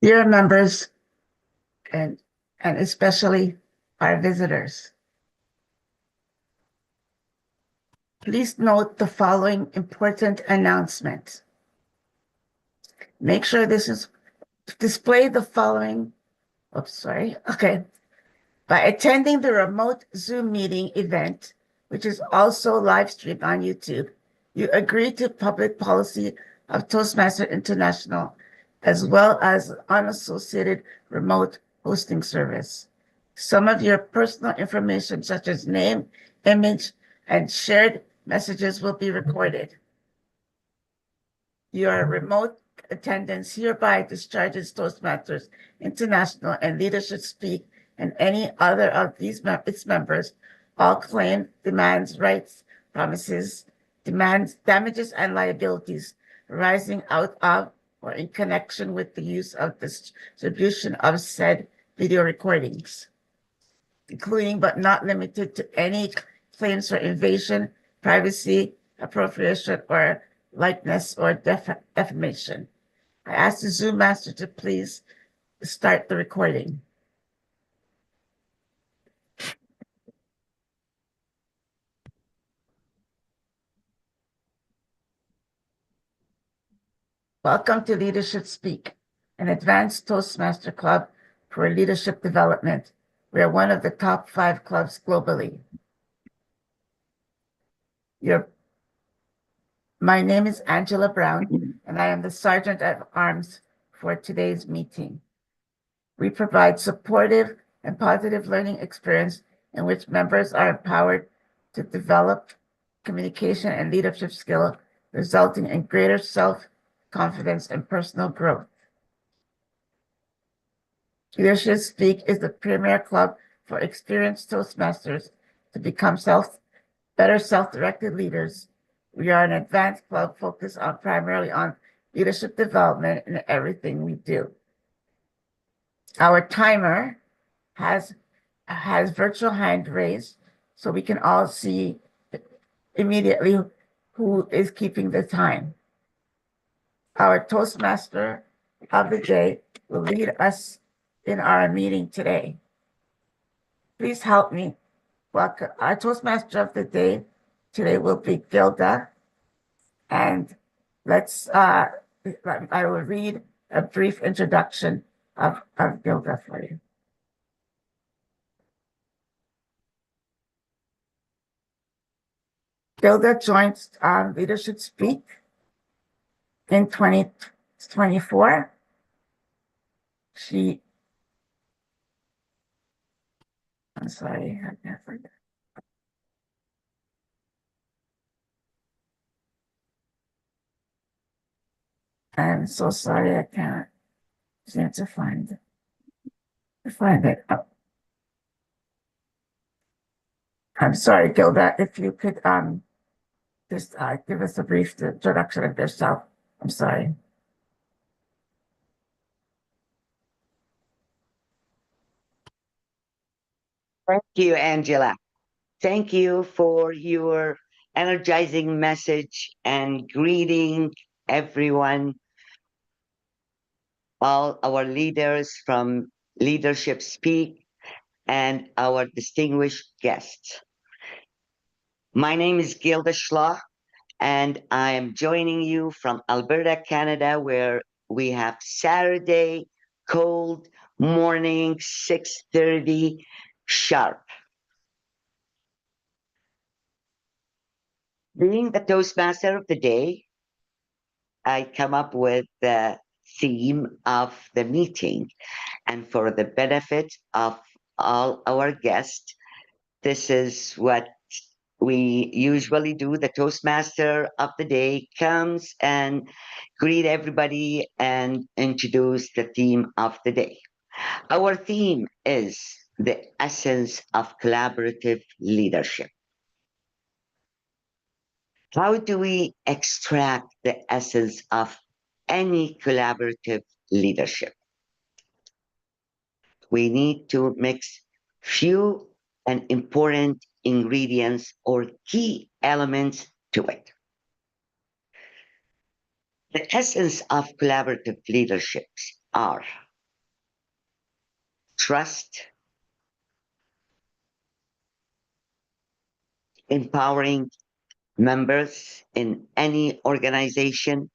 Dear members, and, and especially our visitors, please note the following important announcement. Make sure this is display the following. Oops, sorry. Okay. By attending the remote Zoom meeting event, which is also live streamed on YouTube, you agree to public policy of Toastmasters International, as well as unassociated remote hosting service. Some of your personal information, such as name, image, and shared messages, will be recorded. Your remote attendance hereby discharges Toastmasters International and Leadership Speak and any other of its members all claim, demands, rights, promises, demands, damages, and liabilities arising out of or in connection with the use of distribution of said video recordings, including but not limited to any claims for invasion, privacy, appropriation, or likeness or defamation. I ask the Zoom master to please start the recording. Welcome to Leadership Speak, an advanced Toastmaster club for leadership development. We are one of the top 5 clubs globally. My name is Angela Brown, and I am the Sergeant at Arms for today's meeting. We provide supportive and positive learning experience in which members are empowered to develop communication and leadership skill, resulting in greater self-confidence and personal growth. Leadership Speak is the premier club for experienced Toastmasters to become better self-directed leaders. We are an advanced club focused primarily on leadership development in everything we do. Our timer has virtual hand raised, so we can all see immediately who is keeping the time. Our Toastmaster of the day will lead us in our meeting today. Please help me. Welcome. Our Toastmaster of the day today will be Gilda, and I will read a brief introduction of Gilda for you. Gilda joined Leadership Speak in 2024. I'm sorry, I can't forget. I'm so sorry, I can't seem to find it. Oh. I'm sorry, Gilda, if you could just give us a brief introduction of yourself. I'm sorry. Thank you, Angela. Thank you for your energizing message and greeting everyone, all our leaders from Leadership Speak and our distinguished guests. My name is Gilda Shlah, and I am joining you from Alberta, Canada, where we have Saturday, cold morning, 6:30 sharp. Being the Toastmaster of the day, I come up with the theme of the meeting. And for the benefit of all our guests, this is what we usually do. The Toastmaster of the day comes and greet everybody and introduce the theme of the day. Our theme is the essence of collaborative leadership. How do we extract the essence of any collaborative leadership? We need to mix few and important ingredients or key elements to it. The essence of collaborative leaderships are trust, empowering members in any organization,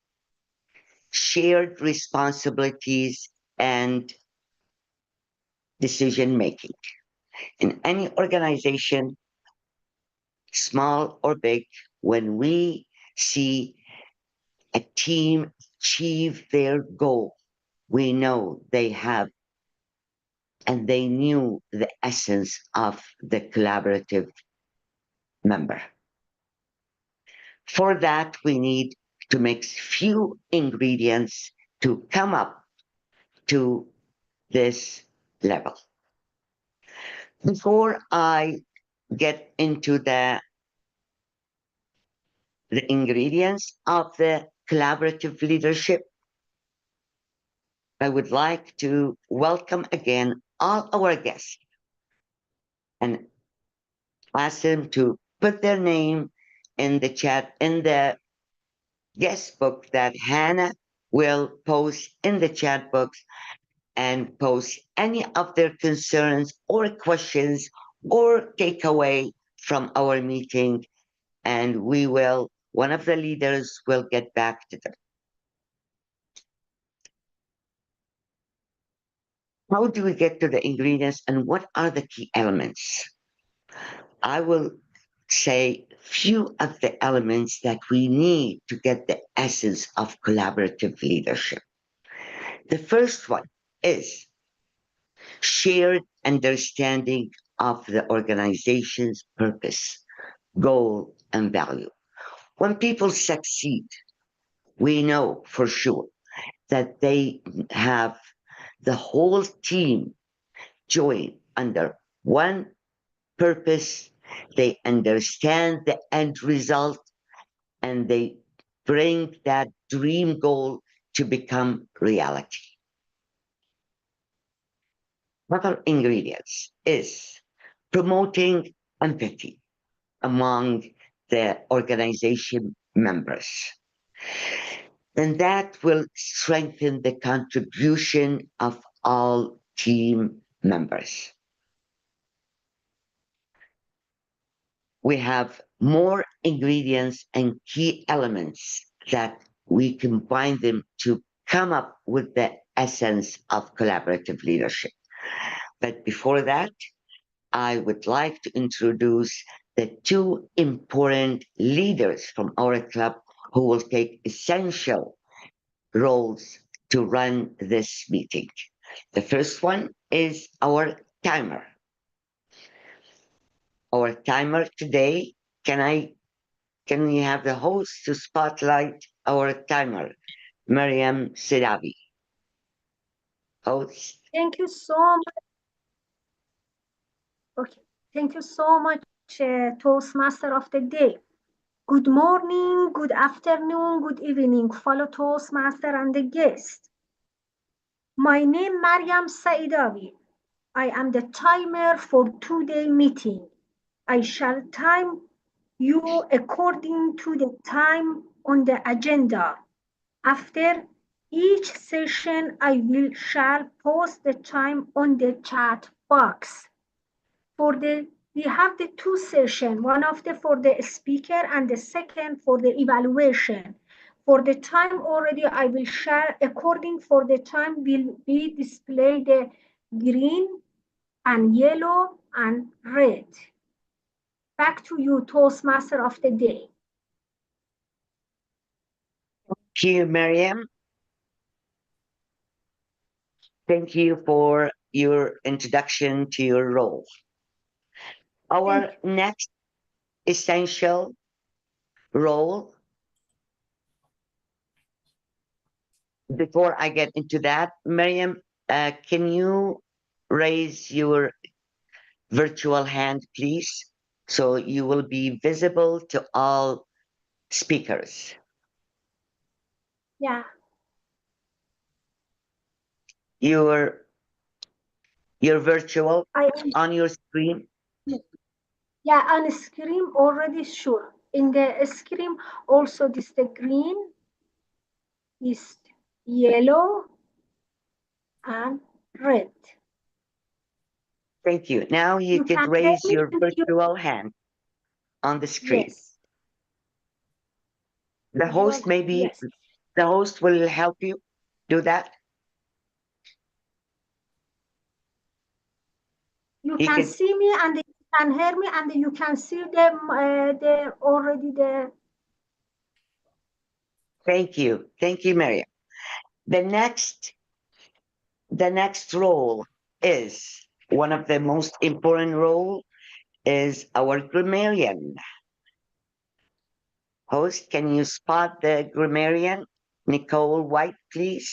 shared responsibilities, and decision making. In any organization, small or big, when we see a team achieve their goal, we know they have and they knew the essence of the collaborative member. For that, we need to mix few ingredients to come up to this level. Before I get into the ingredients of the collaborative leadership, I would like to welcome again all our guests and ask them to put their name in the chat, in the guest book that Hannah will post in the chat box, and post any of their concerns or questions or takeaway from our meeting, and one of the leaders will get back to them. How do we get to the ingredients and what are the key elements? I will say few of the elements that we need to get the essence of collaborative leadership. The first one is shared understanding of the organization's purpose, goal, and value. When people succeed, we know for sure that they have the whole team join under one purpose. They understand the end result and they bring that dream goal to become reality. Other ingredients is promoting empathy among the organization members. And that will strengthen the contribution of all team members. We have more ingredients and key elements that we combine them to come up with the essence of collaborative leadership. But before that, I would like to introduce the two important leaders from our club who will take essential roles to run this meeting. The first one is our timer. Our timer today, can we have the host to spotlight our timer, Mariam Sidavi. Host. Thank you so much. Okay. Thank you so much, Toastmaster of the day. Good morning, good afternoon, good evening, fellow Toastmaster and the guest. My name Mariam Saidawi. I am the timer for today's meeting. I shall time you according to the time on the agenda. After each session, I shall post the time on the chat box. We have the two sessions, one of the for the speaker and the second for the evaluation. For the time already, I will share according for the time will be displayed the green and yellow and red. Back to you, Toastmaster of the day. Thank you, Mariam. Thank you for your introduction to your role. Our next essential role, before I get into that, Mariam, can you raise your virtual hand, please? So you will be visible to all speakers. Yeah. Your virtual on your screen. Yeah, on the screen already sure. In the screen also this the green is yellow and red. Thank you. Now you You could can hear raise me your and virtual hand on the screen. yes. The host Yes. the host will help you do that. You You can can, see me and you can hear me and you can see them they're already there. thank you. Thank you, Maria. The next role is one of the most important role is our grammarian. Host, can you spot the grammarian? Nicole White, please.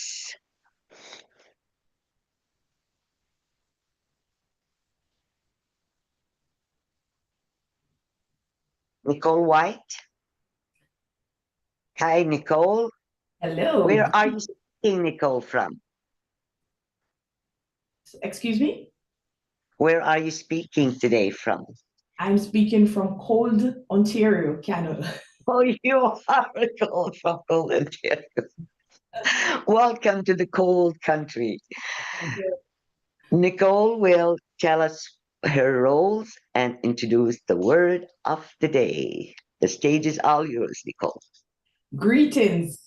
Nicole White. Hi, Nicole. Hello. Where are you speaking, Nicole, from? Excuse me? Where are you speaking today from? I'm speaking from cold Ontario, Canada. Oh, you are Nicole from cold Ontario. Welcome to the cold country. Nicole will tell us her roles and introduce the word of the day. The stage is all yours, Nicole. Greetings,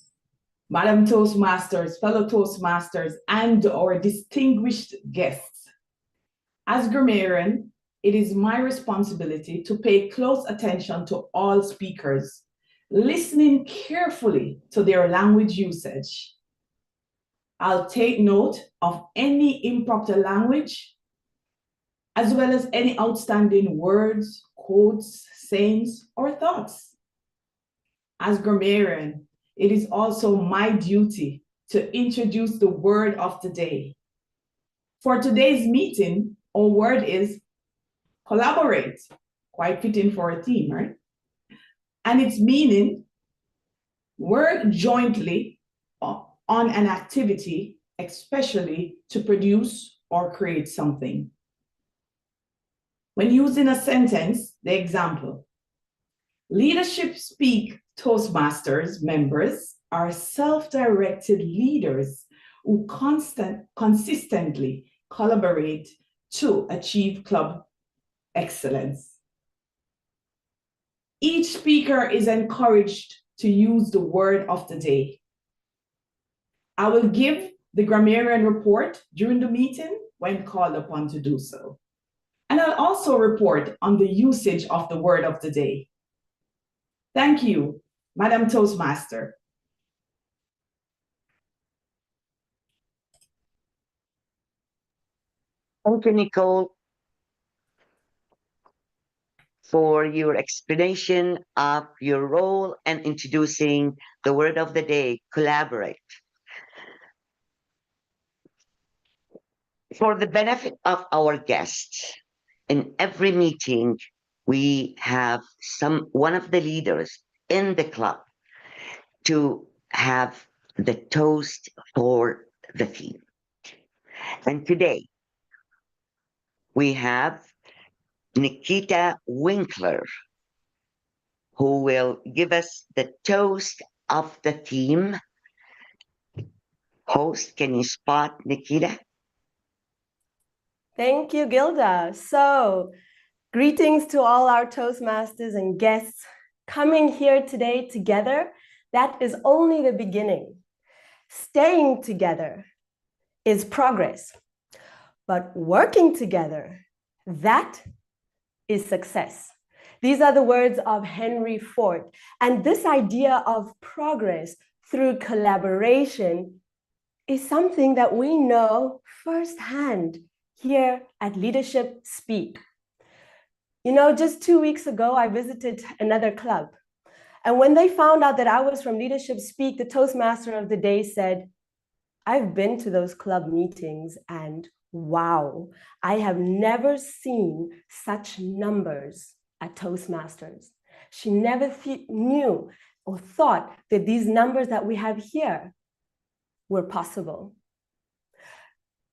Madam Toastmasters, fellow Toastmasters, and our distinguished guests. As grammarian, it is my responsibility to pay close attention to all speakers, listening carefully to their language usage. I'll take note of any improper language, as well as any outstanding words, quotes, sayings, or thoughts. As grammarian, it is also my duty to introduce the word of the day. For today's meeting, our word is collaborate, quite fitting for a theme, right? And its meaning, work jointly on an activity, especially to produce or create something. When using a sentence, the example, Leadership Speak Toastmasters members are self-directed leaders who consistently collaborate to achieve club excellence. Each speaker is encouraged to use the word of the day. I will give the grammarian report during the meeting when called upon to do so. And I'll also report on the usage of the word of the day. Thank you, Madam Toastmaster. Thank you, Nicole, for your explanation of your role and introducing the word of the day, collaborate. For the benefit of our guests, in every meeting, we have one of the leaders in the club to have the toast for the theme. And today, we have Nikita Winkler, who will give us the toast of the theme. Host, can you spot Nikita? Thank you, Gilda. So, greetings to all our Toastmasters and guests coming here today together. That is only the beginning. Staying together is progress, but working together, that is success. These are the words of Henry Ford. And this idea of progress through collaboration is something that we know firsthand here at Leadership Speak. You know, just 2 weeks ago, I visited another club. And when they found out that I was from Leadership Speak, the Toastmaster of the day said, I've been to those club meetings and wow, I have never seen such numbers at Toastmasters. She never knew or thought that these numbers that we have here were possible.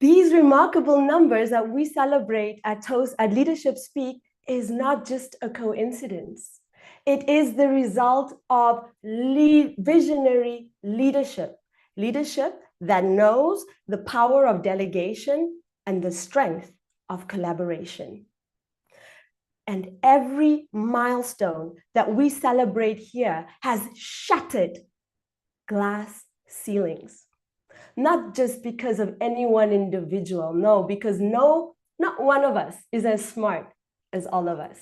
These remarkable numbers that we celebrate at Leadership Speak is not just a coincidence. It is the result of visionary leadership that knows the power of delegation and the strength of collaboration. And every milestone that we celebrate here has shattered glass ceilings. Not just because of any one individual, no, because not one of us is as smart as all of us.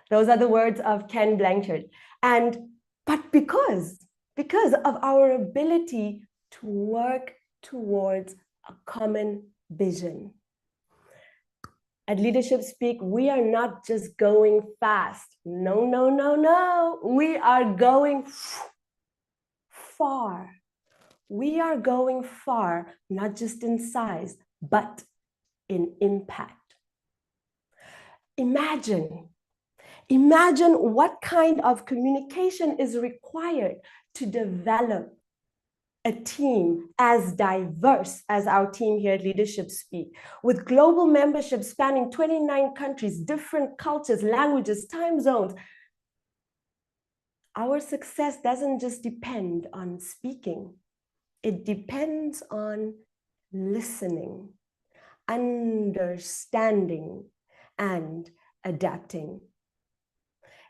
Those are the words of Ken Blanchard. But because of our ability to work towards a common vision. At Leadership Speak, we are not just going fast. No, no, no, no. We are going far. We are going far, not just in size, but in impact. Imagine what kind of communication is required to develop a team as diverse as our team here at Leadership Speak, with global membership spanning 29 countries, different cultures, languages, time zones. Our success doesn't just depend on speaking. It depends on listening, understanding, and adapting.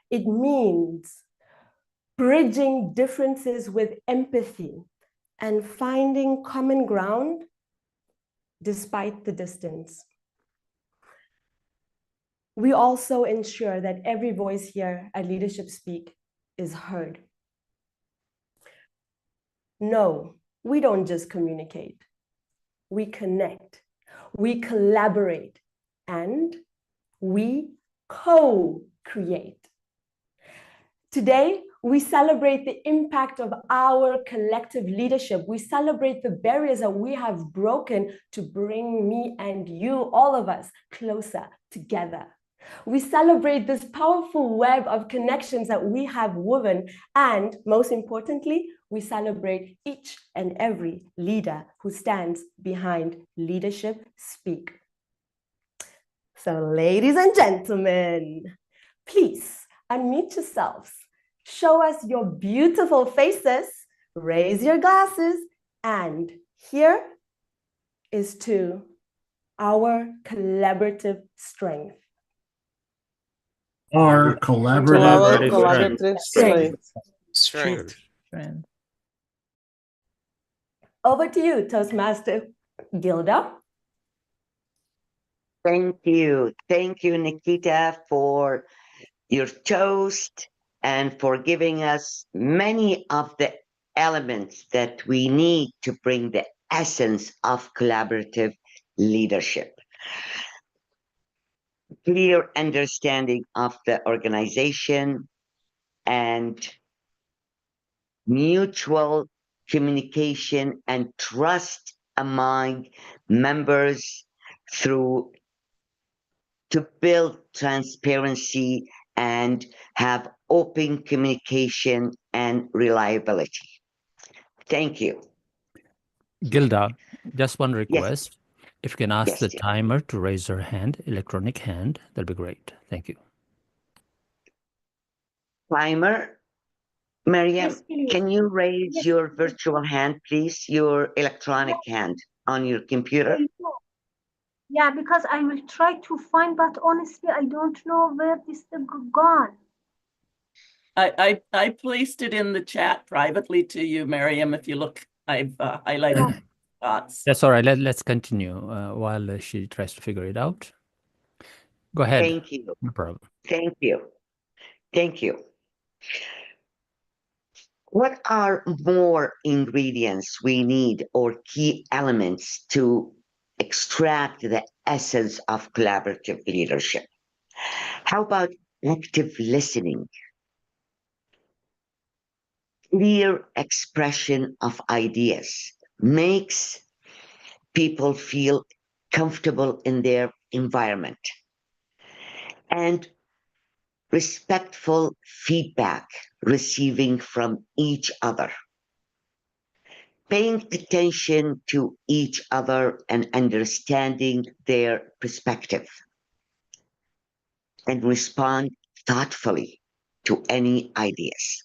It means bridging differences with empathy and finding common ground despite the distance. We also ensure that every voice here at Leadership Speak is heard. No, we don't just communicate. We connect, we collaborate, and we co-create. Today, we celebrate the impact of our collective leadership. We celebrate the barriers that we have broken to bring me and you, all of us, closer together. We celebrate this powerful web of connections that we have woven, and most importantly, we celebrate each and every leader who stands behind Leadership Speak. So, ladies and gentlemen, please unmute yourselves, show us your beautiful faces, raise your glasses, and here is to our collaborative strength. Our collaborative strength. Over to you, Toastmaster Gilda. Thank you. Thank you, Nikita, for your toast and for giving us many of the elements that we need to bring the essence of collaborative leadership. Clear understanding of the organization and mutual communication and trust among members to build transparency and have open communication and reliability. Thank you. Gilda, just one request. Yes. If you can ask Yes, the dear. timer to raise her hand, electronic hand, that'll be great. Thank you. Timer, Mariam, Yes, please. can you raise Yes, your please. virtual hand, please? Your electronic hand on your computer? Yeah, because I will try to find, but honestly, I don't know where this is gone. I placed it in the chat privately to you, Miriam. If you look, I've highlighted dots. That's all right. Let's continue while she tries to figure it out. Go ahead. Thank you. No problem. Thank you. Thank you. What are more ingredients we need or key elements to extract the essence of collaborative leadership? How about active listening? Clear expression of ideas makes people feel comfortable in their environment. And respectful feedback receiving from each other. Paying attention to each other and understanding their perspective. And respond thoughtfully to any ideas.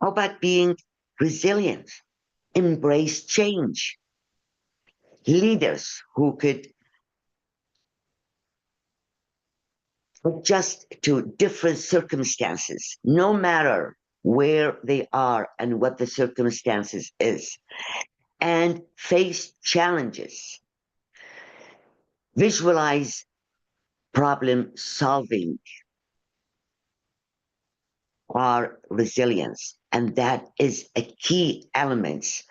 How about being resilient? Embrace change. Leaders who could adjust to different circumstances, no matter where they are and what the circumstances is, and face challenges. Visualize problem solving or resilience, and that is a key element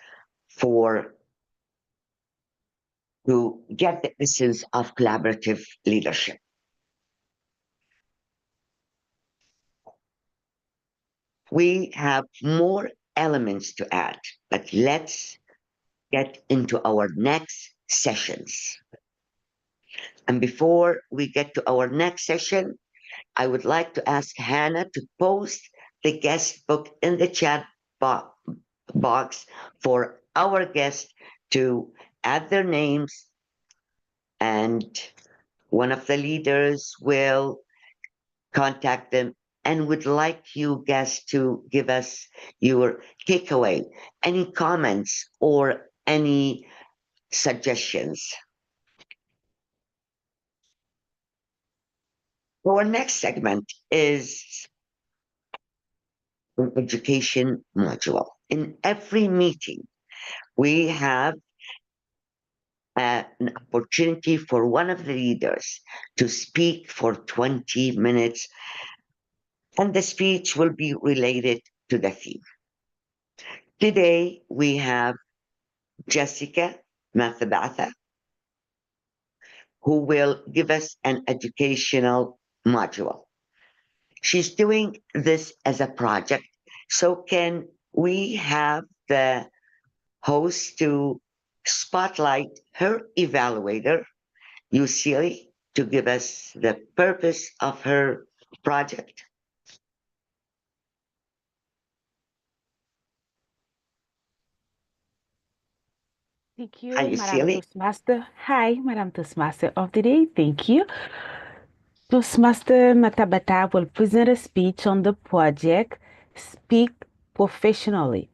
to get the essence of collaborative leadership. We have more elements to add, but let's get into our next sessions. And before we get to our next session, I would like to ask Hannah to post the guest book in the chat box for our guests to add their names, and one of the leaders will contact them and would like you guys to give us your takeaway, any comments or any suggestions. Our next segment is an education module. In every meeting, we have an opportunity for one of the leaders to speak for 20 minutes, and the speech will be related to the theme. Today, we have Jessica Mathabatha, who will give us an educational module. She's doing this as a project, so can we have the host to spotlight her evaluator, Yusili, to give us the purpose of her project? Thank you, Hi, Madam Yusili. Toastmaster. Hi, Madam Toastmaster of the day. Thank you. Toastmaster Mathabatha will present a speech on the project Speak Professionally.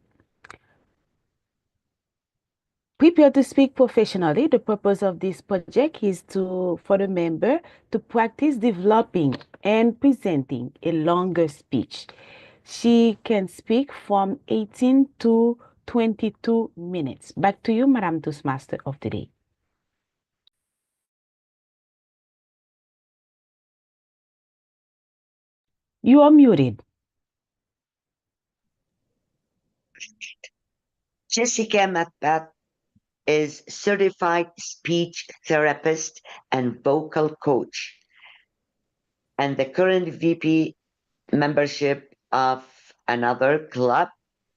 Prepare to speak professionally. The purpose of this project is for the member to practice developing and presenting a longer speech. She can speak from 18 to 22 minutes. Back to you, Madam Toastmaster of the day. You are muted. Jessica Mathabatha is certified speech therapist and vocal coach, and the current VP membership of another club,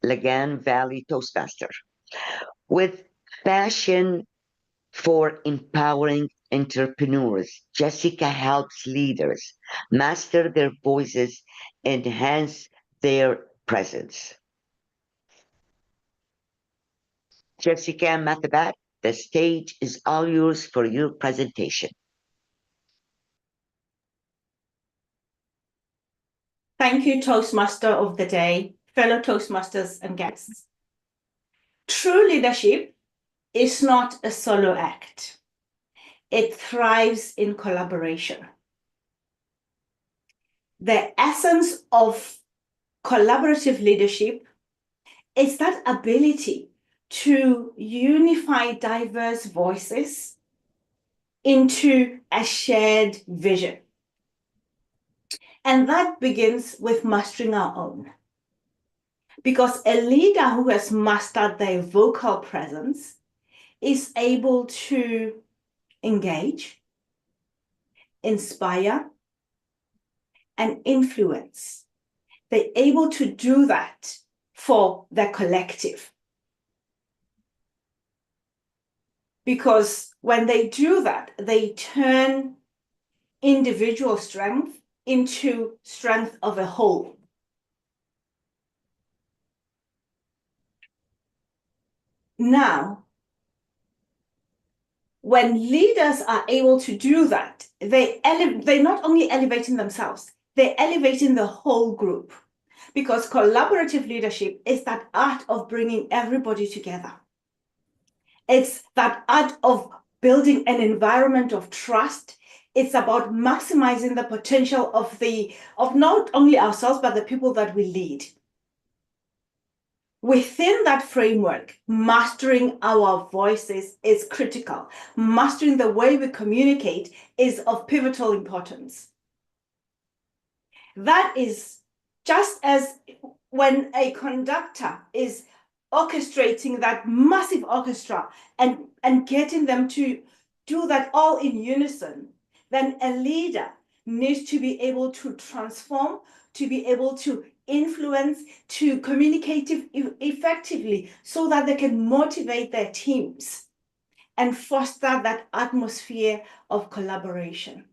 Lagan Valley Toastmaster. With passion for empowering entrepreneurs, Jessica helps leaders master their voices, enhance their presence. Jessica Mathabatha, the stage is all yours for your presentation. Thank you, Toastmaster of the day, fellow Toastmasters and guests. True leadership is not a solo act. It thrives in collaboration. The essence of collaborative leadership is that ability to unify diverse voices into a shared vision. And that begins with mastering our own. Because a leader who has mastered their vocal presence is able to engage, inspire, and influence. They're able to do that for the collective. Because when they do that, they turn individual strength into strength of a whole. Now, when leaders are able to do that, they're not only elevating themselves, they're elevating the whole group. Because collaborative leadership is that art of bringing everybody together. It's that art of building an environment of trust It's about maximizing the potential of not only ourselves, but the people that we lead. Within that framework, mastering our voices is critical. Mastering the way we communicate is of pivotal importance. That is just as when a conductor is orchestrating that massive orchestra and getting them to do that all in unison, then a leader needs to be able to transform, to be able to influence, to communicate effectively so that they can motivate their teams and foster that atmosphere of collaboration.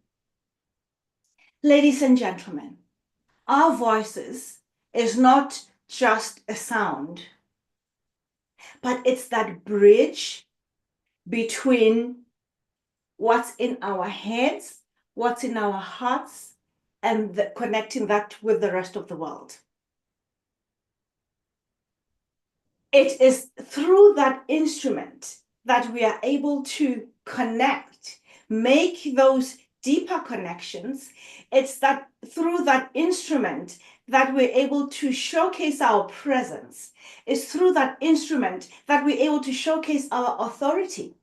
Ladies and gentlemen, our voices is not just a sound, but it's that bridge between what's in our heads, what's in our hearts, and connecting that with the rest of the world. It is through that instrument that we are able to connect, make those deeper connections. It's that through that instrument that we're able to showcase our presence. It's through that instrument that we're able to showcase our authority.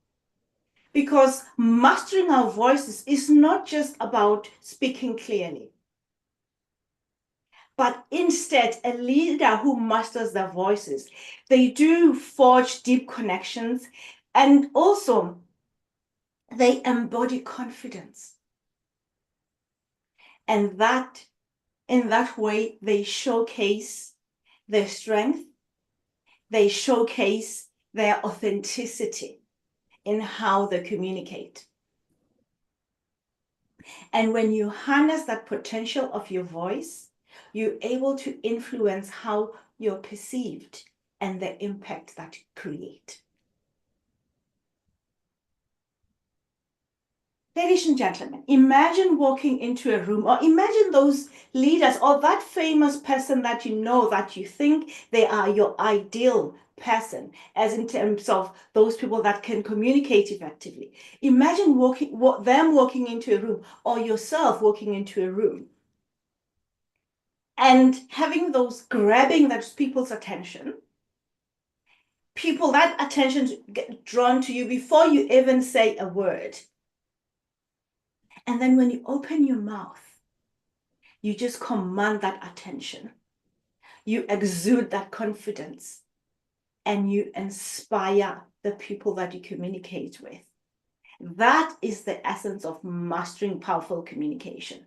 Because mastering our voices is not just about speaking clearly, but instead a leader who masters their voices, they do forge deep connections, and also they embody confidence. And that, in that way, they showcase their strength, they showcase their authenticity in how they communicate. And when you harness that potential of your voice, you're able to influence how you're perceived and the impact that you create. Ladies and gentlemen, imagine walking into a room, or imagine those leaders or that famous person that you know, that you think they are your ideal person, as in terms of those people that can communicate effectively. Imagine them walking into a room, or yourself walking into a room, and having those grabbing those people's attention. That attention get drawn to you before you even say a word. And then when you open your mouth, you just command that attention. You exude that confidence, and you inspire the people that you communicate with. That is the essence of mastering powerful communication.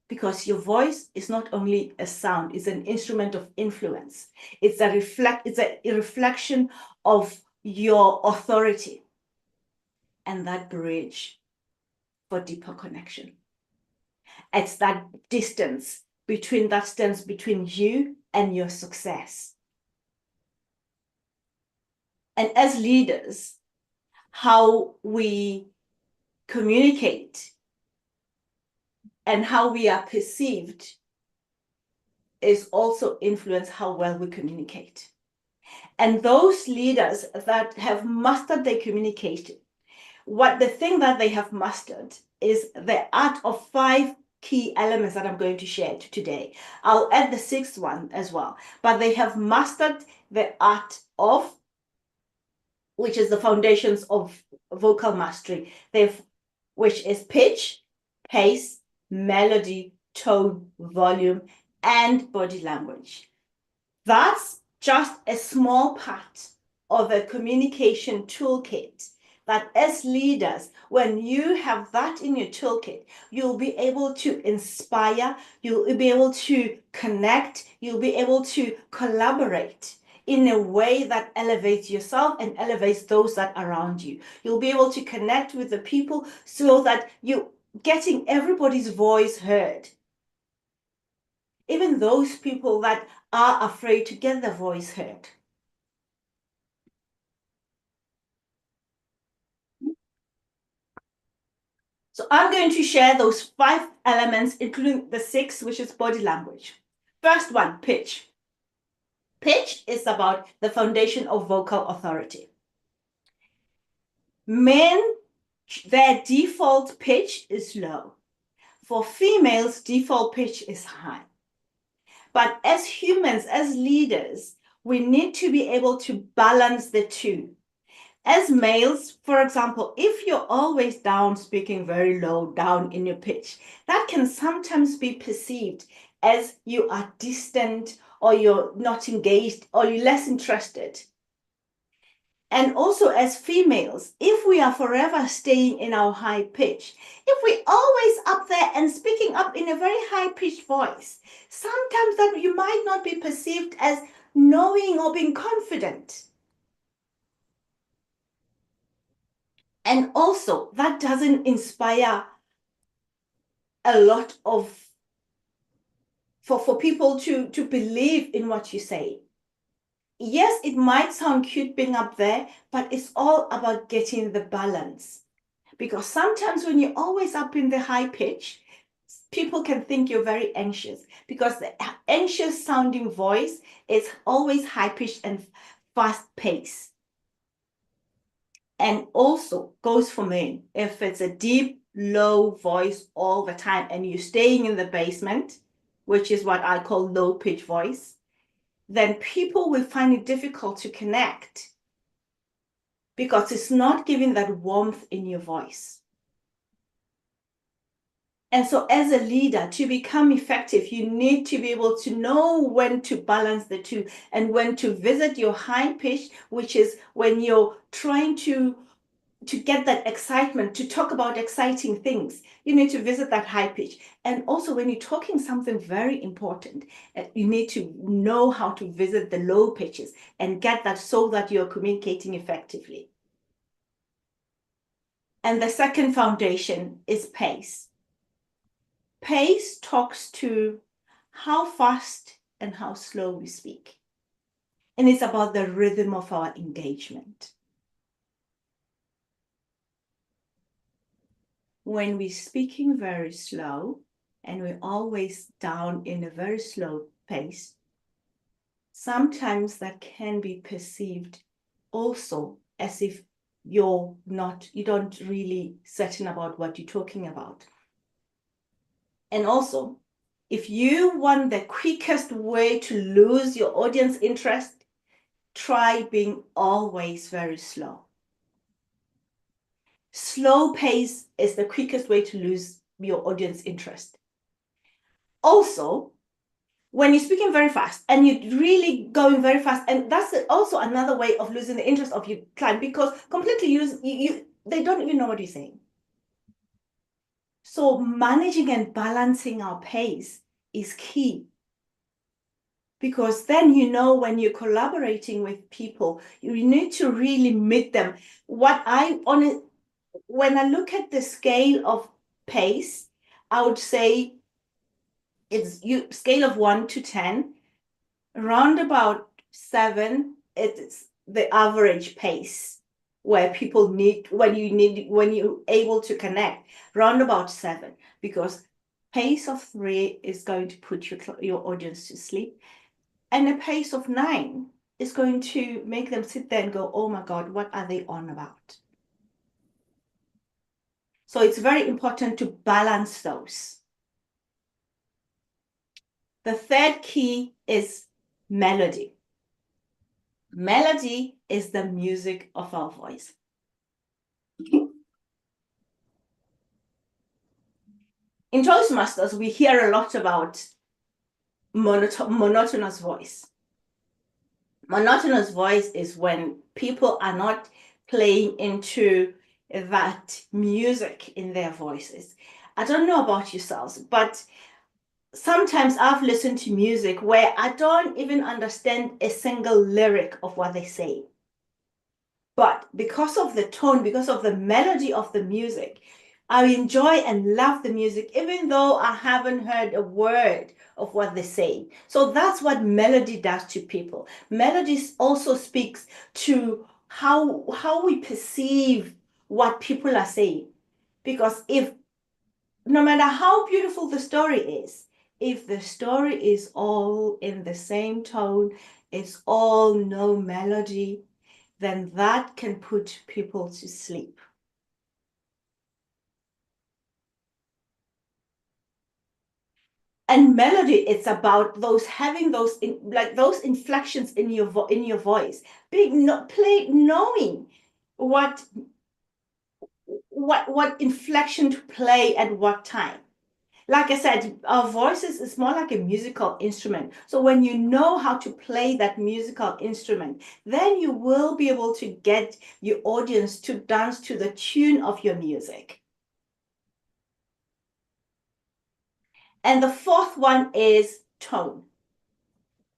Because your voice is not only a sound, it's an instrument of influence. It's a reflection of your authority, and that bridge for deeper connection. It's that distance between you and your success. And as leaders, how we communicate and how we are perceived is also influence how well we communicate. And those leaders that have mastered their communication, the thing that they have mastered is the art of 5 key elements that I'm going to share today. I'll add the 6th one as well, but they have mastered the art of, which is the foundations of vocal mastery, which is pitch, pace, melody, tone, volume, and body language. That's just a small part of a communication toolkit that as leaders, when you have that in your toolkit, you'll be able to inspire, you'll be able to connect, you'll be able to collaborate in a way that elevates yourself and elevates those that are around you. You'll be able to connect with the people so that you're getting everybody's voice heard. Even those people that are afraid to get their voice heard. So I'm going to share those 5 elements, including the 6th, which is body language. First one, pitch. Pitch is about the foundation of vocal authority. Men their default pitch is low. For females, default pitch is high. But as humans, as leaders, we need to be able to balance the two. As males, for example, if you're always down, speaking very low, down in your pitch, that can sometimes be perceived as you are distant, or you're not engaged, or you're less interested. And also as females, if we are forever staying in our high pitch, if we're always up there and speaking up in a very high pitched voice, sometimes that you might not be perceived as knowing or being confident. And also that doesn't inspire a lot of, for people to believe in what you say. Yes, it might sound cute being up there, but it's all about getting the balance. Because sometimes when you're always up in the high pitch, people can think you're very anxious, because the anxious sounding voice is always high pitched and fast paced. And also goes for men. If it's a deep, low voice all the time and you're staying in the basement, which is what I call low pitch voice, then people will find it difficult to connect because it's not giving that warmth in your voice. And so as a leader, to become effective, you need to be able to know when to balance the two and when to visit your high pitch, which is when you're trying to get that excitement, to talk about exciting things. You need to visit that high pitch. And also when you're talking something very important, you need to know how to visit the low pitches and get that so that you're communicating effectively. And the second foundation is pace. Pace talks to how fast and how slow we speak. And it's about the rhythm of our engagement. When we're speaking very slow and we're always down in a very slow pace, sometimes that can be perceived also as if you don't really certain about what you're talking about. And also, if you want the quickest way to lose your audience interest, try being always very slow. Slow pace is the quickest way to lose your audience interest. Also, when you're speaking very fast and you're really going very fast, and that's also another way of losing the interest of your client, because completely they don't even know what you're saying. So managing and balancing our pace is key, because then when you're collaborating with people, you need to really meet them. When I look at the scale of pace, I would say it's scale of 1 to 10, around about 7, it's the average pace where people when you're able to connect, round about 7, because pace of 3 is going to put your audience to sleep, and a pace of 9 is going to make them sit there and go, oh my God, what are they on about? So it's very important to balance those. The third key is melody. Melody is the music of our voice. In Toastmasters, we hear a lot about monotonous voice. Monotonous voice is when people are not playing into that music in their voices. I don't know about yourselves, but sometimes I've listened to music where I don't even understand a single lyric of what they say. But because of the tone, because of the melody of the music, I enjoy and love the music, even though I haven't heard a word of what they say. So that's what melody does to people. Melody also speaks to how we perceive what people are saying. Because no matter how beautiful the story is, if the story is all in the same tone, it's all no melody, then that can put people to sleep. And melody, it's about those having those those inflections in your voice, knowing what inflection to play at what time. Like I said, our voices is more like a musical instrument. So when you know how to play that musical instrument, then you will be able to get your audience to dance to the tune of your music. And the fourth one is tone.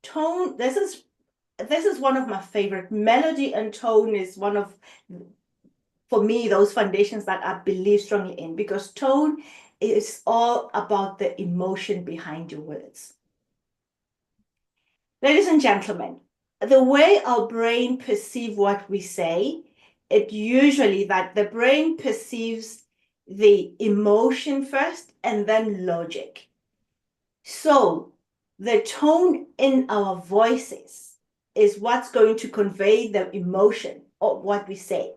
Tone, this is one of my favorite. Melody and tone is one of, for me, those foundations that I believe strongly in, because tone is all about the emotion behind your words. Ladies and gentlemen, the way our brain perceives what we say, it usually that the brain perceives the emotion first and then logic. So the tone in our voices is what's going to convey the emotion of what we say.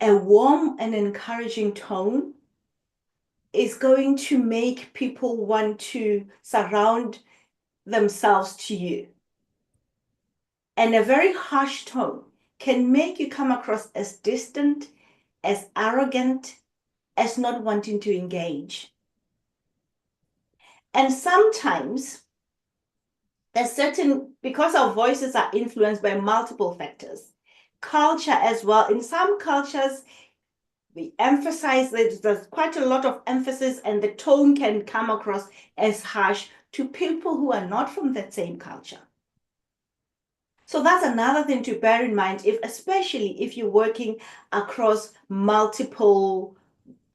A warm and encouraging tone is going to make people want to surround themselves to you. And a very harsh tone can make you come across as distant, as arrogant, as not wanting to engage. And sometimes there's certain, because our voices are influenced by multiple factors, culture as well. In some cultures, we emphasize that there's quite a lot of emphasis, and the tone can come across as harsh to people who are not from that same culture. So that's another thing to bear in mind, especially if you're working across multiple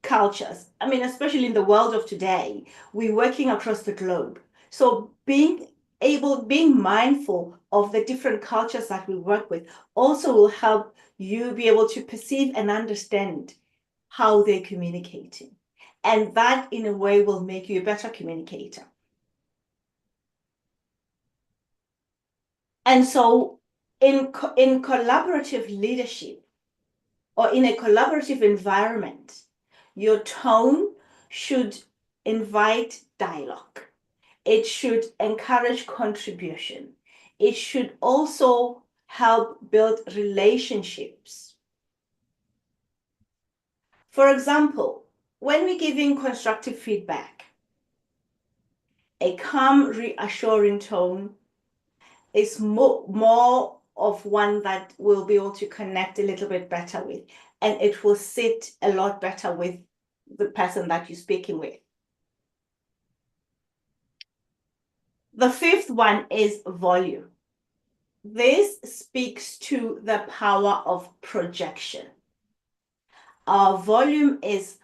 cultures. I mean, especially in the world of today, we're working across the globe. So being mindful of the different cultures that we work with also will help you be able to perceive and understand how they're communicating. And that, in a way, will make you a better communicator. And so in collaborative leadership, or in a collaborative environment, your tone should invite dialogue. It should encourage contribution. It should also help build relationships. For example, when we're giving constructive feedback, a calm, reassuring tone is more of one that we'll be able to connect a little bit better with, and it will sit a lot better with the person that you're speaking with. The fifth one is volume. This speaks to the power of projection. Our volume is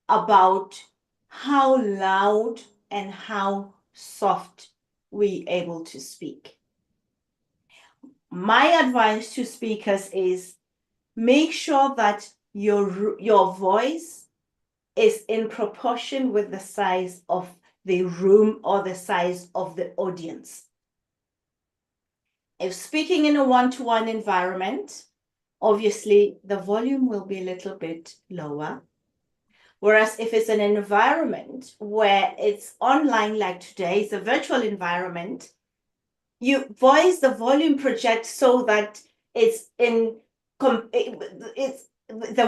about how loud and how soft we're able to speak. My advice to speakers is make sure that your voice is in proportion with the size of the room or the size of the audience. If speaking in a one-to-one environment, obviously the volume will be a little bit lower. Whereas if it's an environment where it's online, like today, it's a virtual environment, you voice the volume project so that the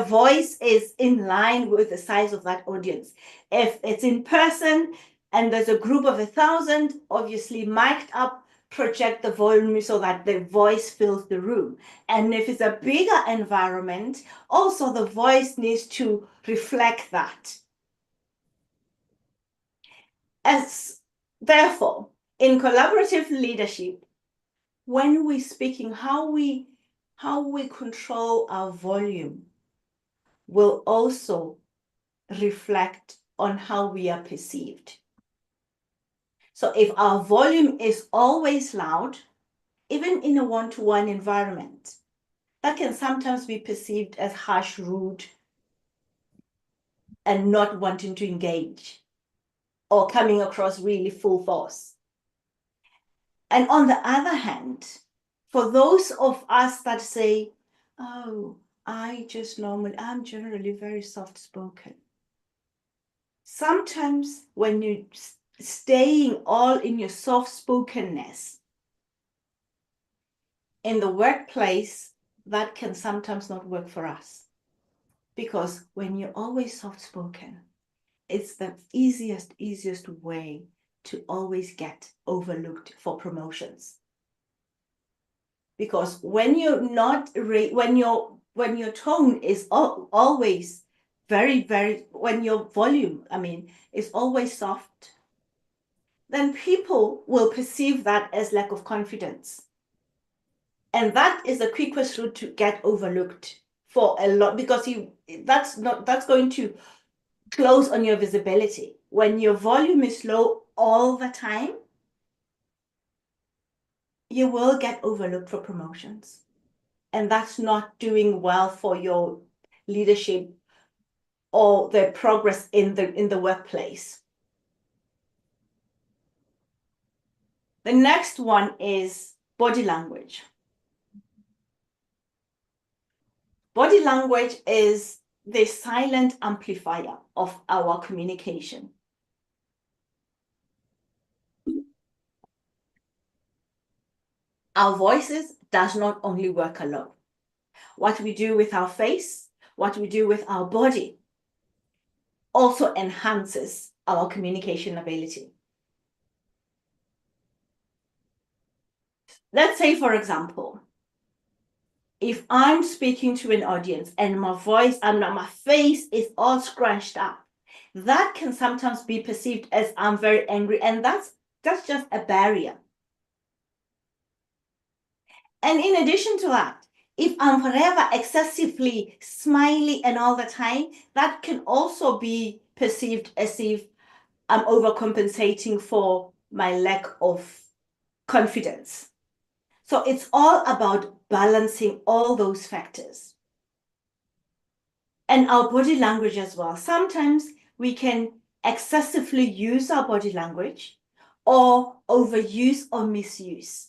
voice is in line with the size of that audience. If it's in person and there's a group of 1,000, obviously mic'd up, project the volume so that the voice fills the room. And if it's a bigger environment, also the voice needs to reflect that. Therefore, in collaborative leadership, when we're speaking, how we control our volume will also reflect on how we are perceived. So if our volume is always loud, even in a one-to-one environment, that can sometimes be perceived as harsh, rude, and not wanting to engage, or coming across really full force. And on the other hand, for those of us that say, oh, I'm generally very soft-spoken. sometimes when you staying all in your soft-spokenness in the workplace, that can sometimes not work for us. Because when you're always soft-spoken, it's the easiest way to always get overlooked for promotions. Because when you're not, when your tone is always very, when your volume, is always soft, then people will perceive that as lack of confidence. And that is the quickest route to get overlooked for a lot, because that's going to close on your visibility. When your volume is low all the time, you will get overlooked for promotions. And that's not doing well for your leadership or the progress in the workplace. The next one is body language. Body language is the silent amplifier of our communication. Our voices does not only work alone. What we do with our face, what we do with our body, also enhances our communication ability. Let's say, for example, if I'm speaking to an audience and my voice and my face is all scrunched up, that can sometimes be perceived as I'm very angry, and that's just a barrier. And in addition to that, if I'm forever excessively smiley and all the time, that can also be perceived as if I'm overcompensating for my lack of confidence. So it's all about balancing all those factors. And our body language as well. Sometimes we can excessively use our body language or overuse or misuse.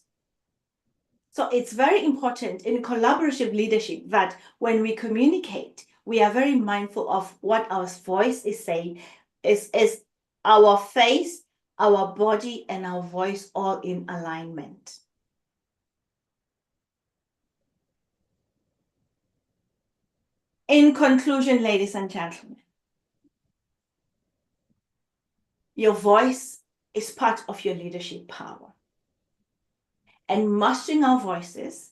So it's very important in collaborative leadership that when we communicate, we are very mindful of what our voice is saying. Is our face, our body, and our voice all in alignment? In conclusion, ladies and gentlemen, your voice is part of your leadership power. And mastering our voices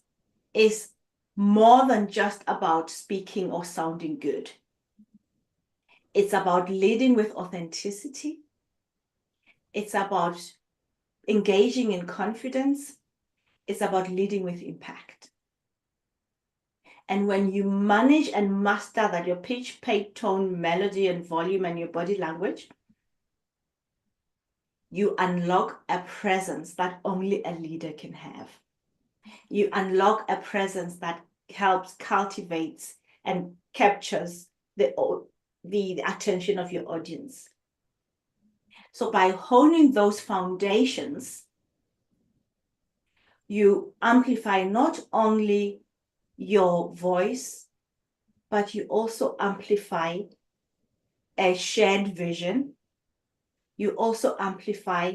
is more than just about speaking or sounding good. It's about leading with authenticity. It's about engaging in confidence. It's about leading with impact. And when you manage and master that, your pitch, pace, tone, melody, and volume, and your body language, you unlock a presence that only a leader can have. You unlock a presence that helps cultivates and captures the attention of your audience. So by honing those foundations, you amplify not only your voice, but you also amplify a shared vision. You also amplify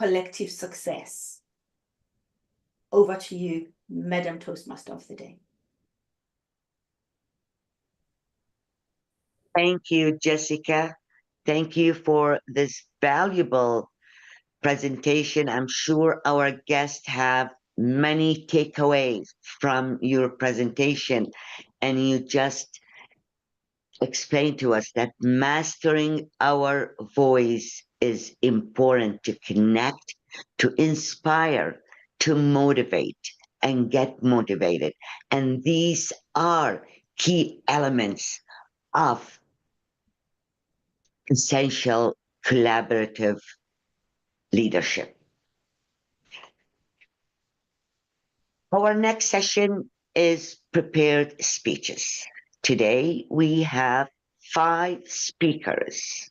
collective success. Over to you, Madam Toastmaster of the Day. Thank you, Jessica. Thank you for this valuable presentation. I'm sure our guests have many takeaways from your presentation, and you just explained to us that mastering our voice is important to connect, to inspire, to motivate, and get motivated. And these are key elements of essential collaborative leadership. Our next session is prepared speeches. Today we have 5 speakers.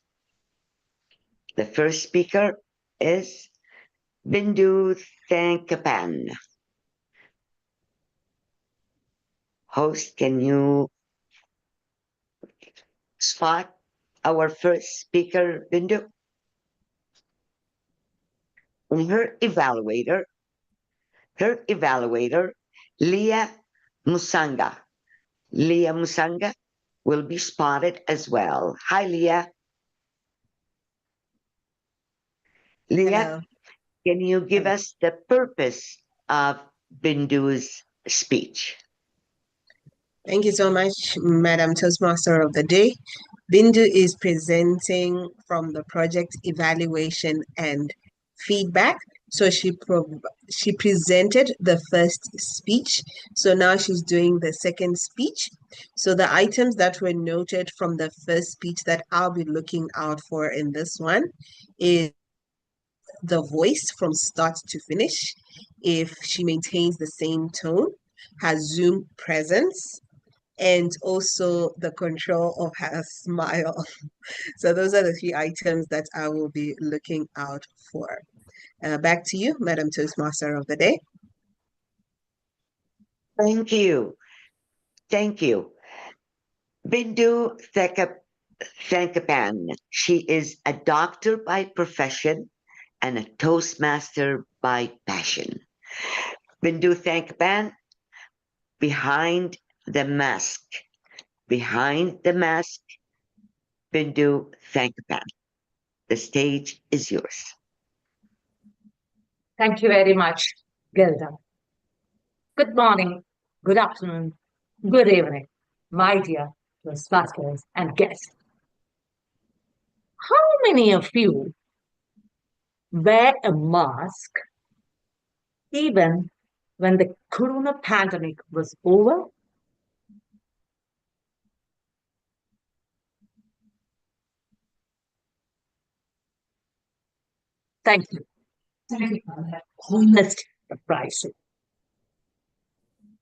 The first speaker is Bindu Thankappan. Host, can you spot our first speaker, Bindu. Her evaluator, Leah Musanga. Leah Musanga will be spotted as well. Hi, Leah. Leah, Hello. can you give us the purpose of Bindu's speech? Thank you so much, Madam Toastmaster of the Day. Bindu is presenting from the project evaluation and feedback. So she presented the first speech. So now she's doing the second speech. So the items that were noted from the first speech that I'll be looking out for in this one is the voice from start to finish, if she maintains the same tone, her Zoom presence, and also the control of her smile. So those are the three items that I will be looking out for. Back to you, Madam Toastmaster of the Day. Thank you. Thank you. Bindu Thankappan. She is a doctor by profession and a Toastmaster by passion. Bindu Thankappan, behind the mask. Behind the mask, Bindu Thankappan. The stage is yours. Thank you very much, Gilda. Good morning, good afternoon, good evening, my dear Toastmasters and guests. How many of you wear a mask even when the corona pandemic was over? Thank you. Thank you for that honest surprising.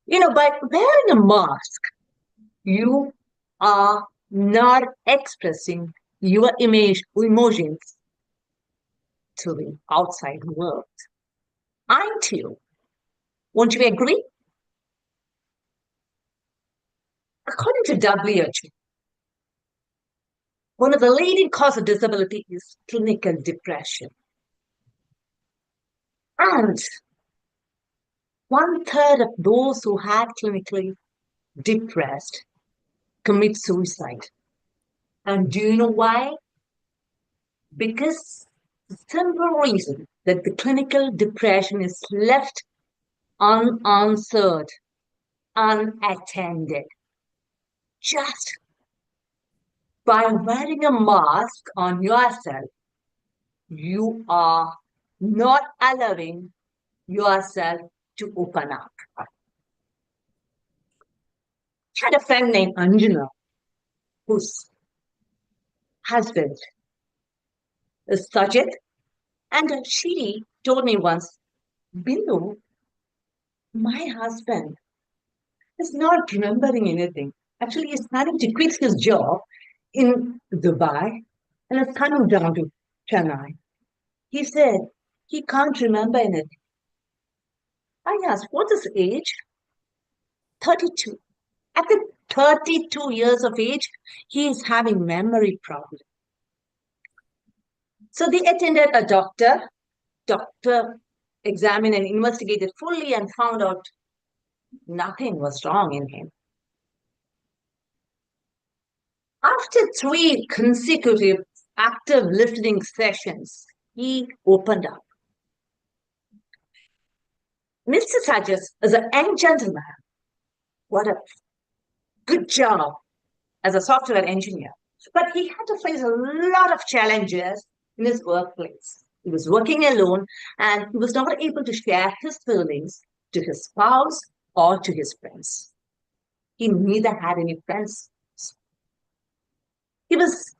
You know, by wearing a mask, you are not expressing your emotions to the outside world. Aren't you? Won't you agree? According to WHO, one of the leading causes of disability is clinical depression. And 1/3 of those who had clinically depressed commit suicide. And do you know why? Because the simple reason that the clinical depression is left unanswered, unattended. Just by wearing a mask on yourself, you are not allowing yourself to open up. I had a friend named Anjana, whose husband is Sajid, and she told me once, Bindu, my husband is not remembering anything. Actually, he's planning to quit his job in Dubai and is coming down to Chennai. He said he can't remember anything. I asked, what's his age? 32. At the 32 years of age, he is having memory problems. So they attended a doctor. Doctor examined and investigated fully and found out nothing was wrong in him. After 3 consecutive active listening sessions, he opened up. Mr. Sajid is a young gentleman. What a good job as a software engineer. But he had to face a lot of challenges in his workplace. He was working alone and he was not able to share his feelings to his spouse or to his friends. He neither had any friends. He was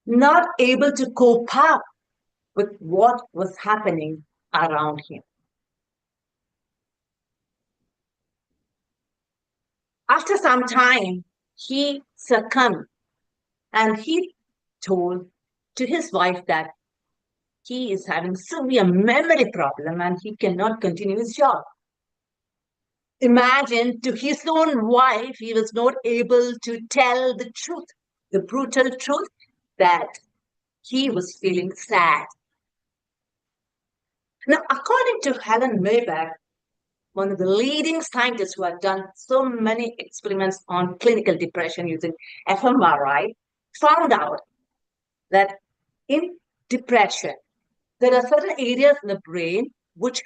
not able to cope up with what was happening around him. After some time, he succumbed and he told to his wife that he is having severe memory problem and he cannot continue his job. Imagine, to his own wife, he was not able to tell the truth, the brutal truth, that he was feeling sad. Now, according to Helen Mayback, one of the leading scientists who have done so many experiments on clinical depression using fMRI, found out that in depression, there are certain areas in the brain which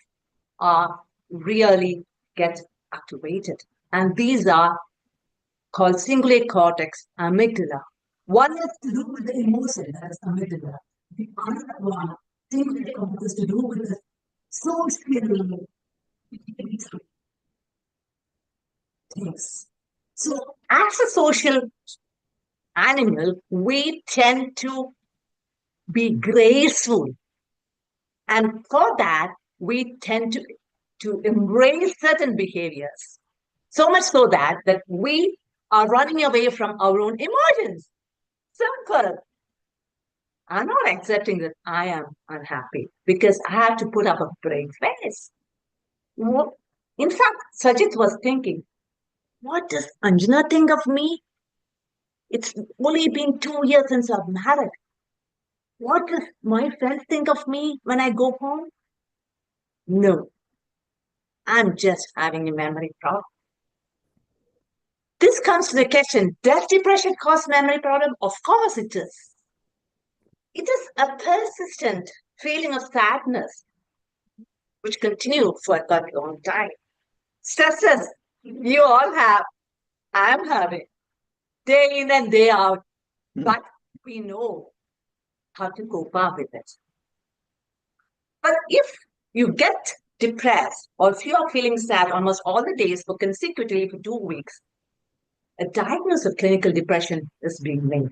are really get activated. And these are called cingulate cortex, amygdala. One is to do with the emotion, that is amygdala. The other one, cingulate cortex, is to do with the social things. So, as a social animal, we tend to be graceful. And for that, we tend to embrace certain behaviors. So much so that we are running away from our own emotions. Simple. I'm not accepting that I am unhappy because I have to put up a brave face. In fact, Sajid was thinking, what does Anjana think of me? It's only been 2 years since I've married. What does my friends think of me when I go home? No, I'm just having a memory problem. This comes to the question, does depression cause memory problem? Of course it is. It is a persistent feeling of sadness which continues for a quite long time. Stresses you all have, I'm having, day in and day out, but we know how to cope up with it. But if you get depressed or if you are feeling sad almost all the days for consecutively for 2 weeks, a diagnosis of clinical depression is being made.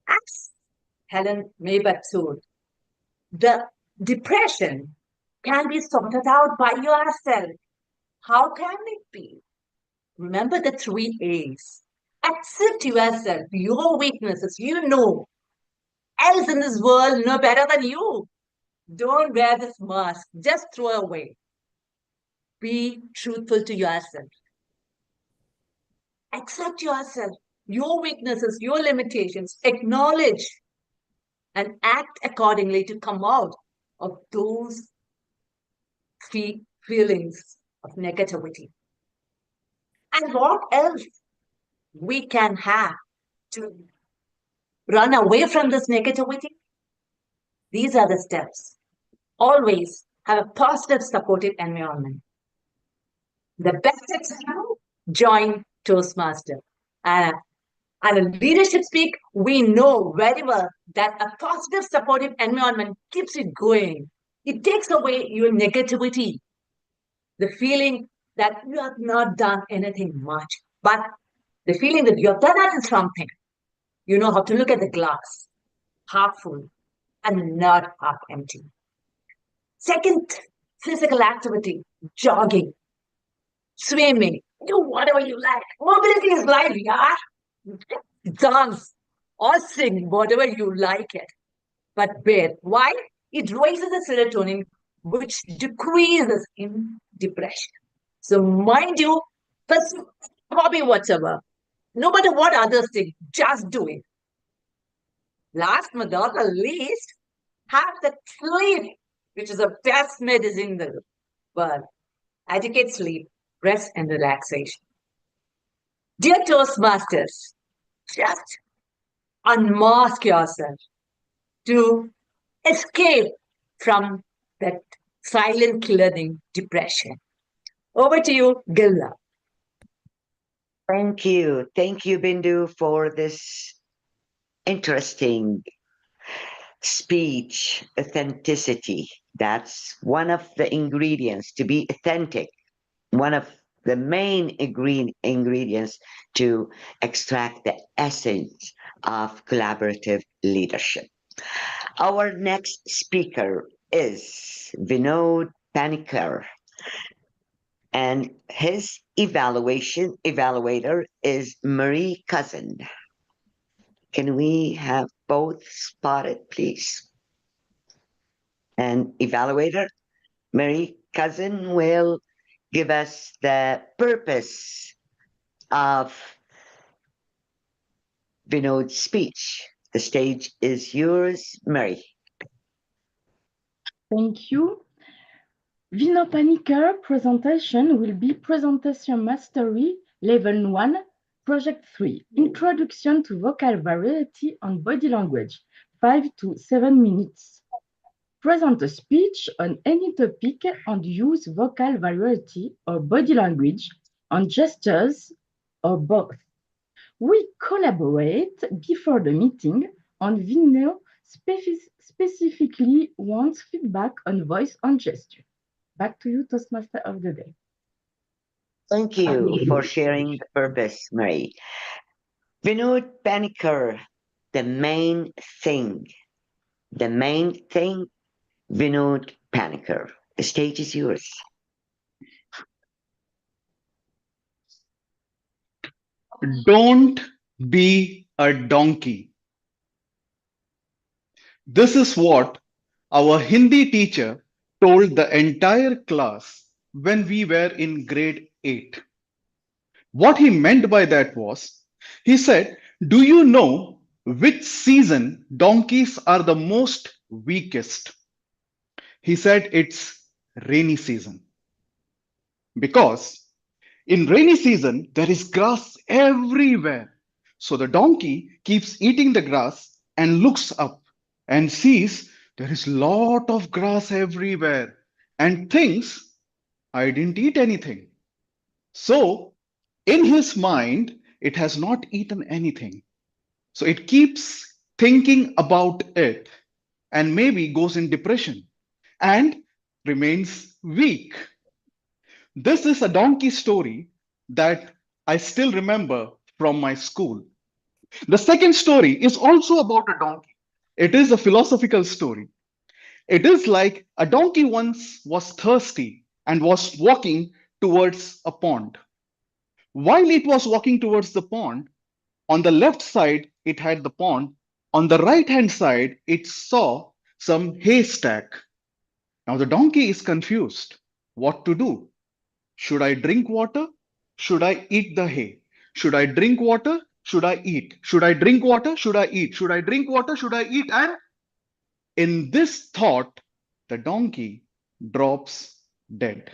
As Helen Mayback told, the depression can be sorted out by yourself. How can it be? Remember the 3 A's. Accept yourself, your weaknesses, you know. Else in this world know better than you. Don't wear this mask, just throw away. Be truthful to yourself. Accept yourself, your weaknesses, your limitations, acknowledge and act accordingly to come out of those feelings of negativity. And what else we can have to run away from this negativity? These are the steps. Always have a positive, supportive environment. The best example, join Toastmaster. And a leadership speak, we know very well that a positive, supportive environment keeps you going. It takes away your negativity, the feeling that you have not done anything much, but the feeling that you have done something. You know how to look at the glass, half full and not half empty. Second, physical activity, jogging, swimming, do whatever you like. Mobility is life, yeah. Dance or sing, whatever you like it. But bear. Why? It raises the serotonin, which decreases in depression. So mind you, first hobby whatsoever. No matter what others think, just do it. Last but not the least, have the sleep, which is the best medicine in the world. Adequate sleep, rest, and relaxation. Dear Toastmasters, just unmask yourself to escape from that silent killing depression. Over to you, Gilda. Thank you. Thank you, Bindu, for this interesting speech. Authenticity. That's one of the ingredients to be authentic. One of the main ingredients to extract the essence of collaborative leadership. Our next speaker is Vinod Panicker, and his evaluator is Marie Cusin. Can we have both spotted, please? And evaluator, Marie Cusin will give us the purpose of Vinod's speech. The stage is yours, Mary. Thank you. Vinod Panicker presentation will be Presentation Mastery Level 1, Project 3, Introduction to Vocal Variety and Body Language, 5 to 7 minutes. Present a speech on any topic and use vocal variety or body language and gestures or both. We collaborate before the meeting and Vinod specifically wants feedback on voice and gesture. Back to you, Toastmaster of the day. Thank you for sharing the purpose, Mary. Vinod Panicker, the main thing, Vinod Panicker. The stage is yours. Don't be a donkey. This is what our Hindi teacher told the entire class when we were in grade 8. What he meant by that was, he said, do you know which season donkeys are the most weakest? He said it's rainy season. Because in rainy season, there is grass everywhere. So the donkey keeps eating the grass and looks up and sees there is lot of grass everywhere and thinks, I didn't eat anything. So in his mind, it has not eaten anything. So it keeps thinking about it and maybe goes in depression and remains weak. This is a donkey story that I still remember from my school. The second story is also about a donkey. It is a philosophical story. It is like a donkey once was thirsty and was walking towards a pond. While it was walking towards the pond, on the left side, it had the pond. On the right-hand side, it saw some haystack. Now the donkey is confused. What to do? Should I drink water? Should I eat the hay? Should I drink water? Should I eat? Should I drink water? Should I eat? Should I drink water? Should I eat? And in this thought, the donkey drops dead.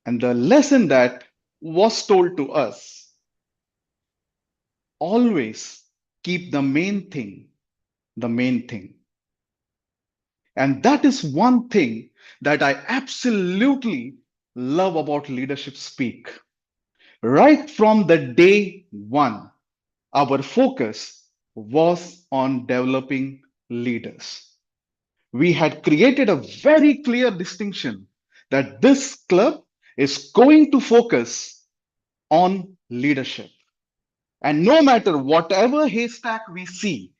And the lesson that was told to us, always keep the main thing the main thing. And that is one thing that I absolutely love about Leadership Speak. Right from the day one, our focus was on developing leaders. We had created a very clear distinction that this club is going to focus on leadership. And no matter whatever haystack we see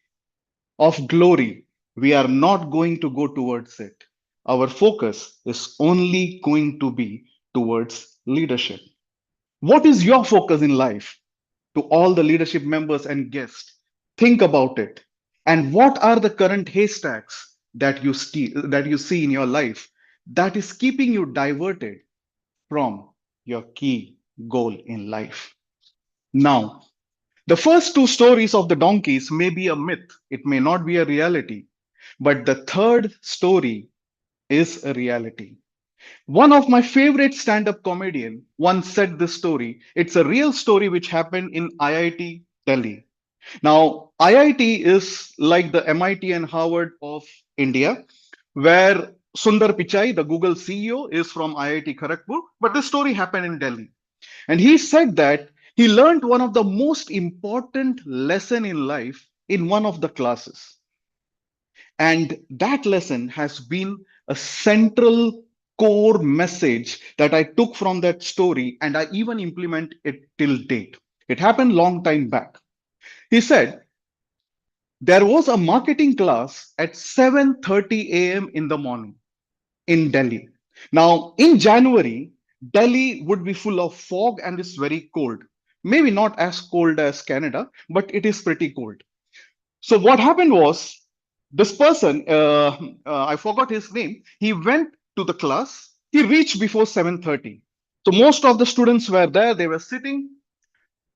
of glory, we are not going to go towards it. Our focus is only going to be towards leadership. What is your focus in life? To all the leadership members and guests, think about it. And what are the current haystacks that you see in your life that is keeping you diverted from your key goal in life? Now, the first two stories of the donkeys may be a myth. It may not be a reality. But the third story is a reality. One of my favorite stand-up comedian once said this story. It's a real story which happened in IIT Delhi. Now, IIT is like the MIT and Harvard of India, where Sundar Pichai, the Google CEO, is from IIT Kharagpur. But this story happened in Delhi. And he said that he learned one of the most important lesson in life in one of the classes. And that lesson has been a central core message that I took from that story, and I even implement it till date. It happened long time back. He said, there was a marketing class at 7:30 a.m. in the morning in Delhi. Now, in January, Delhi would be full of fog and it's very cold. Maybe not as cold as Canada, but it is pretty cold. So what happened was, this person, I forgot his name, he went to the class, he reached before 7:30. So most of the students were there, they were sitting.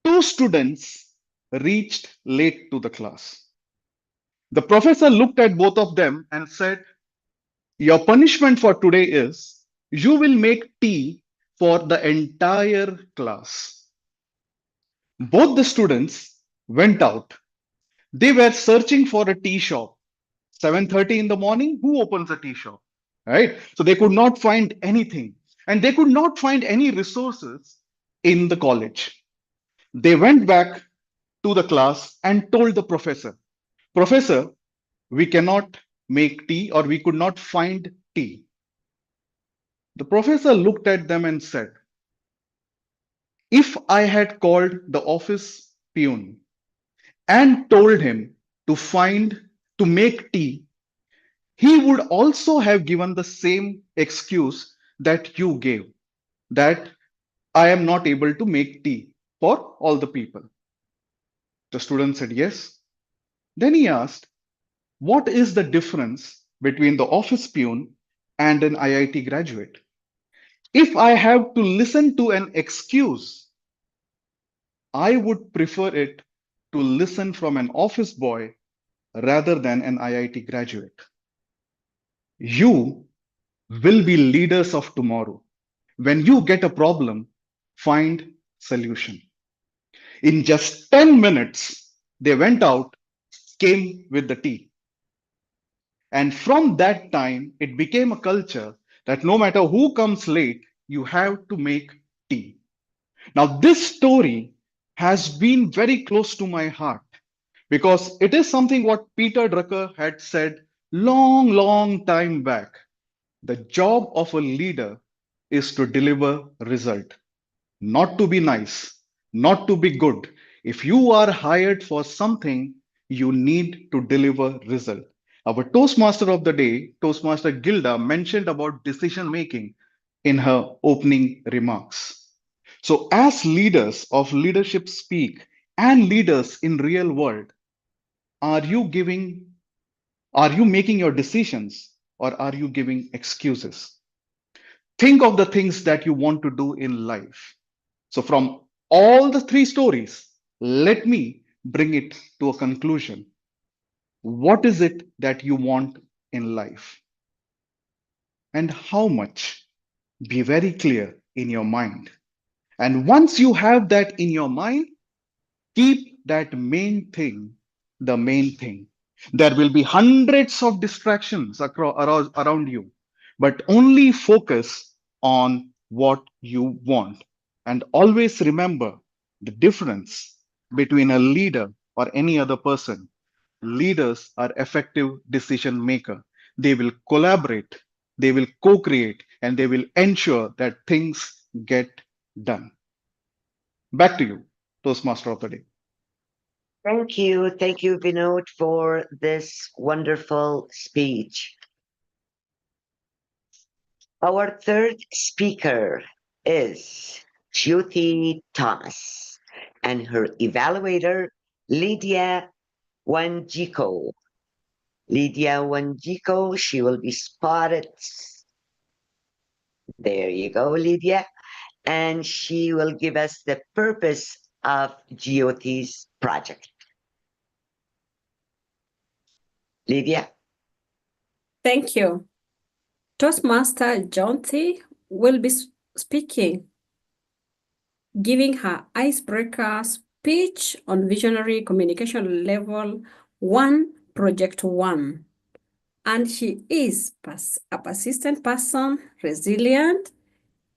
Two students reached late to the class. The professor looked at both of them and said, "Your punishment for today is you will make tea for the entire class." Both the students went out. They were searching for a tea shop. 7:30 in the morning, who opens a tea shop? Right? So they could not find anything. And they could not find any resources in the college. They went back to the class and told the professor, "Professor, we cannot make tea or we could not find tea." The professor looked at them and said, "If I had called the office peon and told him to make tea, he would also have given the same excuse that you gave, that I am not able to make tea for all the people." The student said yes. Then he asked, "What is the difference between the office peon and an IIT graduate? If I have to listen to an excuse, I would prefer it to listen from an office boy rather than an IIT graduate. You will be leaders of tomorrow. When you get a problem, find solution." In just 10 minutes, they went out, came with the tea. And from that time, it became a culture that no matter who comes late, you have to make tea. Now, this story has been very close to my heart because it is something what Peter Drucker had said long time back. The job of a leader is to deliver result, not to be nice, not to be good. If you are hired for something, you need to deliver result. Our Toastmaster of the day, Toastmaster Gilda, mentioned about decision making in her opening remarks. So as leaders of Leadership Speak and leaders in real world, are you making your decisions or are you giving excuses? Think of the things that you want to do in life. So from all the three stories, let me bring it to a conclusion. What is it that you want in life? And how much? Be very clear in your mind. And once you have that in your mind, keep that main thing the main thing. There will be hundreds of distractions around you, but only focus on what you want. And always remember the difference between a leader or any other person. Leaders are effective decision maker. They will collaborate, they will co-create, and they will ensure that things get done. Back to you, Toastmaster of the day. Thank you. Thank you, Vinod, for this wonderful speech. Our third speaker is Jyothi Thomas and her evaluator, Lydia Wanjiko. Lydia Wanjiko, she will be spotted. There you go, Lydia. And she will give us the purpose of Jyothi's project. Lydia. Thank you. Toastmaster Jyothi will be speaking, giving her icebreaker speech on Visionary Communication Level 1, Project 1. And she is a persistent person, resilient,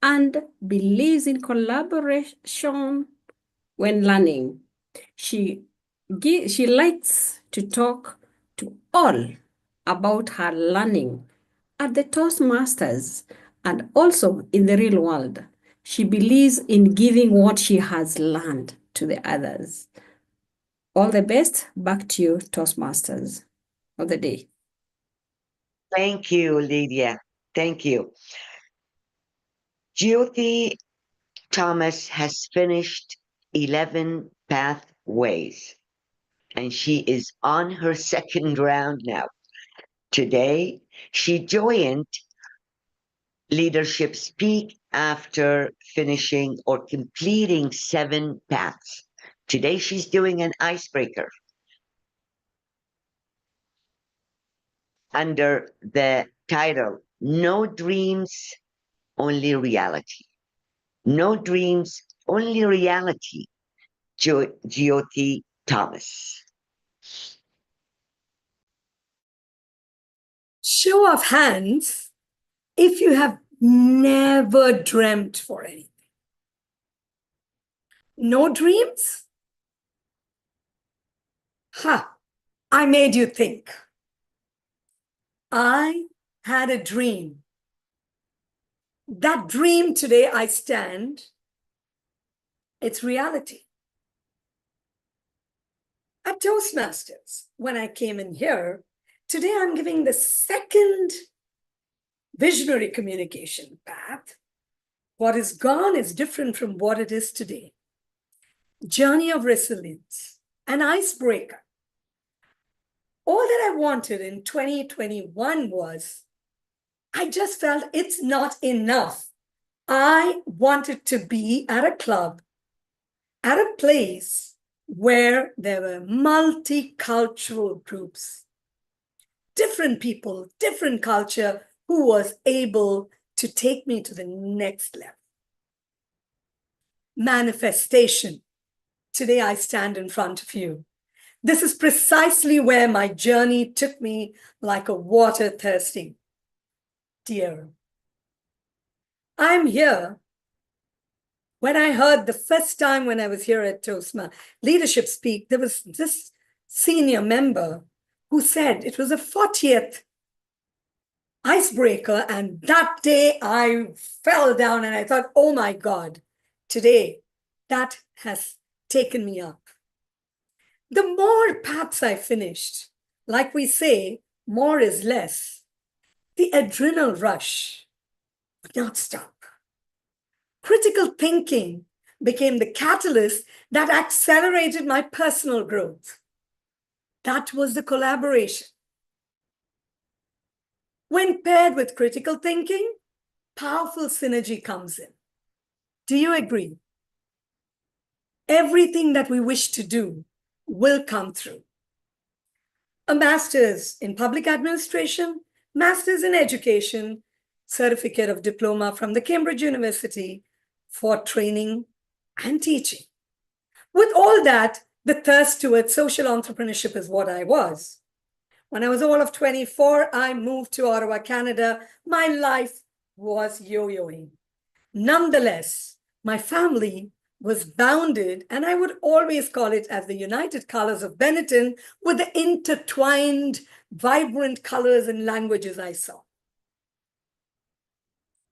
and believes in collaboration when learning. She likes to talk to all about her learning at the Toastmasters and also in the real world. She believes in giving what she has learned to the others. All the best. Back to you, Toastmasters of the day. Thank you, Lydia. Thank you. Jyothi Thomas has finished 11 pathways, and she is on her second round now. Today, she joined Leadership Speak after finishing or completing 7 paths. Today she's doing an icebreaker under the title, No Dreams, Only Reality. No dreams, only reality. Jyothi Thomas. Show of hands if you have never dreamt for anything. No dreams? I made you think. I had a dream. That dream today I stand, it's reality. At Toastmasters, when I came in here, today I'm giving the second visionary communication path. What is gone is different from what it is today. Journey of resilience, an icebreaker. All that I wanted in 2021 was, I just felt it's not enough. I wanted to be at a club, at a place where there were multicultural groups, different people, different culture, who was able to take me to the next level. Manifestation. Today I stand in front of you. This is precisely where my journey took me like a water-thirsty deer. I'm here. When I heard the first time when I was here at Toastmasters Leadership Speak, there was this senior member who said it was a 40th icebreaker, and that day I fell down and I thought, oh my God, today that has taken me up. The more paths I finished, like we say, more is less. The adrenal rush would not stop. Critical thinking became the catalyst that accelerated my personal growth. That was the collaboration. When paired with critical thinking, powerful synergy comes in. Do you agree? Everything that we wish to do will come through. A master's in public administration, master's in education, certificate of diploma from the Cambridge University for training and teaching. With all that, the thirst towards social entrepreneurship is what I was. When I was all of 24, I moved to Ottawa, Canada. My life was yo-yoing. Nonetheless, my family was bounded, and I would always call it as the United Colors of Benetton, with the intertwined, vibrant colors and languages I saw.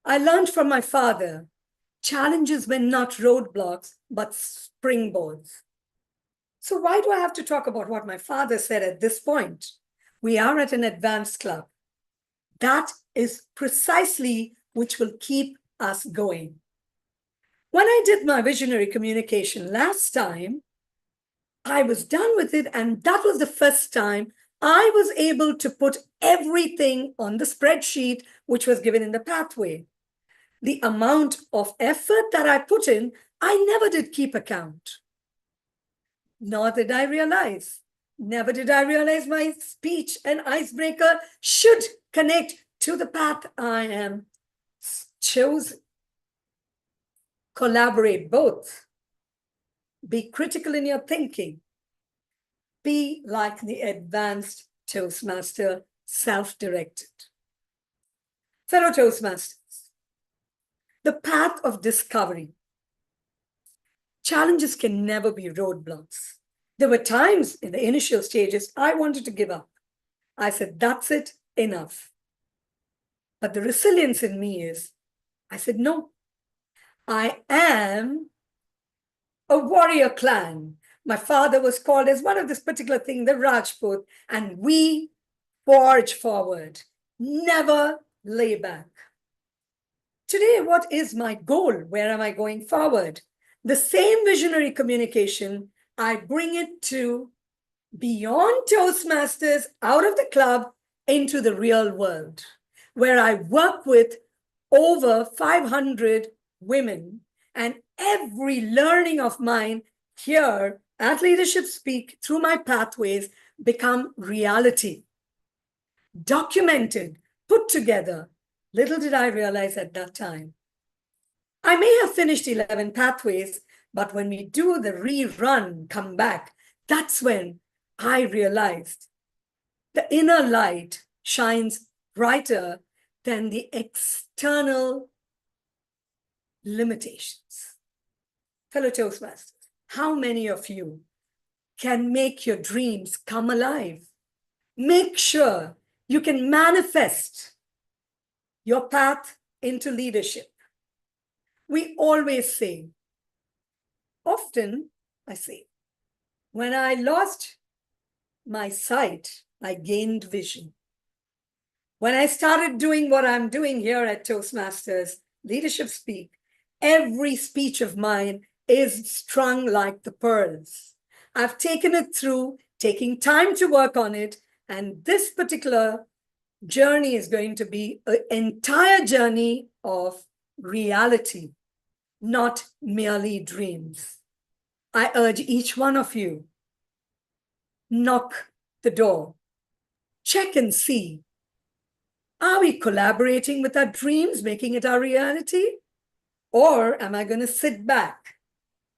I learned from my father, challenges were not roadblocks, but springboards. So why do I have to talk about what my father said at this point? We are at an advanced club. That is precisely which will keep us going. When I did my visionary communication last time, I was done with it, and that was the first time I was able to put everything on the spreadsheet which was given in the pathway. The amount of effort that I put in, I never did keep account. Nor did I realize. Never did I realize my speech and icebreaker should connect to the path I am chosen. Collaborate both. Be critical in your thinking. Be like the advanced Toastmaster, self-directed. Fellow Toastmasters, the path of discovery. Challenges can never be roadblocks. There were times in the initial stages I wanted to give up. I said, that's it, enough. But the resilience in me is, I said, no. I am a warrior clan. My father was called as one of this particular thing, the Rajput, and we forge forward, never lay back. Today, what is my goal? Where am I going forward? The same visionary communication, I bring it to beyond Toastmasters, out of the club, into the real world, where I work with over 500 women, and every learning of mine Here, at Leadership Speak, through my pathways, become reality. Documented, put together. Little did I realize at that time. I may have finished 11 pathways, but when we do the rerun, come back, that's when I realized the inner light shines brighter than the external limitations. Fellow Toastmasters, how many of you can make your dreams come alive? Make sure you can manifest your path into leadership. We always say, often I say, when I lost my sight, I gained vision. When I started doing what I'm doing here at Toastmasters, Leadership Speak, every speech of mine is strung like the pearls. I've taken it through, taking time to work on it, and this particular journey is going to be an entire journey of reality, not merely dreams. I urge each one of you, knock the door, check and see. Are we collaborating with our dreams, making it our reality? Or am I going to sit back?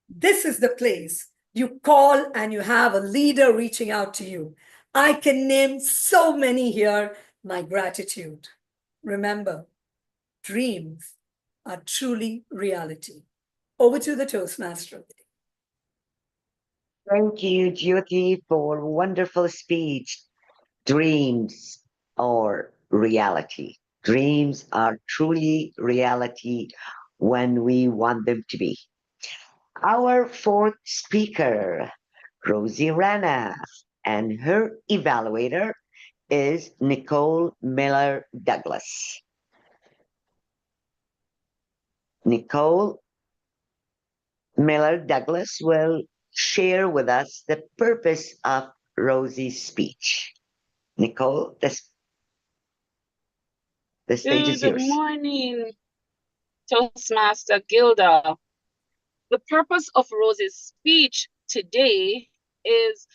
This is the place you call and you have a leader reaching out to you. I can name so many here. My gratitude. Remember, dreams are truly reality. Over to the Toastmaster. Thank you, Jyothi, for wonderful speech. Dreams are reality. Dreams are truly reality when we want them to be. Our fourth speaker, Rozy Rana, and her evaluator is Nicole Miller Douglas. Nicole Miller Douglas will share with us the purpose of Rozy's speech. Nicole, the stage is yours. Good morning, Toastmaster Gilda. The purpose of Rozy's speech today is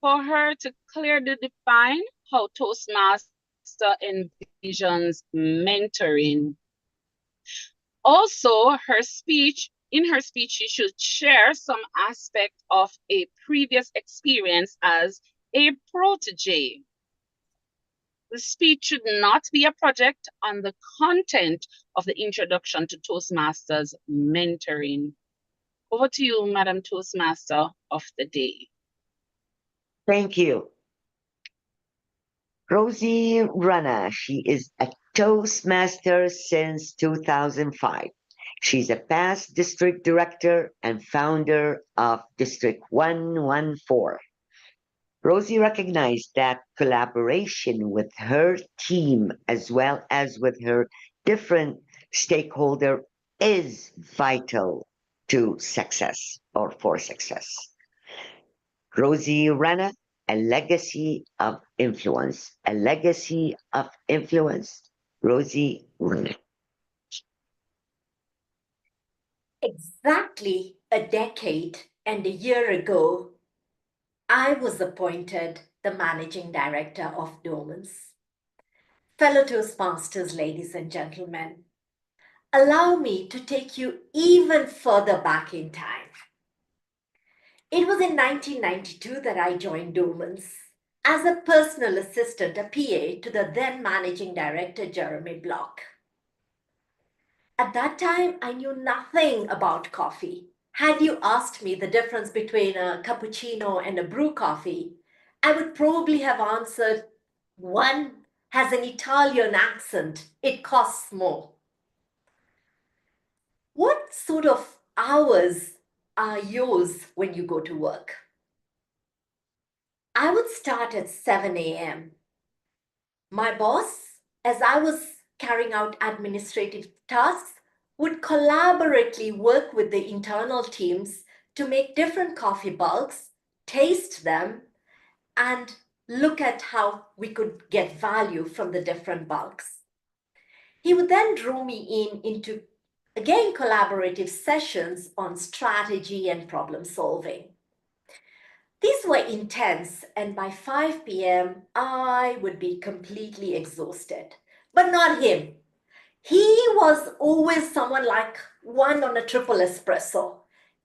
for her to clearly define how Toastmaster envisions mentoring. Also, in her speech, she should share some aspect of a previous experience as a protege. The speech should not be a project on the content of the introduction to Toastmasters mentoring. Over to you, Madam Toastmaster of the day. Thank you. Rozy Rana, she is a Toastmaster since 2005. She's a past district director and founder of District 114. Rozy recognized that collaboration with her team as well as with her different stakeholder is vital to success or for success. Rozy Rana, a legacy of influence, a legacy of influence. Rozy Rana. Exactly a decade and a year ago, I was appointed the managing director of Dolans. Fellow Toastmasters, ladies and gentlemen, allow me to take you even further back in time. It was in 1992 that I joined Dolans as a personal assistant, a PA to the then managing director, Jeremy Block. At that time, I knew nothing about coffee. Had you asked me the difference between a cappuccino and a brew coffee, I would probably have answered, one has an Italian accent, it costs more. What sort of hours are yours when you go to work? I would start at 7 a.m. My boss, as I was carrying out administrative tasks, would collaboratively work with the internal teams to make different coffee bulks, taste them, and look at how we could get value from the different bulks. He would then draw me into Again, collaborative sessions on strategy and problem solving. These were intense, and by 5 p.m., I would be completely exhausted. But not him. He was always someone like one on a triple espresso.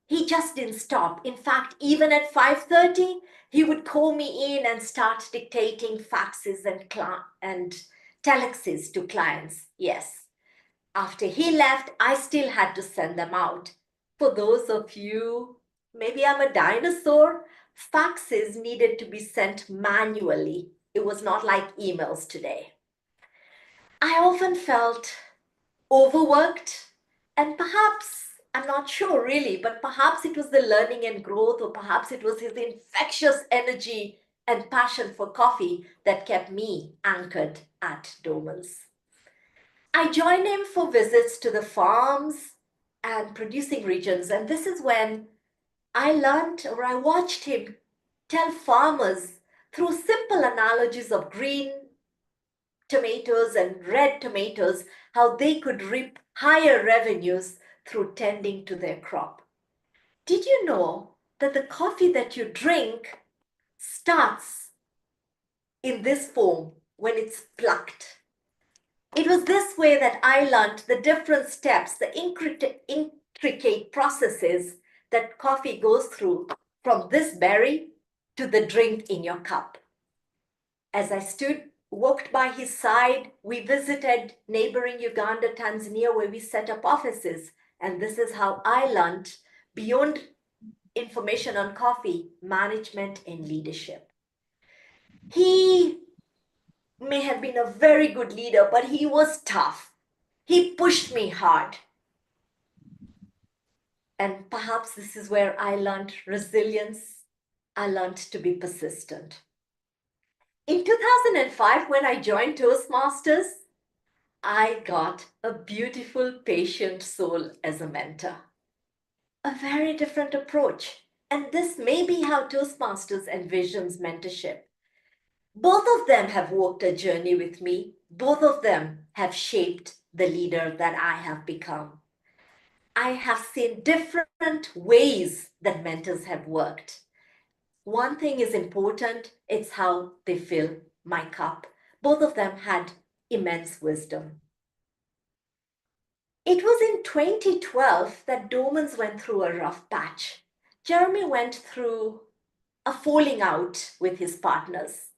He just didn't stop. In fact, even at 5:30, he would call me in and start dictating faxes and telexes to clients. Yes. After he left, I still had to send them out. For those of you, maybe I'm a dinosaur, faxes needed to be sent manually. It was not like emails today. I often felt overworked, and perhaps, I'm not sure really, but perhaps it was the learning and growth, or perhaps it was his infectious energy and passion for coffee that kept me anchored at Doman's. I joined him for visits to the farms and producing regions, and this is when I learned, or I watched him tell farmers through simple analogies of green tomatoes and red tomatoes, how they could reap higher revenues through tending to their crop. Did you know that the coffee that you drink starts in this form when it's plucked? It was this way that I learned the different steps, the intricate processes that coffee goes through from this berry to the drink in your cup. As I walked by his side, we visited neighboring Uganda, Tanzania, where we set up offices. And this is how I learned, beyond information on coffee, management and leadership. He may have been a very good leader, but he was tough. He pushed me hard. And perhaps this is where I learned resilience. I learned to be persistent. In 2005, when I joined Toastmasters, I got a beautiful, patient soul as a mentor. A very different approach. And this may be how Toastmasters envisions mentorship. Both of them have walked a journey with me. Both of them have shaped the leader that I have become. I have seen different ways that mentors have worked. One thing is important, it's how they fill my cup. Both of them had immense wisdom. It was in 2012 that Domans went through a rough patch. Jeremy went through a falling out with his partners.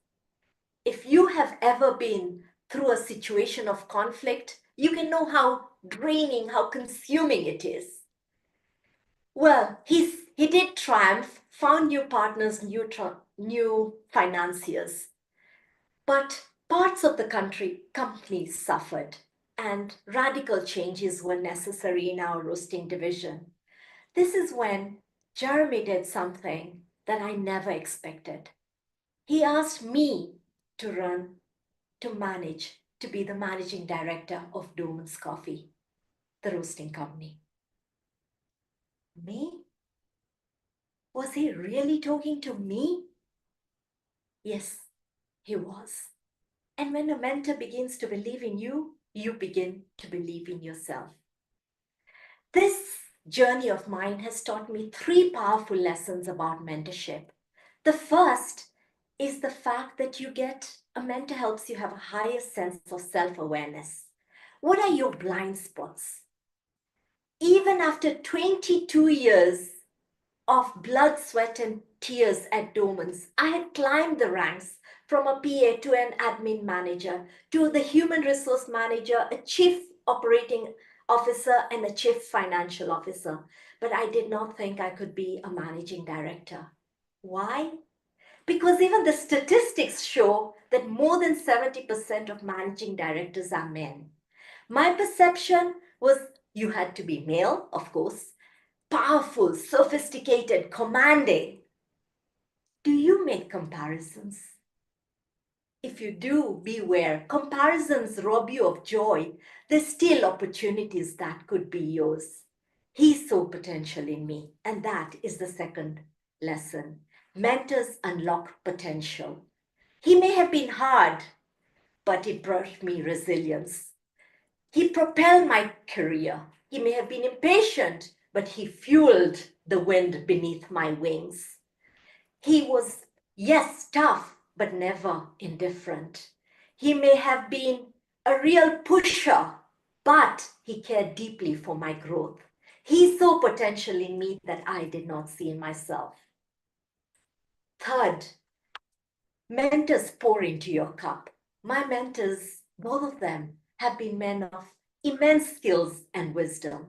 If you have ever been through a situation of conflict, you can know how draining, how consuming it is. Well, he did triumph, found new partners, new financiers. But parts of the company suffered, and radical changes were necessary in our roasting division. This is when Jeremy did something that I never expected. He asked me to be the managing director of Doman's Coffee, the roasting company. Me? Was he really talking to me? Yes, he was. And when a mentor begins to believe in you, you begin to believe in yourself. This journey of mine has taught me 3 powerful lessons about mentorship. The first is the fact that a mentor helps you have a higher sense of self-awareness. What are your blind spots? Even after 22 years of blood, sweat, and tears at Doman's, I had climbed the ranks from a PA to an admin manager, to the human resource manager, a chief operating officer, and a chief financial officer. But I did not think I could be a managing director. Why? Because even the statistics show that more than 70% of managing directors are men. My perception was you had to be male, of course, powerful, sophisticated, commanding. Do you make comparisons? If you do, beware. Comparisons rob you of joy. There's still opportunities that could be yours. He saw potential in me, and that is the second lesson. Mentors unlock potential. He may have been hard, but it brought me resilience. He propelled my career. He may have been impatient, but he fueled the wind beneath my wings. He was, yes, tough, but never indifferent. He may have been a real pusher, but he cared deeply for my growth. He saw potential in me that I did not see in myself. Third, mentors pour into your cup. My mentors, both of them, have been men of immense skills and wisdom.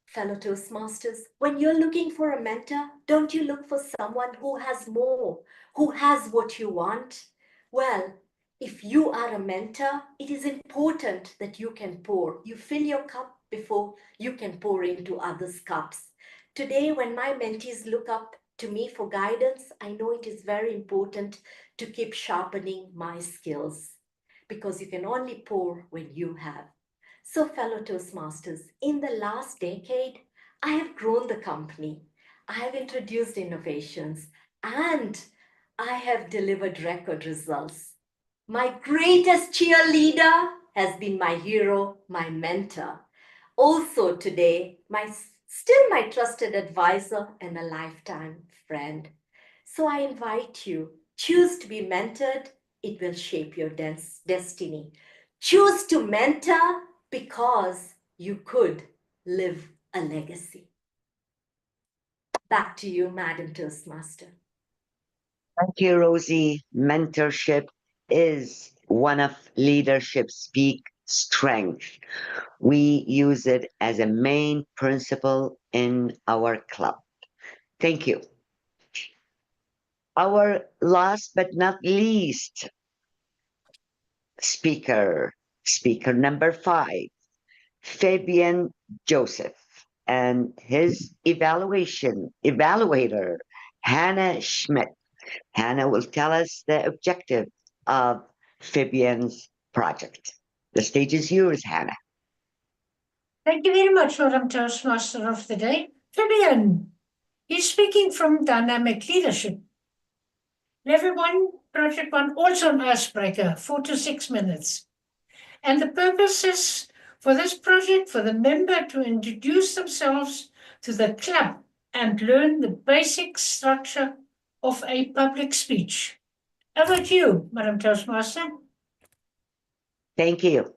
Fellow Toastmasters, when you're looking for a mentor, don't you look for someone who has more, who has what you want? Well, if you are a mentor, it is important that you can pour. You fill your cup before you can pour into others' cups. Today, when my mentees look up to me for guidance, I know it is very important to keep sharpening my skills because you can only pour when you have. So, fellow Toastmasters, in the last decade, I have grown the company. I have introduced innovations and I have delivered record results. My greatest cheerleader has been my hero, my mentor. Also today, still my trusted advisor and a lifetime friend. So I invite you, choose to be mentored. It will shape your destiny. Choose to mentor because you could live a legacy. Back to you, Madam Toastmaster. Thank you, Rosie. Mentorship is one of Leadership Speak strength. We use it as a main principle in our club. Thank you. Our last but not least speaker number 5, Fabian Joseph, and his evaluator, Hannah Schmidt. Hannah will tell us the objective of Fabian's project. The stage is yours, Hannah. Thank you very much, Madam Toastmaster of the Day. Fabian, he's speaking from Dynamic Leadership. Level 1, Project 1, also an icebreaker, 4 to 6 minutes. And the purpose is for this project, for the member to introduce themselves to the club and learn the basic structure of a public speech. Over to you, Madam Toastmaster. Thank you.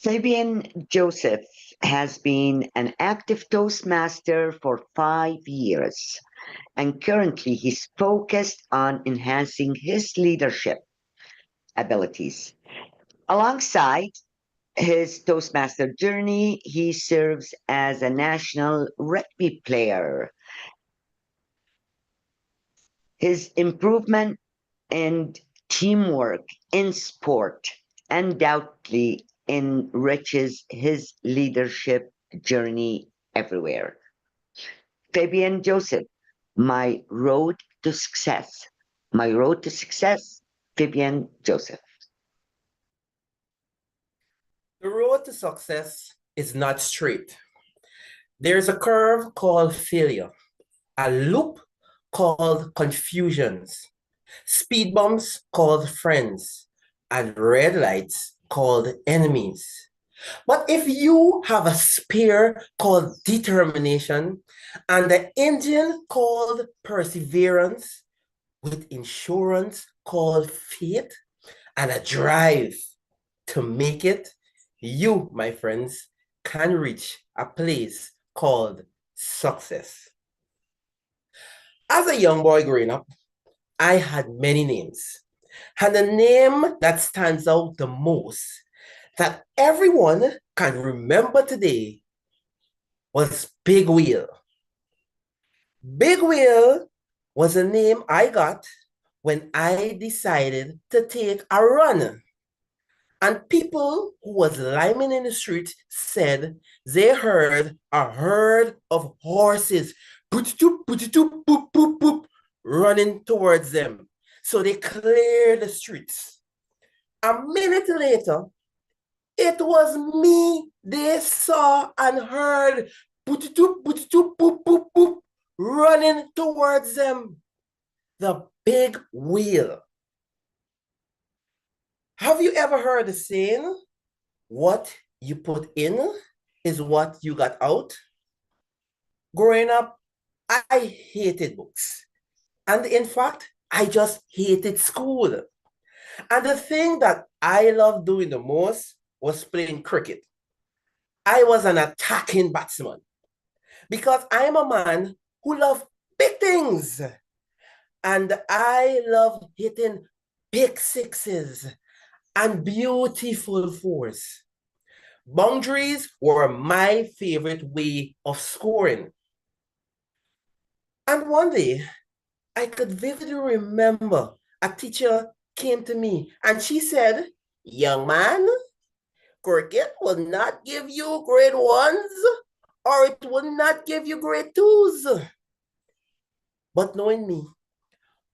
Fabian Joseph has been an active Toastmaster for 5 years, and currently he's focused on enhancing his leadership abilities. Alongside his Toastmaster journey, he serves as a national rugby player. His improvement in teamwork in sport undoubtedly enriches his leadership journey everywhere. Fabian Joseph, my road to success. My road to success, Fabian Joseph. The road to success is not straight. There's a curve called failure, a loop called confusions, speed bumps called friends, and red lights called enemies. But if you have a spear called determination and the engine called perseverance, with insurance called faith, and a drive to make it, you, my friends, can reach a place called success. As a young boy growing up, I had many names. And the name that stands out the most, that everyone can remember today, was Big Wheel. Big Wheel was a name I got when I decided to take a run. And people who was liming in the street said they heard a herd of horses boop, boop, boop, boop, running towards them. So they cleared the streets. A minute later, it was me they saw and heard boop, boop, boop, boop, running towards them. The Big Wheel. Have you ever heard the saying, what you put in is what you got out. Growing up, I hated books. And in fact, I just hated school. And the thing that I loved doing the most was playing cricket. I was an attacking batsman because I'm a man who loves big things. And I love hitting big sixes and beautiful fours. Boundaries were my favorite way of scoring. And one day, I could vividly remember a teacher came to me and she said, "Young man, cricket will not give you grade 1s or it will not give you grade 2s. But knowing me,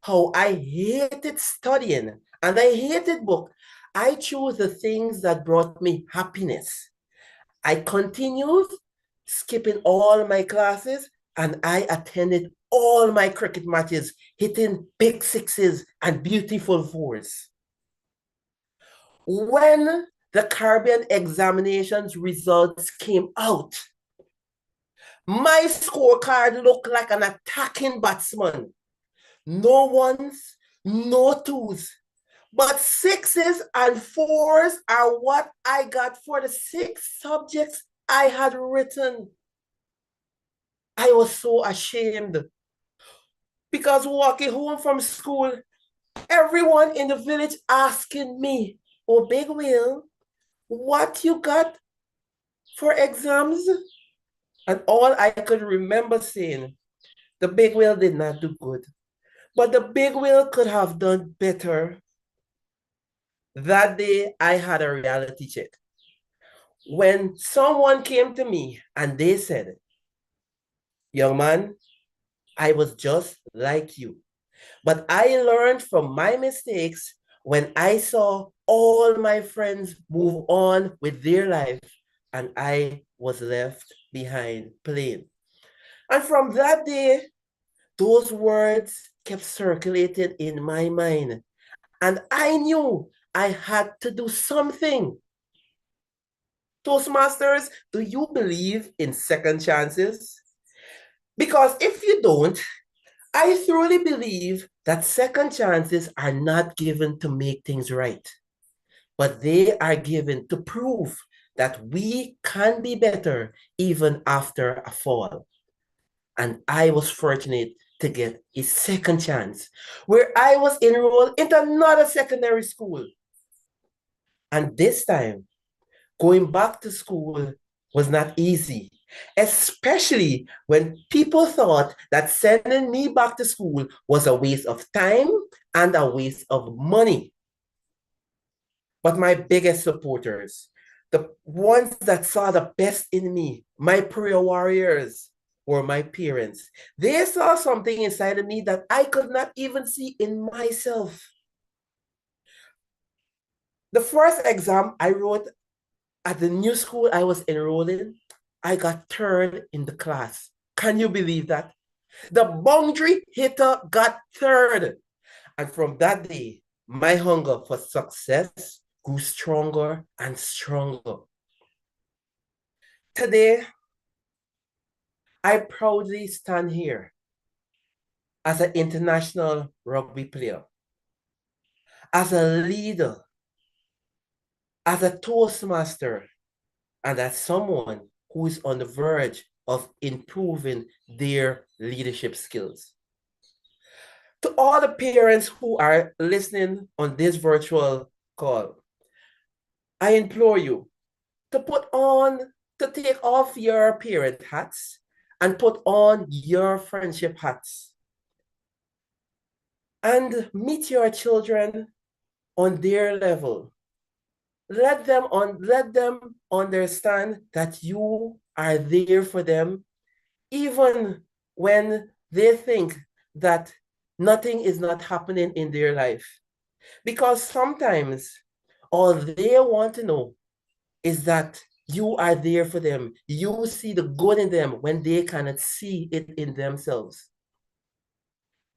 how I hated studying and I hated book, I chose the things that brought me happiness. I continued skipping all my classes and I attended all my cricket matches, hitting big sixes and beautiful fours. When the Caribbean examinations results came out, my scorecard looked like an attacking batsman. No ones, no twos, but sixes and fours are what I got for the 6 subjects I had written. I was so ashamed because walking home from school, everyone in the village asking me, "Oh, Big Will, what you got for exams?" And all I could remember saying, the Big Will did not do good, but the Big Will could have done better. That day, I had a reality check. When someone came to me and they said, "Young man, I was just like you, but I learned from my mistakes when I saw all my friends move on with their life and I was left behind playing." And from that day, those words kept circulating in my mind. And I knew I had to do something. Toastmasters, do you believe in second chances? Because if you don't, I truly believe that second chances are not given to make things right, but they are given to prove that we can be better even after a fall. And I was fortunate to get a second chance where I was enrolled into another secondary school. And this time, going back to school was not easy, especially when people thought that sending me back to school was a waste of time and a waste of money. But my biggest supporters, the ones that saw the best in me, my prayer warriors, were my parents. They saw something inside of me that I could not even see in myself. The first exam I wrote at the new school I was enrolled in, I got third in the class. Can you believe that? The boundary hitter got third. And from that day, my hunger for success grew stronger and stronger. Today, I proudly stand here as an international rugby player, as a leader, as a Toastmaster, and as someone who is on the verge of improving their leadership skills. To all the parents who are listening on this virtual call, I implore you to take off your parent hats and put on your friendship hats and meet your children on their level. Let them understand that you are there for them, even when they think that nothing is not happening in their life. Because sometimes all they want to know is that you are there for them. You see the good in them when they cannot see it in themselves.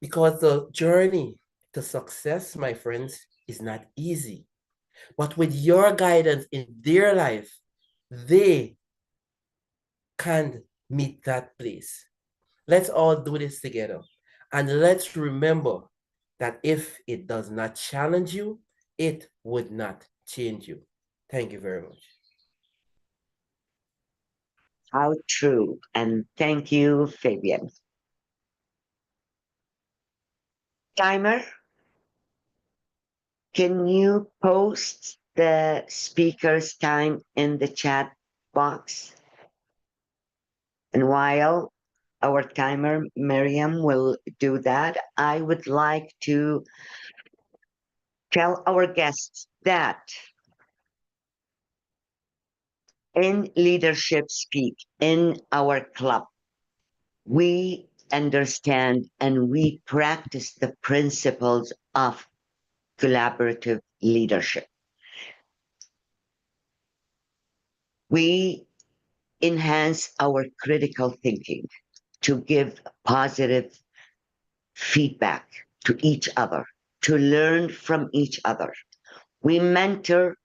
Because the journey to success, my friends, is not easy. But with your guidance in their life, they can meet that place. Let's all do this together. And let's remember that if it does not challenge you, it would not change you. Thank you very much. How true. And thank you, Fabian. Timer, can you post the speaker's time in the chat box? And while our timer, Miriam, will do that, I would like to tell our guests that in Leadership Speak, in our club, we understand and we practice the principles of collaborative leadership. We enhance our critical thinking to give positive feedback to each other, to learn from each other. We mentor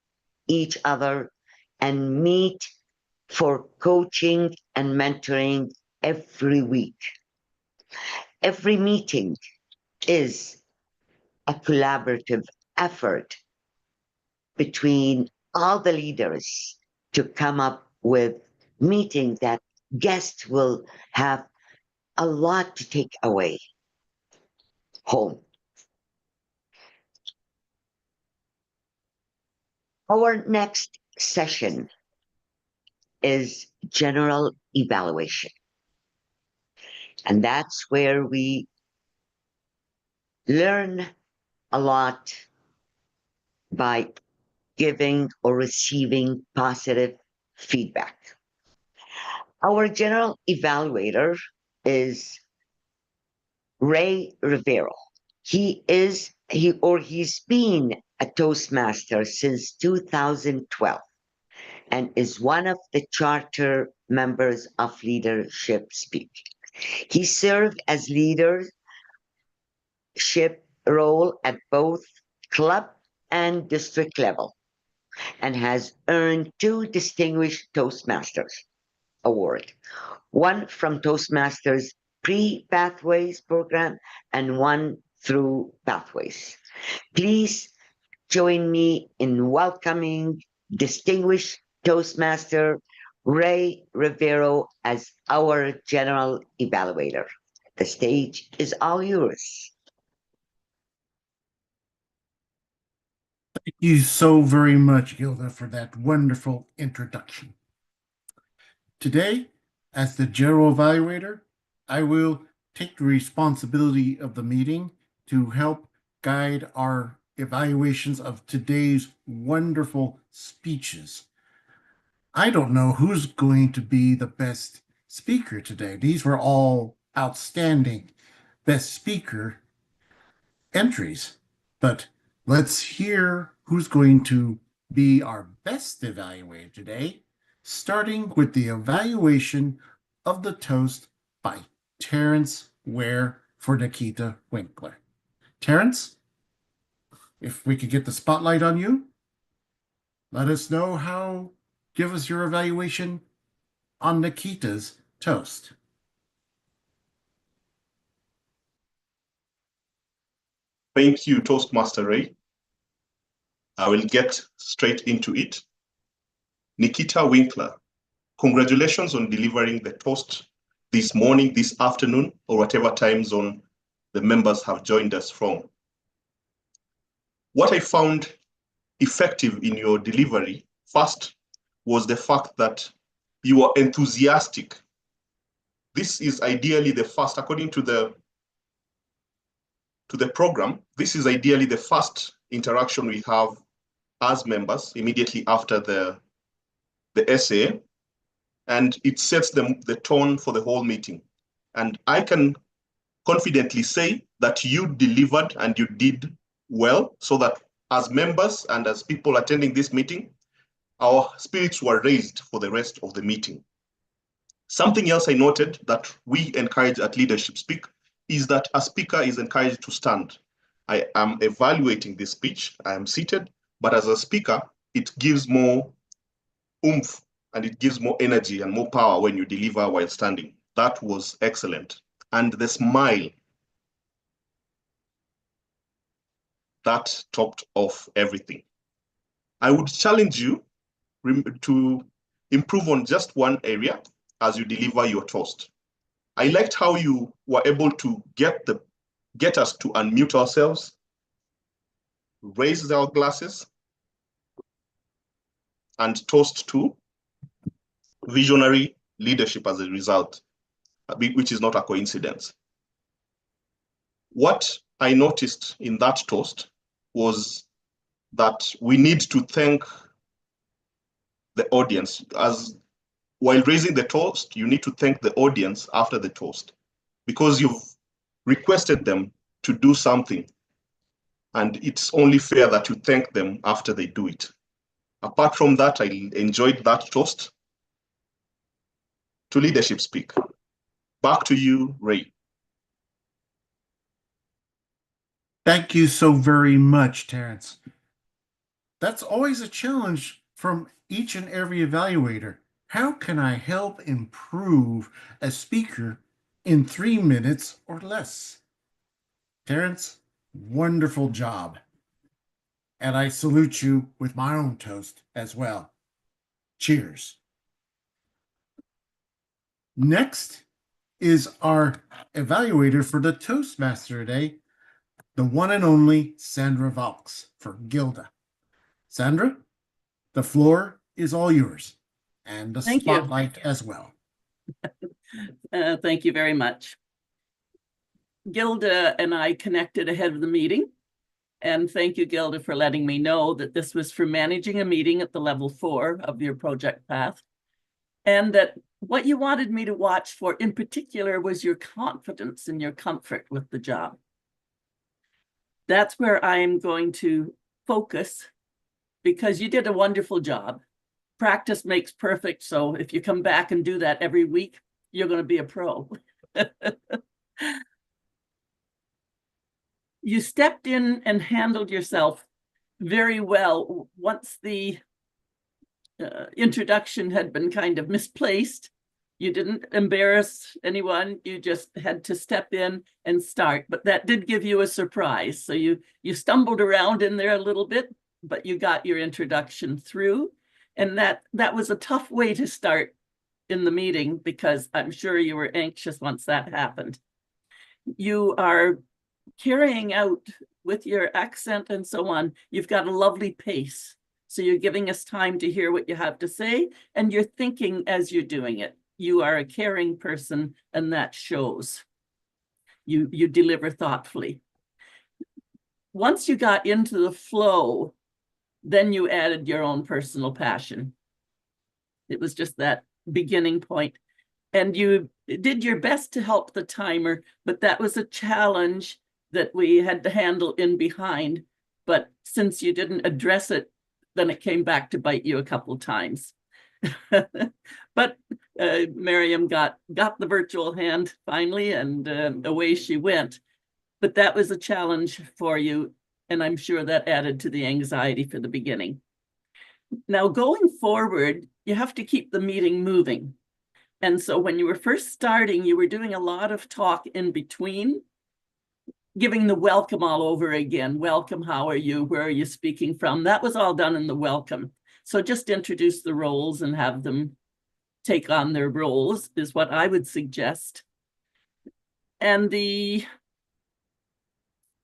each other and meet for coaching and mentoring every week. Every meeting is a collaborative effort between all the leaders to come up with meeting that guests will have a lot to take away home. Our next session is general evaluation. And that's where we learn a lot by giving or receiving positive feedback. Our general evaluator is Ray Rivero. He's been a Toastmaster since 2012 and is one of the charter members of Leadership Speak. He served as leadership role at both club and district level and has earned 2 Distinguished Toastmasters Award, one from Toastmasters pre-Pathways program and one through Pathways. Please join me in welcoming Distinguished Toastmaster Ray Rivero as our General Evaluator. The stage is all yours. Thank you so very much, Gilda, for that wonderful introduction. Today, as the General Evaluator, I will take the responsibility of the meeting to help guide our evaluations of today's wonderful speeches. I don't know who's going to be the best speaker today. These were all outstanding best speaker entries, but let's hear who's going to be our best evaluator today, starting with the evaluation of the toast by Terrence Ware for Nikita Winkler. Terrence, if we could get the spotlight on you, let us know give us your evaluation on Nikita's toast. Thank you, Toastmaster Ray. I will get straight into it. Nikita Winkler, congratulations on delivering the toast this morning, this afternoon, or whatever time zone the members have joined us from. What I found effective in your delivery, first, was the fact that you are enthusiastic. This is ideally the first, according to the program, this is ideally the first interaction we have as members immediately after the essay, and it sets the tone for the whole meeting. And I can confidently say that you delivered and you did well, so that as members and as people attending this meeting, our spirits were raised for the rest of the meeting. Something else I noted that we encourage at Leadership Speak is that a speaker is encouraged to stand. I am evaluating this speech, I am seated, but as a speaker, it gives more oomph and it gives more energy and more power when you deliver while standing. That was excellent. And the smile, that topped off everything. I would challenge you to improve on just one area as you deliver your toast. I liked how you were able to get us to unmute ourselves, raise our glasses, and toast to visionary leadership as a result, which is not a coincidence. What I noticed in that toast was that we need to thank the audience. As while raising the toast, you need to thank the audience after the toast, because you've requested them to do something, and it's only fair that you thank them after they do it. Apart from that, I enjoyed that toast. To leadership speak. Back to you, Ray. Thank you so very much, Terrence. That's always a challenge from each and every evaluator. How can I help improve a speaker in 3 minutes or less? Terrence, wonderful job. And I salute you with my own toast as well. Cheers. Next is our evaluator for the Toastmaster today, the one and only Sandra Valks for Gilda. Sandra, the floor is all yours, and the Thank you. spotlight as well. Thank you very much. Gilda and I connected ahead of the meeting, and thank you, Gilda, for letting me know that this was for managing a meeting at the level 4 of your project path, and that what you wanted me to watch for in particular was your confidence and your comfort with the job. That's where I am going to focus, because you did a wonderful job. Practice makes perfect, so if you come back and do that every week, you're going to be a pro. You stepped in and handled yourself very well once the introduction had been kind of misplaced. You didn't embarrass anyone. You just had to step in and start. But that did give you a surprise. So you stumbled around in there a little bit, but you got your introduction through. And that was a tough way to start in the meeting, because I'm sure you were anxious once that happened. You are carrying out with your accent and so on. You've got a lovely pace. So you're giving us time to hear what you have to say, and you're thinking as you're doing it. You are a caring person, and that shows. You deliver thoughtfully. Once you got into the flow, then you added your own personal passion. It was just that beginning point. And you did your best to help the timer, but that was a challenge that we had to handle in behind. But since you didn't address it, then it came back to bite you a couple of times. But Miriam got the virtual hand finally, and away she went. But that was a challenge for you, and I'm sure that added to the anxiety for the beginning. Now, going forward, you have to keep the meeting moving. And so when you were first starting, you were doing a lot of talk in between, giving the welcome all over again. Welcome, how are you? Where are you speaking from? That was all done in the welcome. So just introduce the roles and have them take on their roles is what I would suggest. And the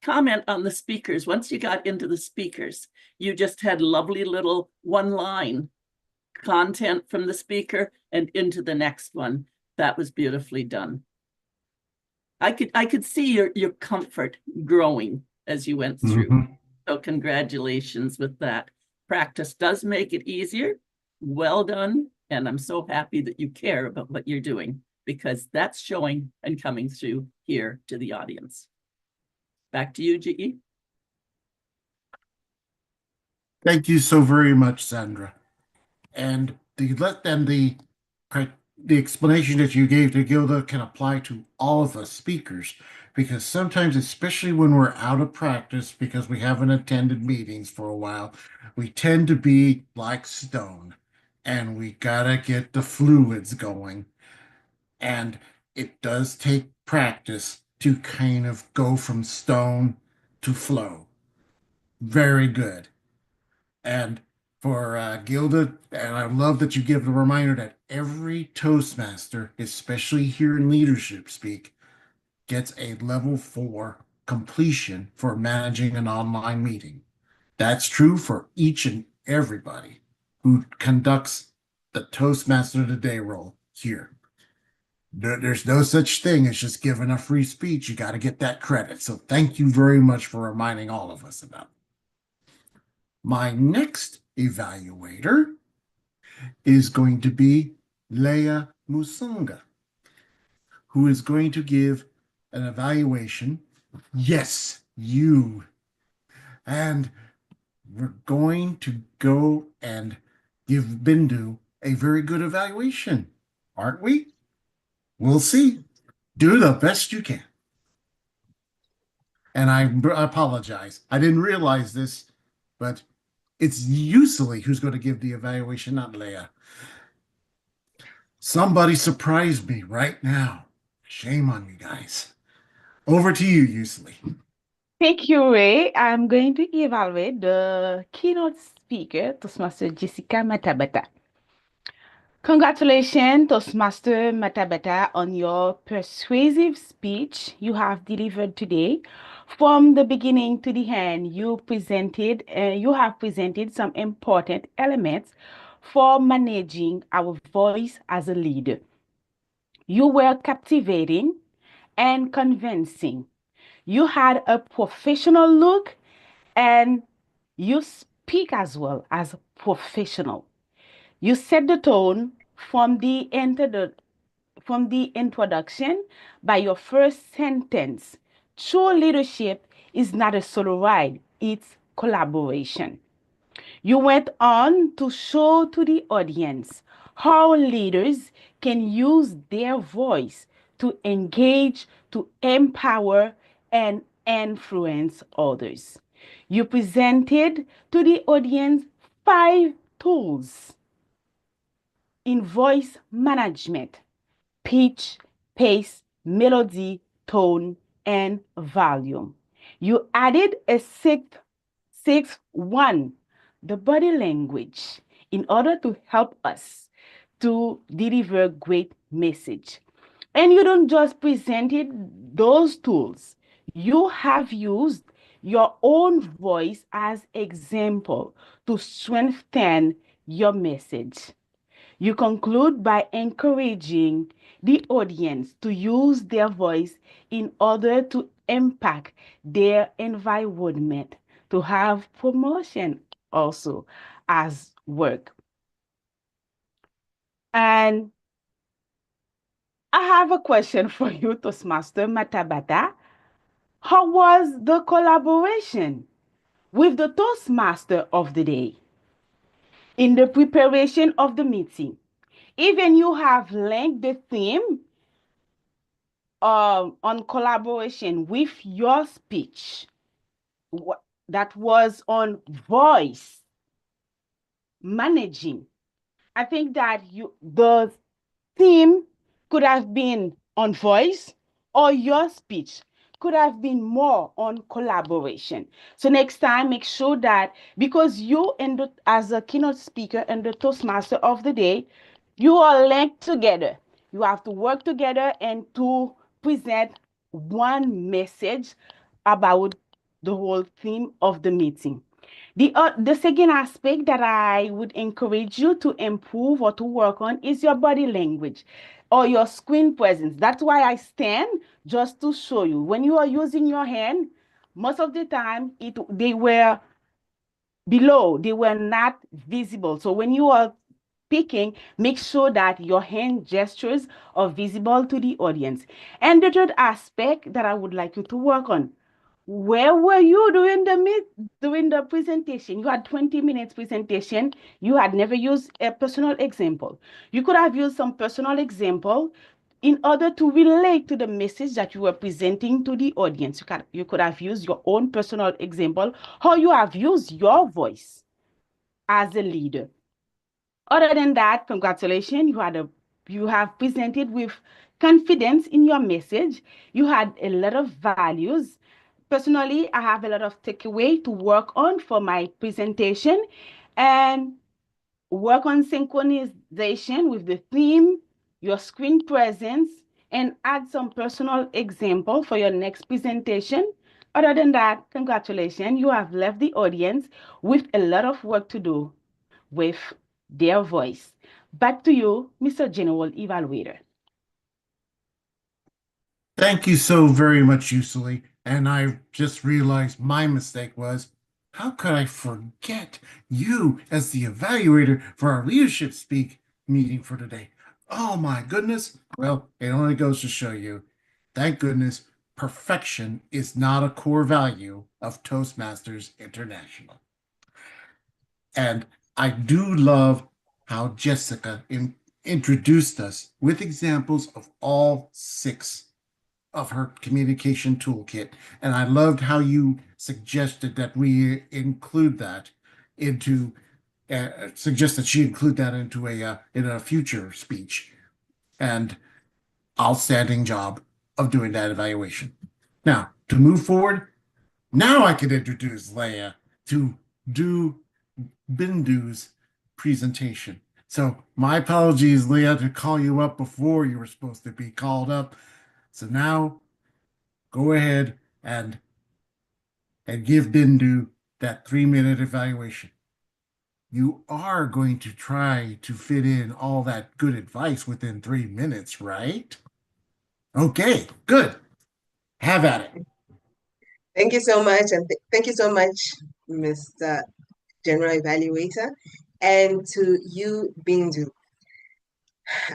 comment on the speakers, once you got into the speakers, you just had lovely little one-line content from the speaker and into the next one. That was beautifully done. I could see your comfort growing as you went through. Mm-hmm. So congratulations with that. Practice does make it easier. Well done. And I'm so happy that you care about what you're doing, because that's showing and coming through here to the audience. Back to you, GE. Thank you so very much, Sandra. And the explanation that you gave to Gilda can apply to all of us speakers, because sometimes, especially when we're out of practice because we haven't attended meetings for a while, we tend to be like stone. and we gotta get the fluids going. And it does take practice to kind of go from stone to flow. Very good. And for Gilda, and I love that you give the reminder that every Toastmaster, especially here in Leadership Speak, gets a level 4 completion for managing an online meeting. That's true for each and everybody who conducts the Toastmaster of the Day role here. There's no such thing as just giving a free speech. You got to get that credit. So thank you very much for reminding all of us about it. My next evaluator is going to be Leah Musunga, who is going to give an evaluation. Yes, you. And we're going to go and give Bindu a very good evaluation, aren't we? We'll see. Do the best you can. And I apologize. I didn't realize this, but it's usually who's going to give the evaluation, not Leah. Somebody surprised me right now. Shame on you guys. Over to you, usually. Thank you, Ray. I'm going to evaluate the keynote speaker, Toastmaster Jessica Mathabatha. Congratulations, Toastmaster Mathabatha, on your persuasive speech you have delivered today. From the beginning to the end, you have presented some important elements for managing our voice as a leader. You were captivating and convincing. You had a professional look, and you speak as well as a professional. You set the tone from the introduction by your first sentence. True leadership is not a solo ride, it's collaboration. You went on to show to the audience how leaders can use their voice to engage, to empower, and influence others. You presented to the audience 5 tools in voice management: pitch, pace, melody, tone, and volume. You added a sixth one, the body language, in order to help us to deliver great message. And you don't just presented those tools. You have used your own voice as example to strengthen your message. You conclude by encouraging the audience to use their voice in order to impact their environment, to have promotion also as work. And I have a question for you, Toastmaster Mathabatha. How was the collaboration with the Toastmaster of the day in the preparation of the meeting? Even you have linked the theme on collaboration with your speech that was on voice managing. I think that the theme could have been on voice, or your speech could have been more on collaboration. So next time, make sure that, because you as a keynote speaker and the Toastmaster of the day, you are linked together. You have to work together and to present one message about the whole theme of the meeting. The second aspect that I would encourage you to improve or to work on is your body language or your screen presence. That's why I stand, just to show you. When you are using your hand, most of the time they were below, they were not visible. So when you are speaking, make sure that your hand gestures are visible to the audience. And the third aspect that I would like you to work on: where were you during the presentation? You had 20 minutes presentation. You had never used a personal example. You could have used some personal example in order to relate to the message that you were presenting to the audience. You could have used your own personal example, how you have used your voice as a leader. Other than that, congratulations, you have presented with confidence in your message. You had a lot of values. Personally, I have a lot of takeaway to work on for my presentation and work on synchronization with the theme, your screen presence, and add some personal example for your next presentation. Other than that, congratulations, you have left the audience with a lot of work to do with their voice. Back to you, Mr. General Evaluator. Thank you so very much, Yusuli. And I just realized my mistake was, how could I forget you as the evaluator for our leadership speak meeting for today? Oh my goodness. Well, it only goes to show you, thank goodness, perfection is not a core value of Toastmasters International. And I do love how Jessica introduced us with examples of all 6 of her communication toolkit. And I loved how you suggested that we include that into, suggest that she include that into in a future speech. And outstanding job of doing that evaluation. Now, to move forward, now I can introduce Leah to do Bindu's presentation. So my apologies, Leah, to call you up before you were supposed to be called up. So now go ahead and give Bindu that 3-minute evaluation. You are going to try to fit in all that good advice within 3 minutes, right? Okay, good. Have at it. Thank you so much. And thank you so much, Mr. General Evaluator. And to you, Bindu.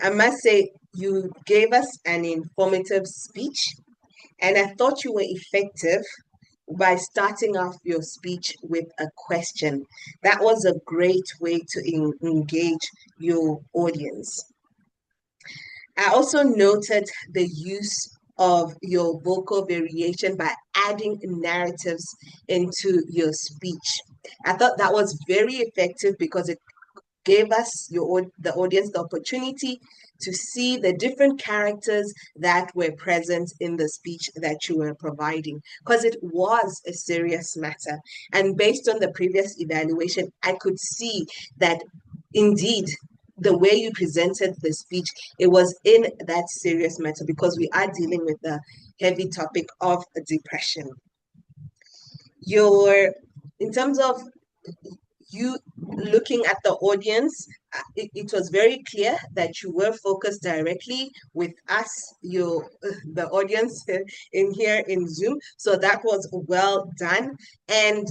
I must say, you gave us an informative speech, and I thought you were effective by starting off your speech with a question. That was a great way to engage your audience. I also noted the use of your vocal variation by adding narratives into your speech. I thought that was very effective because it gave us the audience the opportunity to see the different characters that were present in the speech that you were providing, because it was a serious matter. And based on the previous evaluation, I could see that indeed the way you presented the speech, it was in that serious matter because we are dealing with the heavy topic of depression. In terms of you looking at the audience, it was very clear that you were focused directly with us, the audience in here in Zoom. So that was well done. And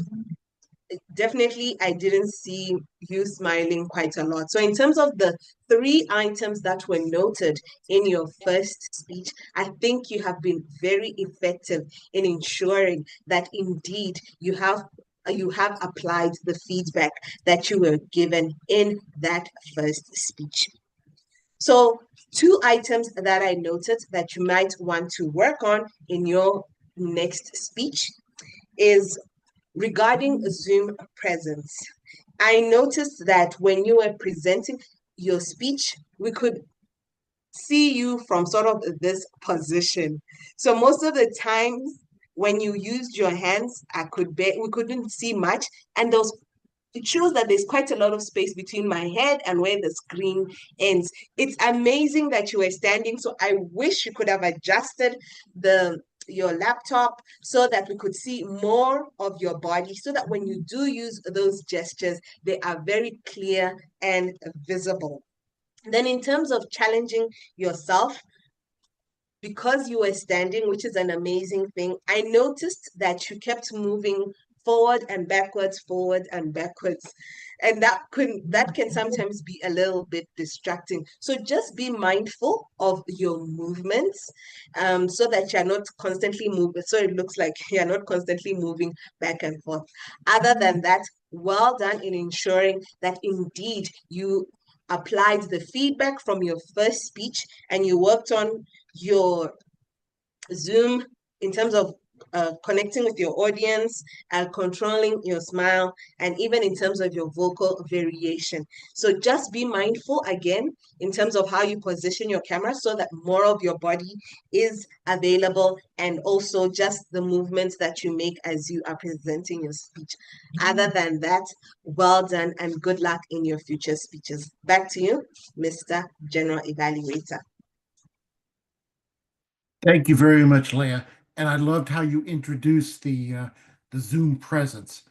definitely, I didn't see you smiling quite a lot. So in terms of the 3 items that were noted in your first speech, I think you have been very effective in ensuring that indeed you have applied the feedback that you were given in that first speech. So 2 items that I noted that you might want to work on in your next speech is regarding Zoom presence. I noticed that when you were presenting your speech, we could see you from sort of this position. So most of the times when you used your hands, we couldn't see much, and it shows that there's quite a lot of space between my head and where the screen ends. It's amazing that you were standing, so I wish you could have adjusted your laptop so that we could see more of your body, so that when you do use those gestures, they are very clear and visible. Then in terms of challenging yourself, because you were standing, which is an amazing thing, I noticed that you kept moving forward and backwards, and that can sometimes be a little bit distracting. So just be mindful of your movements, so that you're not constantly moving, so it looks like you're not constantly moving back and forth. Other than that, well done in ensuring that indeed you applied the feedback from your first speech and you worked on your Zoom in terms of connecting with your audience and controlling your smile, and even in terms of your vocal variation. So just be mindful again in terms of how you position your camera so that more of your body is available, and also just the movements that you make as you are presenting your speech. Other than that, well done and good luck in your future speeches. Back to you, Mr. General Evaluator. Thank you very much, Leah. And I loved how you introduced the Zoom presence.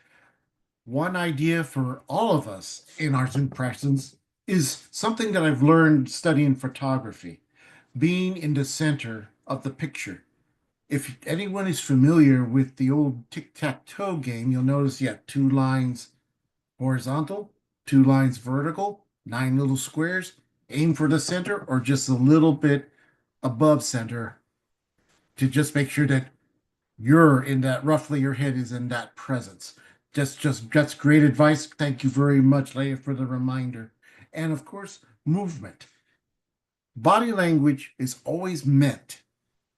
One idea for all of us in our Zoom presence is something that I've learned studying photography, being in the center of the picture. If anyone is familiar with the old tic-tac-toe game, you'll notice you have 2 lines horizontal, 2 lines vertical, 9 little squares. Aim for the center or just a little bit above center to just make sure that you're in that, roughly your head is in that presence. That's great advice. Thank you very much, Leah, for the reminder. And of course, movement. Body language is always meant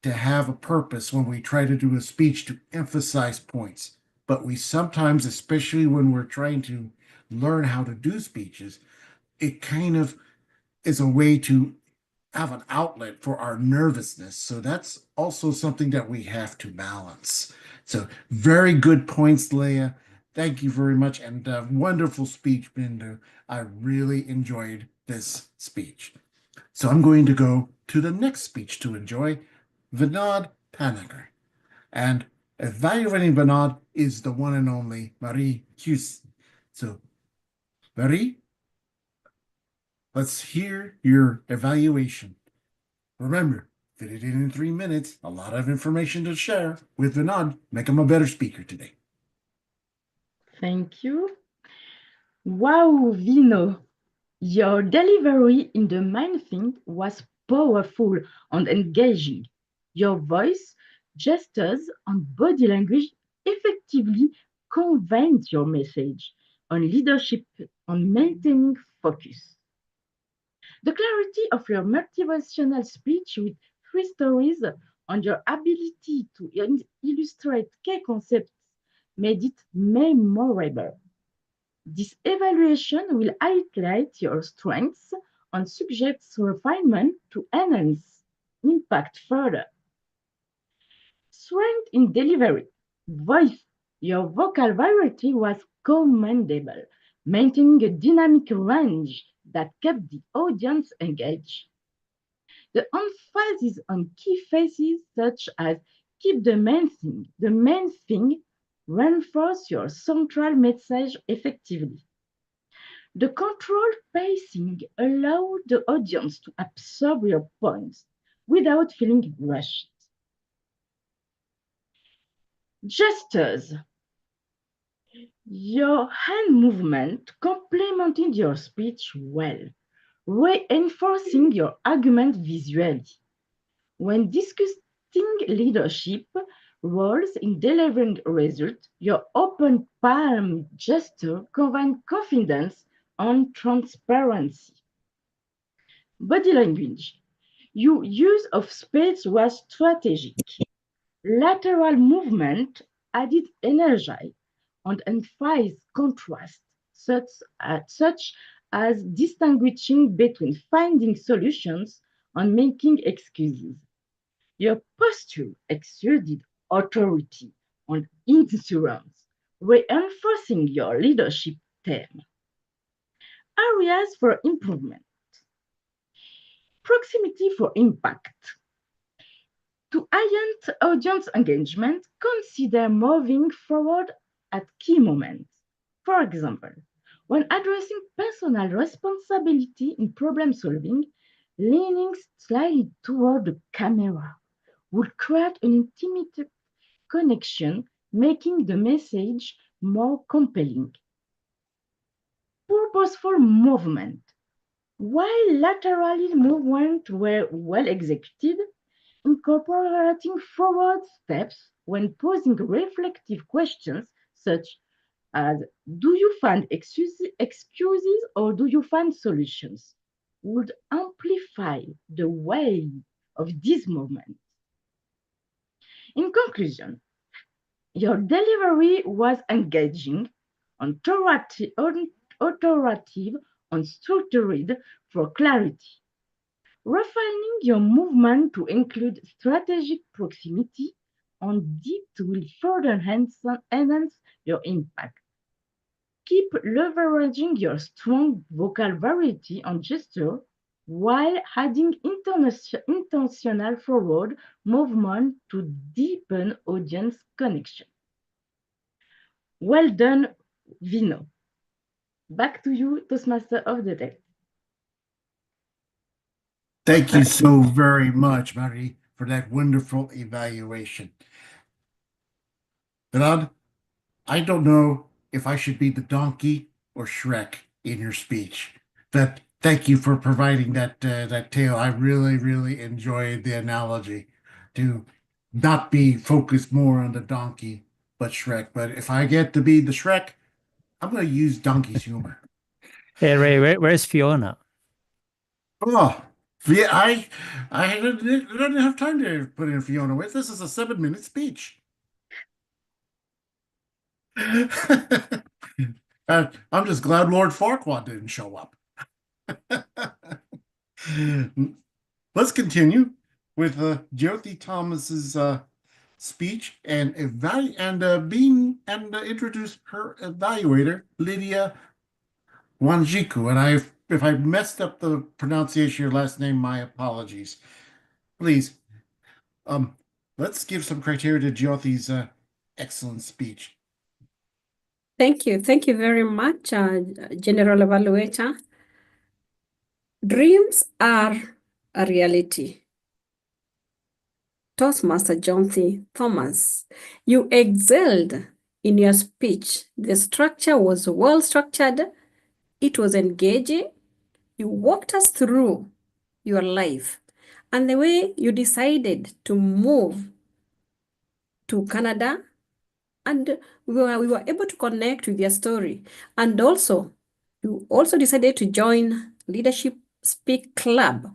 to have a purpose when we try to do a speech to emphasize points. But we sometimes, especially when we're trying to learn how to do speeches, it kind of is a way to have an outlet for our nervousness. So that's also something that we have to balance. So very good points, Leah. Thank you very much. And wonderful speech, Bindu. I really enjoyed this speech. So I'm going to go to the next speech to enjoy, Vinod Panicker. And evaluating Vinod is the one and only Marie Cusin. So, Marie, let's hear your evaluation. Remember, fit it in 3 minutes. A lot of information to share with Vinod. Make him a better speaker today. Thank you. Wow, Vino, your delivery in the main thing was powerful and engaging. Your voice, gestures, and body language effectively conveyed your message on leadership and maintaining focus. The clarity of your motivational speech with 3 stories on your ability to illustrate key concepts made it memorable. This evaluation will highlight your strengths and suggest refinement to enhance impact further. Strength in delivery. Voice. Your vocal variety was commendable, maintaining a dynamic range that kept the audience engaged. The emphasis on key phrases such as keep the main thing, reinforce your central message effectively. The controlled pacing allowed the audience to absorb your points without feeling rushed. Gestures. Your hand movement complemented your speech well, reinforcing your argument visually. When discussing leadership roles in delivering results, your open palm gesture conveyed confidence and transparency. Body language. Your use of space was strategic. Lateral movement added energy and emphasized contrast, such as distinguishing between finding solutions and making excuses. Your posture exuded authority and insurance, reinforcing your leadership theme. Areas for improvement. Proximity for impact. To enhance audience engagement, consider moving forward at key moments. For example, when addressing personal responsibility in problem solving, leaning slightly toward the camera would create an intimate connection, making the message more compelling. Purposeful movement. While lateral movements were well executed, incorporating forward steps when posing reflective questions such as, do you find excuses or do you find solutions, would amplify the weight of this movement. In conclusion, Your delivery was engaging, authoritative, and structured for clarity. Refining your movement to include strategic proximity and depth will further enhance your impact. Keep leveraging your strong vocal variety and gesture while adding intentional forward movement to deepen audience connection. Well done, Vinod. Back to you, Toastmaster of the Day. Thank you so very much, Marie, for that wonderful evaluation. Vinod, I don't know if I should be the donkey or Shrek in your speech, but thank you for providing that tale. I really, really enjoyed the analogy to not be focused more on the donkey, but Shrek. But if I get to be the Shrek, I'm going to use donkey's humor. Hey, Ray, where's Fiona? Oh, yeah, I didn't have time to put in Fiona with. This is a 7-minute speech. I'm just glad Lord Farquaad didn't show up. Let's continue with Jyothi Thomas's speech and introduce her evaluator, Lydia Wanjiku. And if I messed up the pronunciation of your last name, my apologies. Please, let's give some criteria to Jyothi's excellent speech. Thank you. Thank you very much, General Evaluator. Dreams are a reality. Toastmaster Jyothi Thomas, you excelled in your speech. The structure was well structured. It was engaging. You walked us through your life and the way you decided to move to Canada, and we were able to connect with your story. And also, you also decided to join Leadership Speak Club,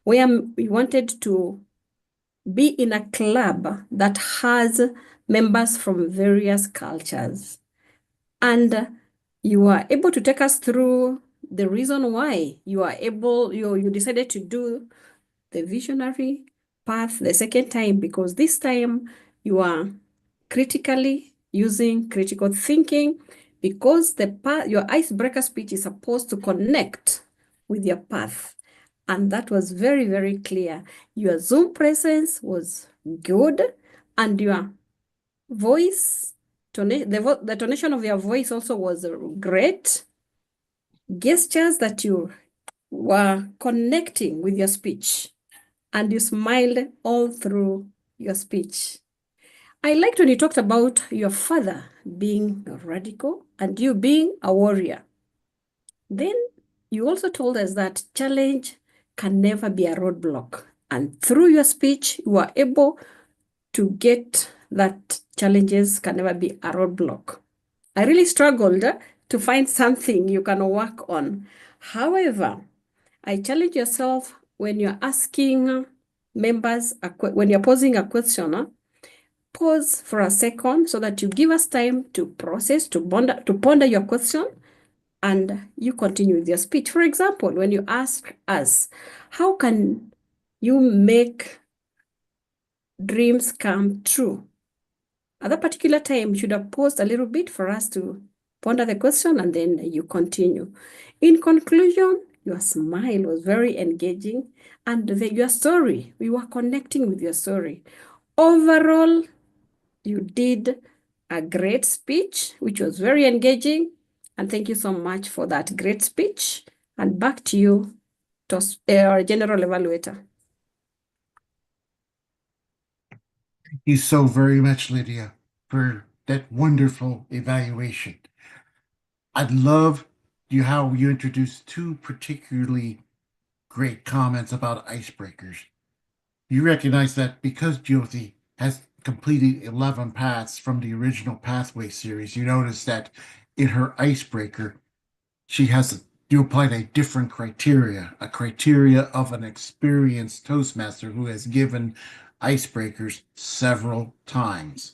where we wanted to be in a club that has members from various cultures. And you were able to take us through the reason why you decided to do the visionary path the second time, because this time you are critically using critical thinking, because your icebreaker speech is supposed to connect with your path. And that was very, very clear. Your Zoom presence was good, and your voice, the tonation of your voice also was great. Gestures that you were connecting with your speech, and you smiled all through your speech. I liked when you talked about your father being radical and you being a warrior. Then you also told us that challenge can never be a roadblock. And through your speech, you were able to get that challenges can never be a roadblock. I really struggled to find something you can work on. However, I challenge yourself when you're asking members, when you're posing a question, pause for a second so that you give us time to process, to ponder your question, and you continue with your speech. For example, when you ask us, how can you make dreams come true? At that particular time, you should have paused a little bit for us to ponder the question, and then you continue. In conclusion, your smile was very engaging, and your story, we were connecting with your story. Overall, you did a great speech, which was very engaging, and thank you so much for that great speech. And back to you, our General Evaluator. Thank you so very much, Lydia, for that wonderful evaluation. I love how you introduced two particularly great comments about icebreakers. You recognize that because Jyothi has completed 11 paths from the original Pathway series, you notice that in her icebreaker, you applied a different criteria, a criteria of an experienced Toastmaster who has given icebreakers several times.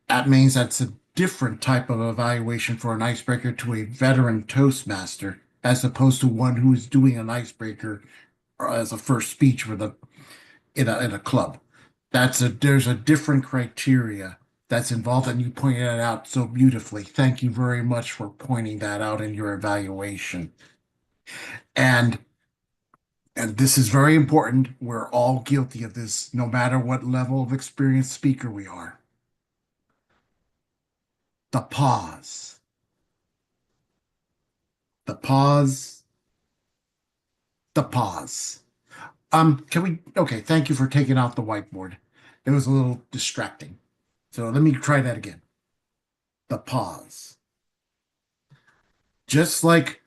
That means that's a different type of evaluation for an icebreaker to a veteran Toastmaster, as opposed to one who is doing an icebreaker as a first speech with in a club. There's a different criteria that's involved, and you pointed that out so beautifully. Thank you very much for pointing that out in your evaluation. And this is very important. We're all guilty of this, no matter what level of experienced speaker we are. The pause. The pause. The pause. Okay, thank you for taking out the whiteboard. It was a little distracting. So let me try that again. The pause. Just like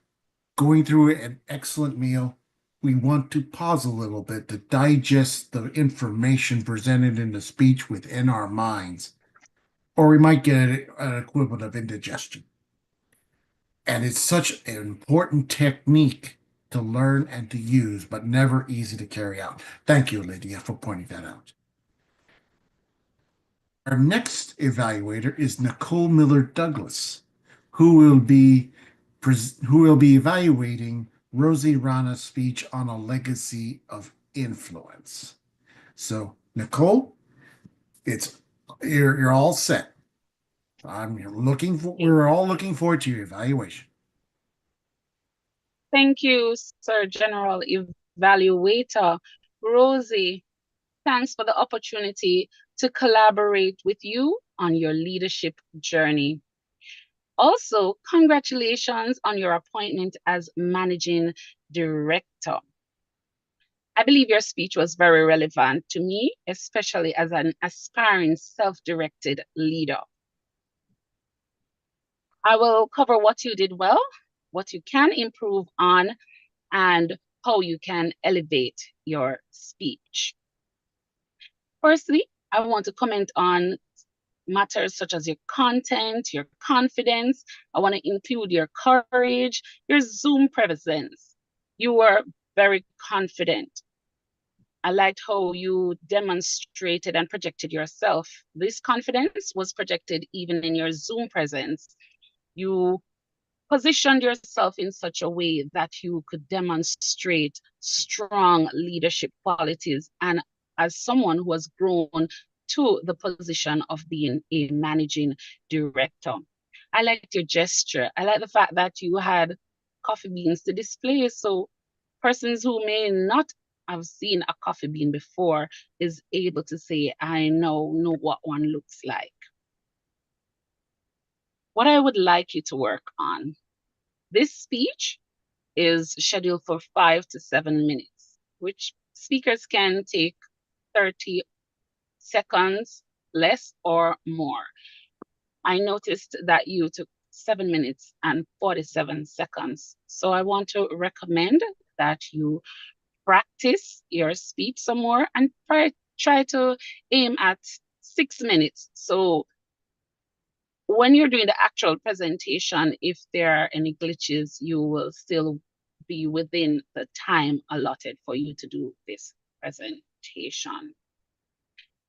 going through an excellent meal, we want to pause a little bit to digest the information presented in the speech within our minds, or we might get an equivalent of indigestion. And it's such an important technique to learn and to use, but never easy to carry out. Thank you, Lydia, for pointing that out. Our next evaluator is Nicole Miller Douglas, who will be evaluating Rozy Rana's speech on a legacy of influence. So, Nicole, you're all set. We're all looking forward to your evaluation. Thank you, Sir General Evaluator. Rozy, thanks for the opportunity to collaborate with you on your leadership journey. Also, congratulations on your appointment as Managing Director. I believe your speech was very relevant to me, especially as an aspiring self-directed leader. I will cover what you did well, what you can improve on, and how you can elevate your speech. Firstly, I want to comment on matters such as your content, your confidence. I want to include your courage, your Zoom presence. You were very confident. I liked how you demonstrated and projected yourself. This confidence was projected even in your Zoom presence. You positioned yourself in such a way that you could demonstrate strong leadership qualities. And as someone who has grown to the position of being a managing director, I liked your gesture. I like the fact that you had coffee beans to display. So persons who may not have seen a coffee bean before is able to say, I know what one looks like. What I would like you to work on, this speech is scheduled for 5 to 7 minutes, which speakers can take 30 seconds, less or more. I noticed that you took 7 minutes and 47 seconds. So I want to recommend that you practice your speech some more and try to aim at 6 minutes. So when you're doing the actual presentation, if there are any glitches, you will still be within the time allotted for you to do this presentation.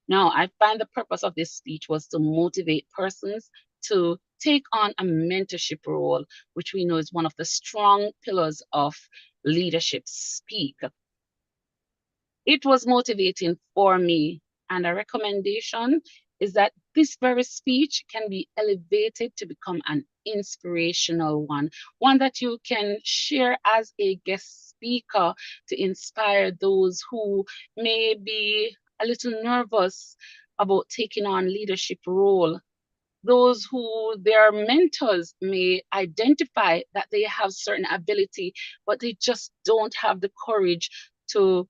Now, I find the purpose of this speech was to motivate persons to take on a mentorship role, which we know is one of the strong pillars of leadership speak. It was motivating for me, and a recommendation is that this very speech can be elevated to become an inspirational one that you can share as a guest speaker to inspire those who may be a little nervous about taking on leadership role. Those who their mentors may identify that they have certain ability, but they just don't have the courage to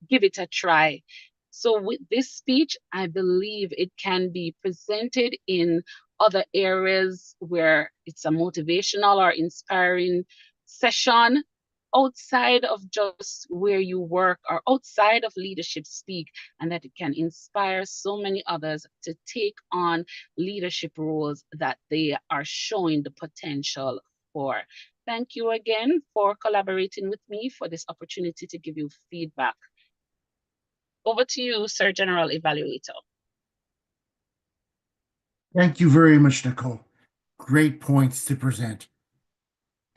give it a try. So with this speech, I believe it can be presented in other areas where it's a motivational or inspiring session outside of just where you work or outside of leadership speak, and that it can inspire so many others to take on leadership roles that they are showing the potential for. Thank you again for collaborating with me for this opportunity to give you feedback. Over to you, Sir General Evaluator. Thank you very much, Nicole. Great points to present.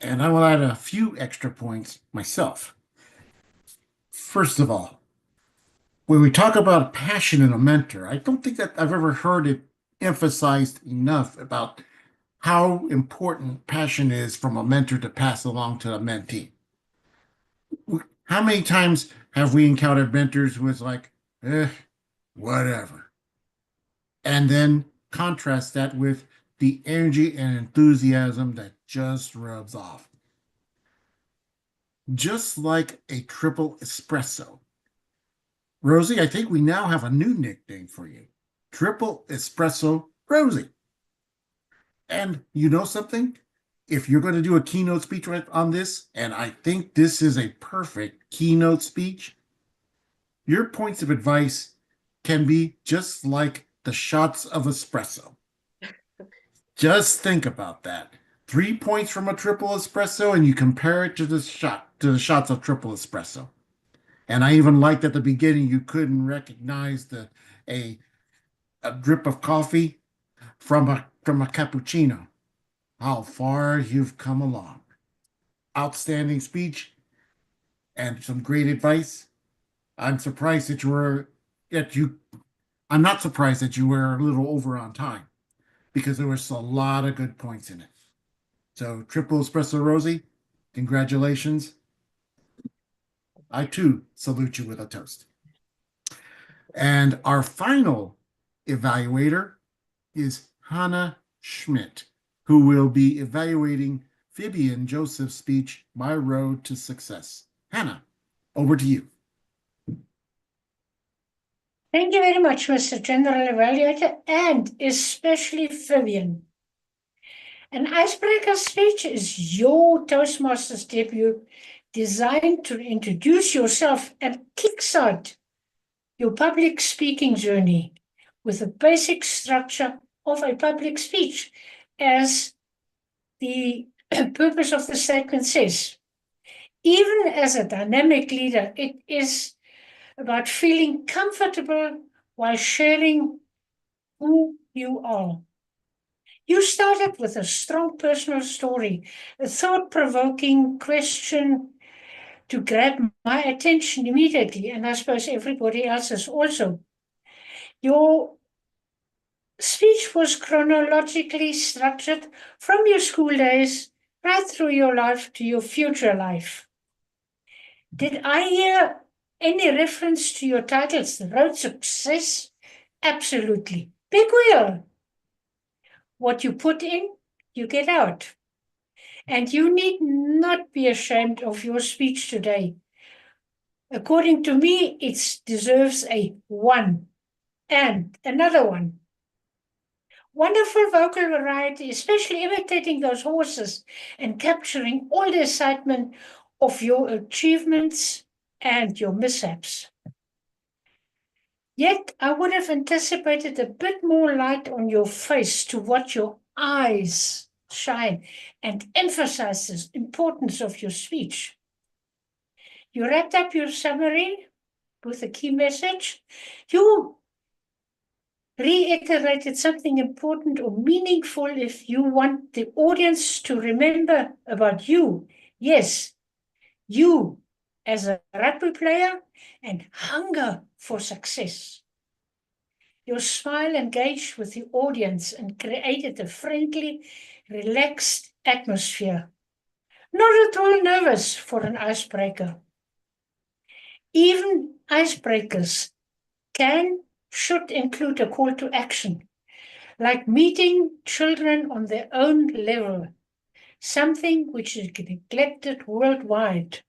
And I will add a few extra points myself. First of all, when we talk about passion in a mentor, I don't think that I've ever heard it emphasized enough about how important passion is from a mentor to pass along to a mentee. How many times have we encountered mentors who was like, whatever? And then contrast that with the energy and enthusiasm that just rubs off. Just like a triple espresso. Rosie, I think we now have a new nickname for you. Triple Espresso Rosie. And you know something? If you're going to do a keynote speech on this, and I think this is a perfect keynote speech, your points of advice can be just like the shots of espresso. Just think about that. 3 points from a triple espresso, and you compare it to the shots of triple espresso. And I even liked at the beginning you couldn't recognize a drip of coffee from a cappuccino. How far you've come along. Outstanding speech and some great advice. I'm not surprised that you were a little over on time because there was a lot of good points in it. So triple espresso Rosie, congratulations. I too salute you with a toast. And our final evaluator is Hannah Schmidt, who will be evaluating Phoebe and Joseph's speech, My Road to Success. Hannah, over to you. Thank you very much, Mr. General Evaluator, and especially Vivian. An icebreaker speech is your Toastmasters debut designed to introduce yourself and kickstart your public speaking journey with the basic structure of a public speech, as the purpose of the statement says. Even as a dynamic leader, it is about feeling comfortable while sharing who you are. You started with a strong personal story, a thought-provoking question to grab my attention immediately, and I suppose everybody else's also. Your speech was chronologically structured from your school days right through your life to your future life. Did I hear any reference to your titles, The Road to Success? Absolutely. Big wheel. What you put in, you get out. And you need not be ashamed of your speech today. According to me, it deserves a 1 and another 1. Wonderful vocal variety, especially imitating those horses and capturing all the excitement of your achievements and your mishaps. Yet I would have anticipated a bit more light on your face to watch your eyes shine and emphasize the importance of your speech. You wrapped up your summary with a key message. You reiterated something important or meaningful if you want the audience to remember about you. Yes, you as a rugby player and hunger for success. Your smile engaged with the audience and created a friendly, relaxed atmosphere. Not at all nervous for an icebreaker. Even icebreakers should include a call to action, like meeting children on their own level, something which is neglected worldwide.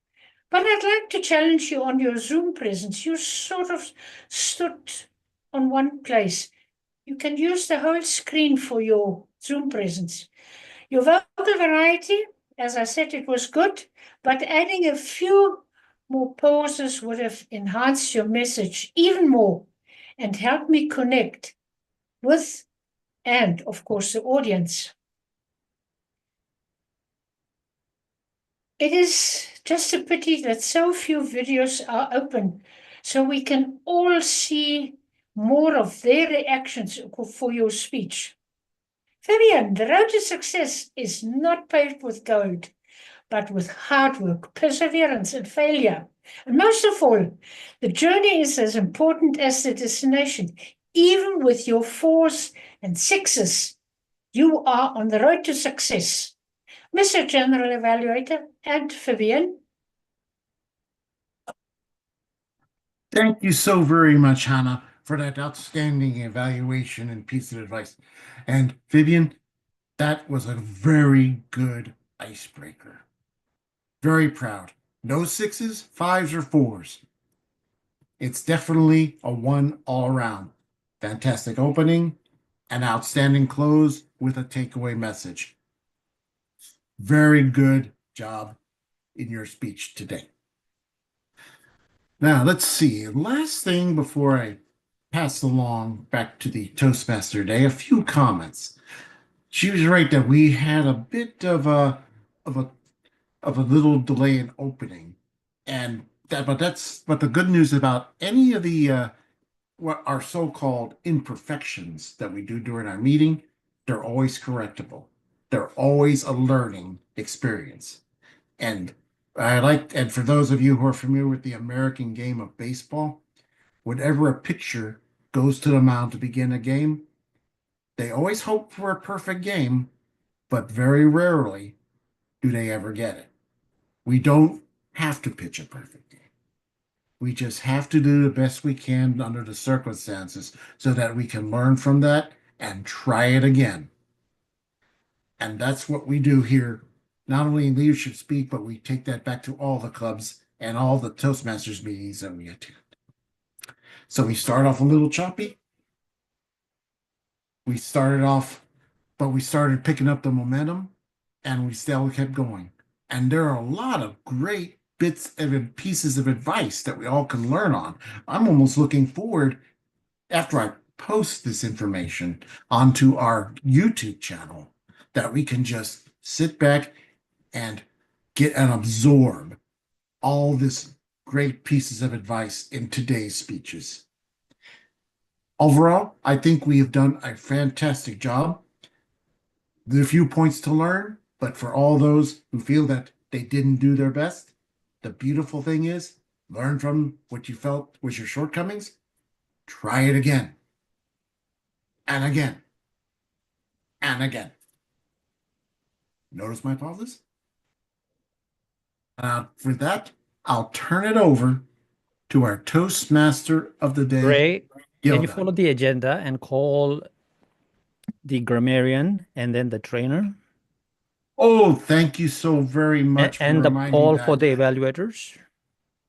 But I'd like to challenge you on your Zoom presence. You sort of stood on one place. You can use the whole screen for your Zoom presence. Your vocal variety, as I said, it was good, but adding a few more pauses would have enhanced your message even more and helped me connect with and, of course, the audience. It is just a pity that so few videos are open, so we can all see more of their reactions for your speech. Vivian, the road to success is not paved with gold, but with hard work, perseverance, and failure. And most of all, the journey is as important as the destination. Even with your 4s and 6s, you are on the road to success. Mr. General Evaluator and Vivian. Thank you so very much, Hannah, for that outstanding evaluation and piece of advice. And Vivian, that was a very good icebreaker. Very proud. No 6s, 5s, or 4s. It's definitely a 1 all around. Fantastic opening, an outstanding close with a takeaway message. Very good job in your speech today. Now, let's see. Last thing before I pass along back to the Toastmaster Day, a few comments. She was right that we had a bit of a little delay in opening, and but the good news about any of the what our so-called imperfections that we do during our meeting, they're always correctable. They're always a learning experience. And and for those of you who are familiar with the American game of baseball, whenever a pitcher goes to the mound to begin a game, they always hope for a perfect game, but very rarely do they ever get it. We don't have to pitch a perfect game. We just have to do the best we can under the circumstances so that we can learn from that and try it again. And that's what we do here, not only in Leadership Speak, but we take that back to all the clubs and all the Toastmasters meetings that we attend. So we start off a little choppy. We started picking up the momentum, and we still kept going. And there are a lot of great bits and pieces of advice that we all can learn on. I'm almost looking forward, after I post this information onto our YouTube channel, that we can just sit back and get and absorb all this great pieces of advice in today's speeches. Overall, I think we have done a fantastic job. There are a few points to learn, but for all those who feel that they didn't do their best, the beautiful thing is, learn from what you felt was your shortcomings, try it again, and again, and again. Notice my pauses? For that, I'll turn it over to our Toastmaster of the day, Ray, can you Gilda. follow the agenda and call the grammarian and then the trainer? Oh, thank you so very much for And the reminding poll that. for the evaluators?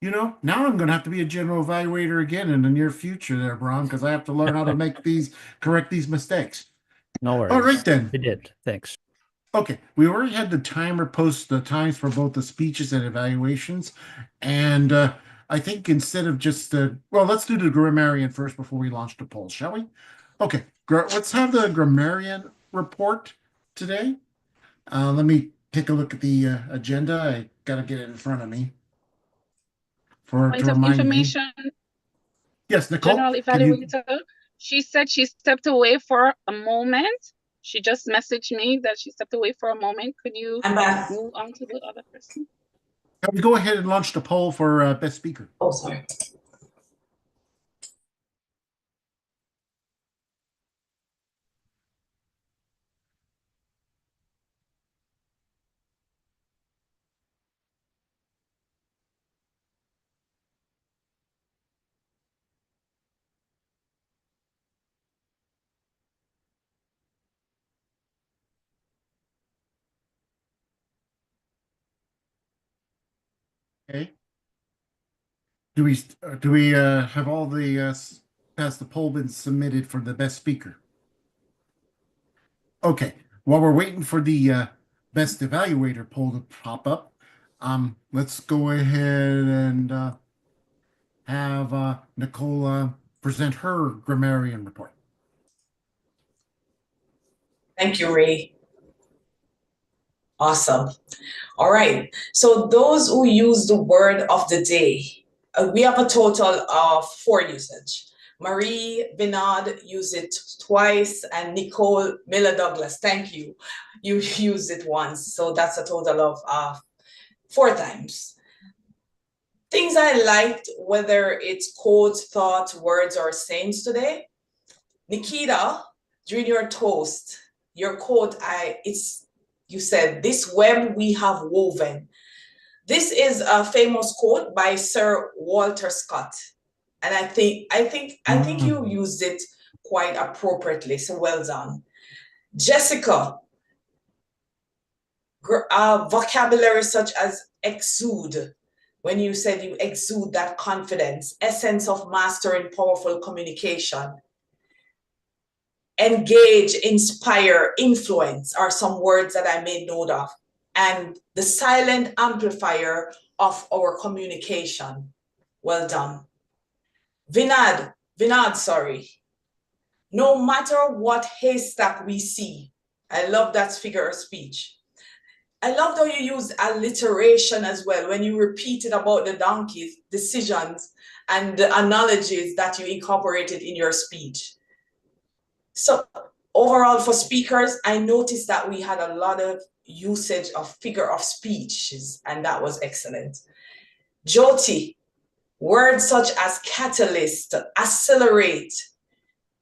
You know, now I'm going to have to be a general evaluator again in the near future there, Bron, because I have to learn how to correct these mistakes. No worries. All right, then. We did. Thanks. Okay, we already had the timer post the times for both the speeches and evaluations. And I think instead of just, well, let's do the grammarian first before we launch the poll, shall we? Okay, let's have the grammarian report today. Let me take a look at the agenda. I got to get it in front of me. Point of information. Yes, Nicole. General Evaluator. She said she stepped away for a moment. She just messaged me that she stepped away for a moment. Could you move on to the other person? Can we go ahead and launch the poll for best speaker? Oh, sorry. Okay. Do we have all the has the poll been submitted for the best speaker? Okay. While we're waiting for the best evaluator poll to pop up, let's go ahead and have Nicole present her grammarian report. Thank you, Ray. Awesome. All right. So those who use the word of the day, we have a total of 4 usage. Marie Vinod used it twice, and Nicole Miller Douglas, thank you. You used it once, so that's a total of 4 times. Things I liked, whether it's quotes, thoughts, words, or sayings today. Nikita, during your toast, your quote, you said, "This web we have woven." This is a famous quote by Sir Walter Scott. And I think you used it quite appropriately. So well done. Jessica, vocabulary such as exude. When you said you exude that confidence, essence of mastering powerful communication. Engage, inspire, influence are some words that I made note of. And the silent amplifier of our communication. Well done. Vinod, sorry. No matter what haystack we see. I love that figure of speech. I loved how you used alliteration as well when you repeated about the donkeys, decisions, and the analogies that you incorporated in your speech. So overall for speakers, I noticed that we had a lot of usage of figure of speeches, and that was excellent. Jyothi, words such as catalyst, accelerate,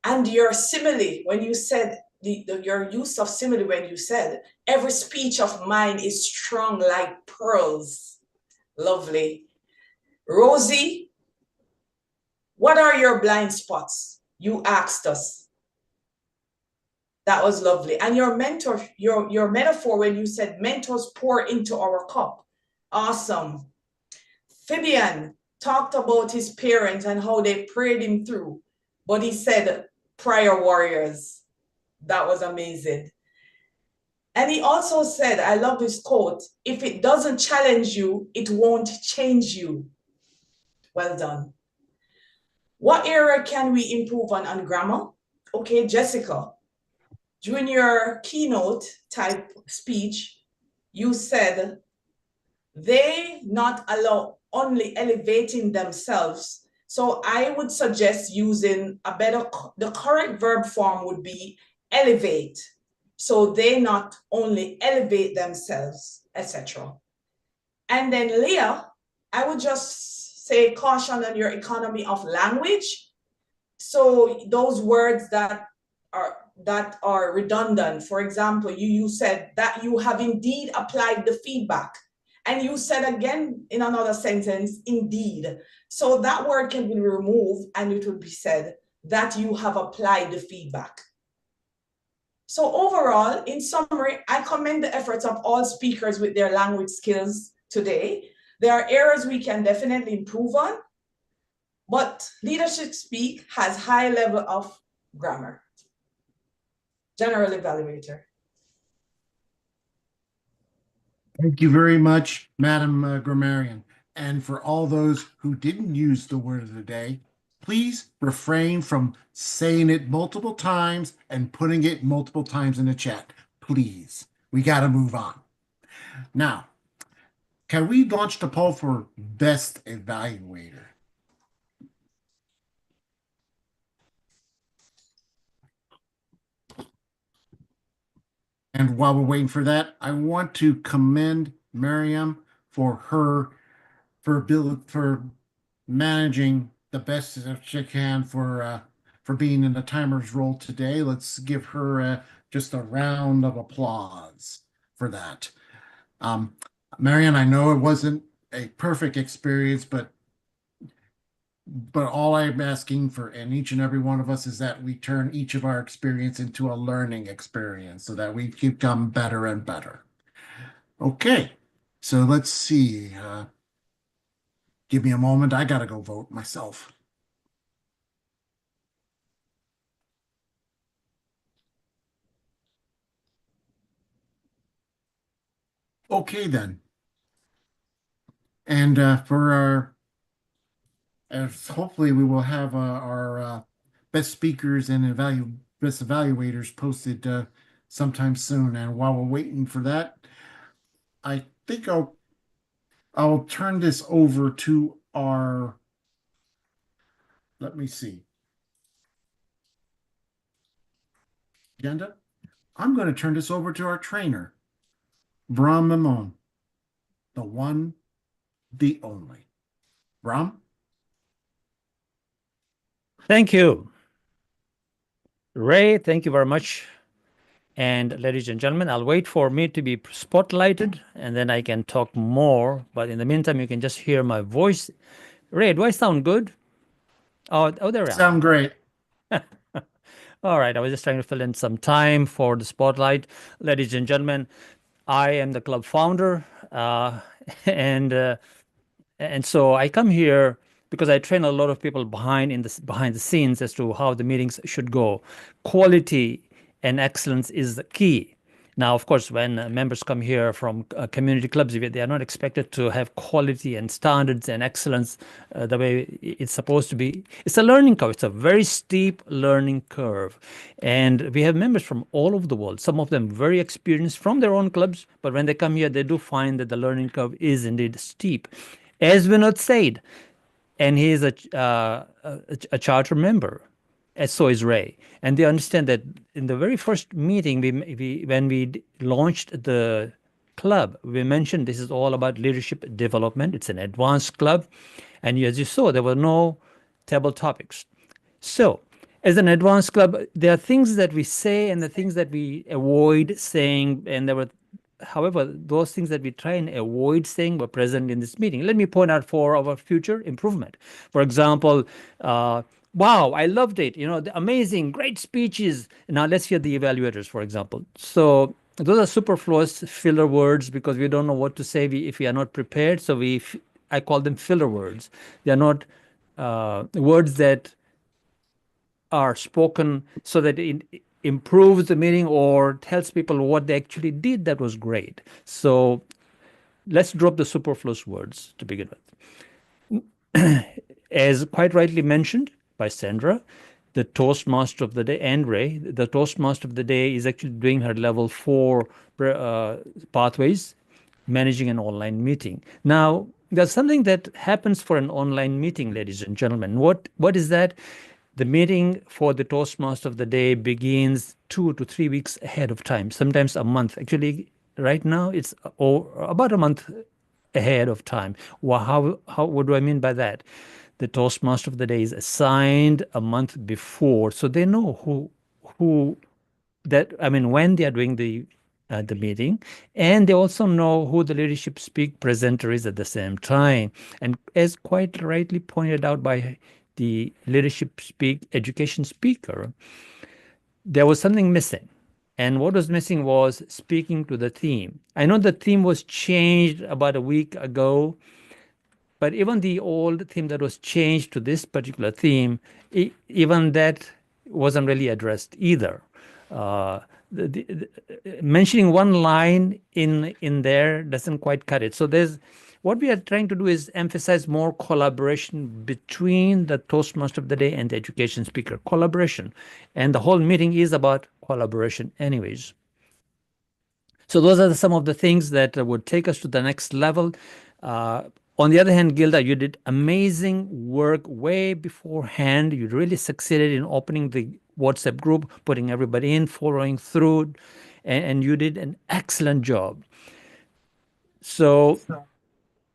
and your simile when you said, your use of simile when you said, every speech of mine is strong like pearls. Lovely. Rozy, what are your blind spots? You asked us. That was lovely. And your metaphor when you said mentors pour into our cup. Awesome. Fabian talked about his parents and how they prayed him through, but he said prayer warriors. That was amazing. And he also said, I love this quote, if it doesn't challenge you, it won't change you. Well done. What area can we improve on grammar? Okay, Jessica, during your keynote type speech, you said they not allow only elevating themselves. So I would suggest using the correct verb form would be elevate. So they not only elevate themselves, etc. And then Leah, I would just say caution on your economy of language. So those words that are redundant. For example, you said that you have indeed applied the feedback. And you said again in another sentence, indeed. So that word can be removed and it would be said that you have applied the feedback. So overall, in summary, I commend the efforts of all speakers with their language skills today. There are areas we can definitely improve on, but Leadership Speak has high level of grammar. General Evaluator. Thank you very much, Madam Grammarian. And for all those who didn't use the word of the day, please refrain from saying it multiple times and putting it multiple times in the chat. Please, we got to move on. Now, can we launch the poll for Best Evaluator? And while we're waiting for that, I want to commend Miriam for managing the best that she can for being in the timer's role today. Let's give her just a round of applause for that. Marianne, I know it wasn't a perfect experience, but all I'm asking for in each and every one of us is that we turn each of our experience into a learning experience so that we become better and better. Okay, so let's see. Give me a moment. I got to go vote myself. Okay, then. And hopefully we will have our best speakers and best evaluators posted sometime soon. And while we're waiting for that, I think I'll turn this over to our, let me see. agenda, I'm going to turn this over to our trainer, Brahm Mamon, the one, the only. Brahm? Thank you. Ray, thank you very much. And ladies and gentlemen, I'll wait for me to be spotlighted and then I can talk more. But in the meantime, you can just hear my voice. Ray, do I sound good? Oh, there I am. Sound great. All right, I was just trying to fill in some time for the spotlight. Ladies and gentlemen, I am the club founder, and so I come here because I train a lot of people behind the scenes as to how the meetings should go. Quality and excellence is the key. Now, of course, when members come here from community clubs, they are not expected to have quality and standards and excellence the way it's supposed to be. It's a learning curve. It's a very steep learning curve. And we have members from all over the world, some of them very experienced from their own clubs, but when they come here, they do find that the learning curve is indeed steep. As Vinod said, and he is a charter member, as so is Ray. And they understand that in the very first meeting, when we launched the club, we mentioned this is all about leadership development. It's an advanced club. And as you saw, there were no table topics. So as an advanced club, there are things that we say and the things that we avoid saying. And however, those things that we try and avoid saying were present in this meeting. Let me point out for our future improvement. For example, wow, I loved it. The amazing, great speeches. Now let's hear the evaluators, for example. So those are superfluous filler words because we don't know what to say if we are not prepared. So I call them filler words. They are not words that are spoken so that it improves the meaning or tells people what they actually did that was great. So let's drop the superfluous words to begin with. As quite rightly mentioned by Sandra, the Toastmaster of the day, and Ray, the Toastmaster of the day is actually doing her level 4 pathways, managing an online meeting. Now, there's something that happens for an online meeting, ladies and gentlemen. What is that? The meeting for the Toastmaster of the day begins 2 to 3 weeks ahead of time, sometimes a month. Actually, right now, it's about a month ahead of time. Well, what do I mean by that? The Toastmaster of the day is assigned a month before, so they know when they are doing the meeting, and they also know who the leadership speak presenter is at the same time. And as quite rightly pointed out by the leadership education speaker, there was something missing. And what was missing was speaking to the theme. I know the theme was changed about a week ago, but even the old theme that was changed to this particular theme, even that wasn't really addressed either. Mentioning one line in there doesn't quite cut it. So what we are trying to do is emphasize more collaboration between the Toastmaster of the day and the education speaker. Collaboration. And the whole meeting is about collaboration anyways. So those are some of the things that would take us to the next level. On the other hand, Gilda, you did amazing work way beforehand. You really succeeded in opening the WhatsApp group, putting everybody in, following through, and you did an excellent job. So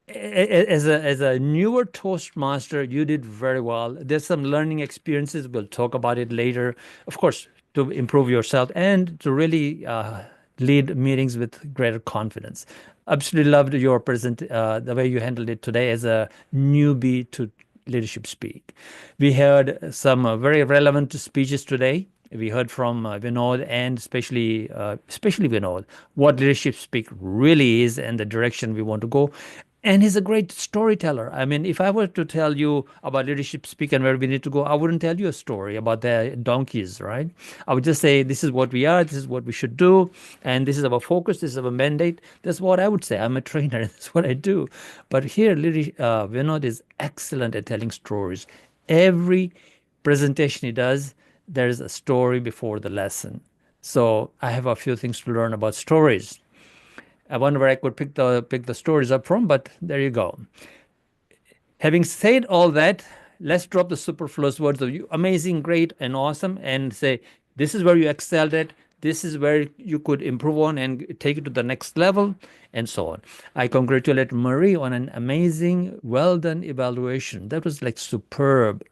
as a newer Toastmaster, you did very well. There's some learning experiences. We'll talk about it later. Of course, to improve yourself and to really lead meetings with greater confidence. Absolutely loved your the way you handled it today as a newbie to leadership speak. We heard some very relevant speeches today. We heard from Vinod and especially Vinod, what leadership speak really is and the direction we want to go. And he's a great storyteller. I mean, if I were to tell you about leadership speak and where we need to go, I wouldn't tell you a story about the donkeys, right? I would just say, this is what we are, this is what we should do, and this is our focus, this is our mandate. That's what I would say. I'm a trainer, that's what I do. But here, Vinod is excellent at telling stories. Every presentation he does, there's a story before the lesson. So I have a few things to learn about stories. I wonder where I could pick the stories up from, but there you go. Having said all that, let's drop the superfluous words of you amazing, great, and awesome, and say, This is where you excelled at. This is where you could improve on and take it to the next level, and so on. I congratulate Marie on an amazing, well done evaluation. That was like superb.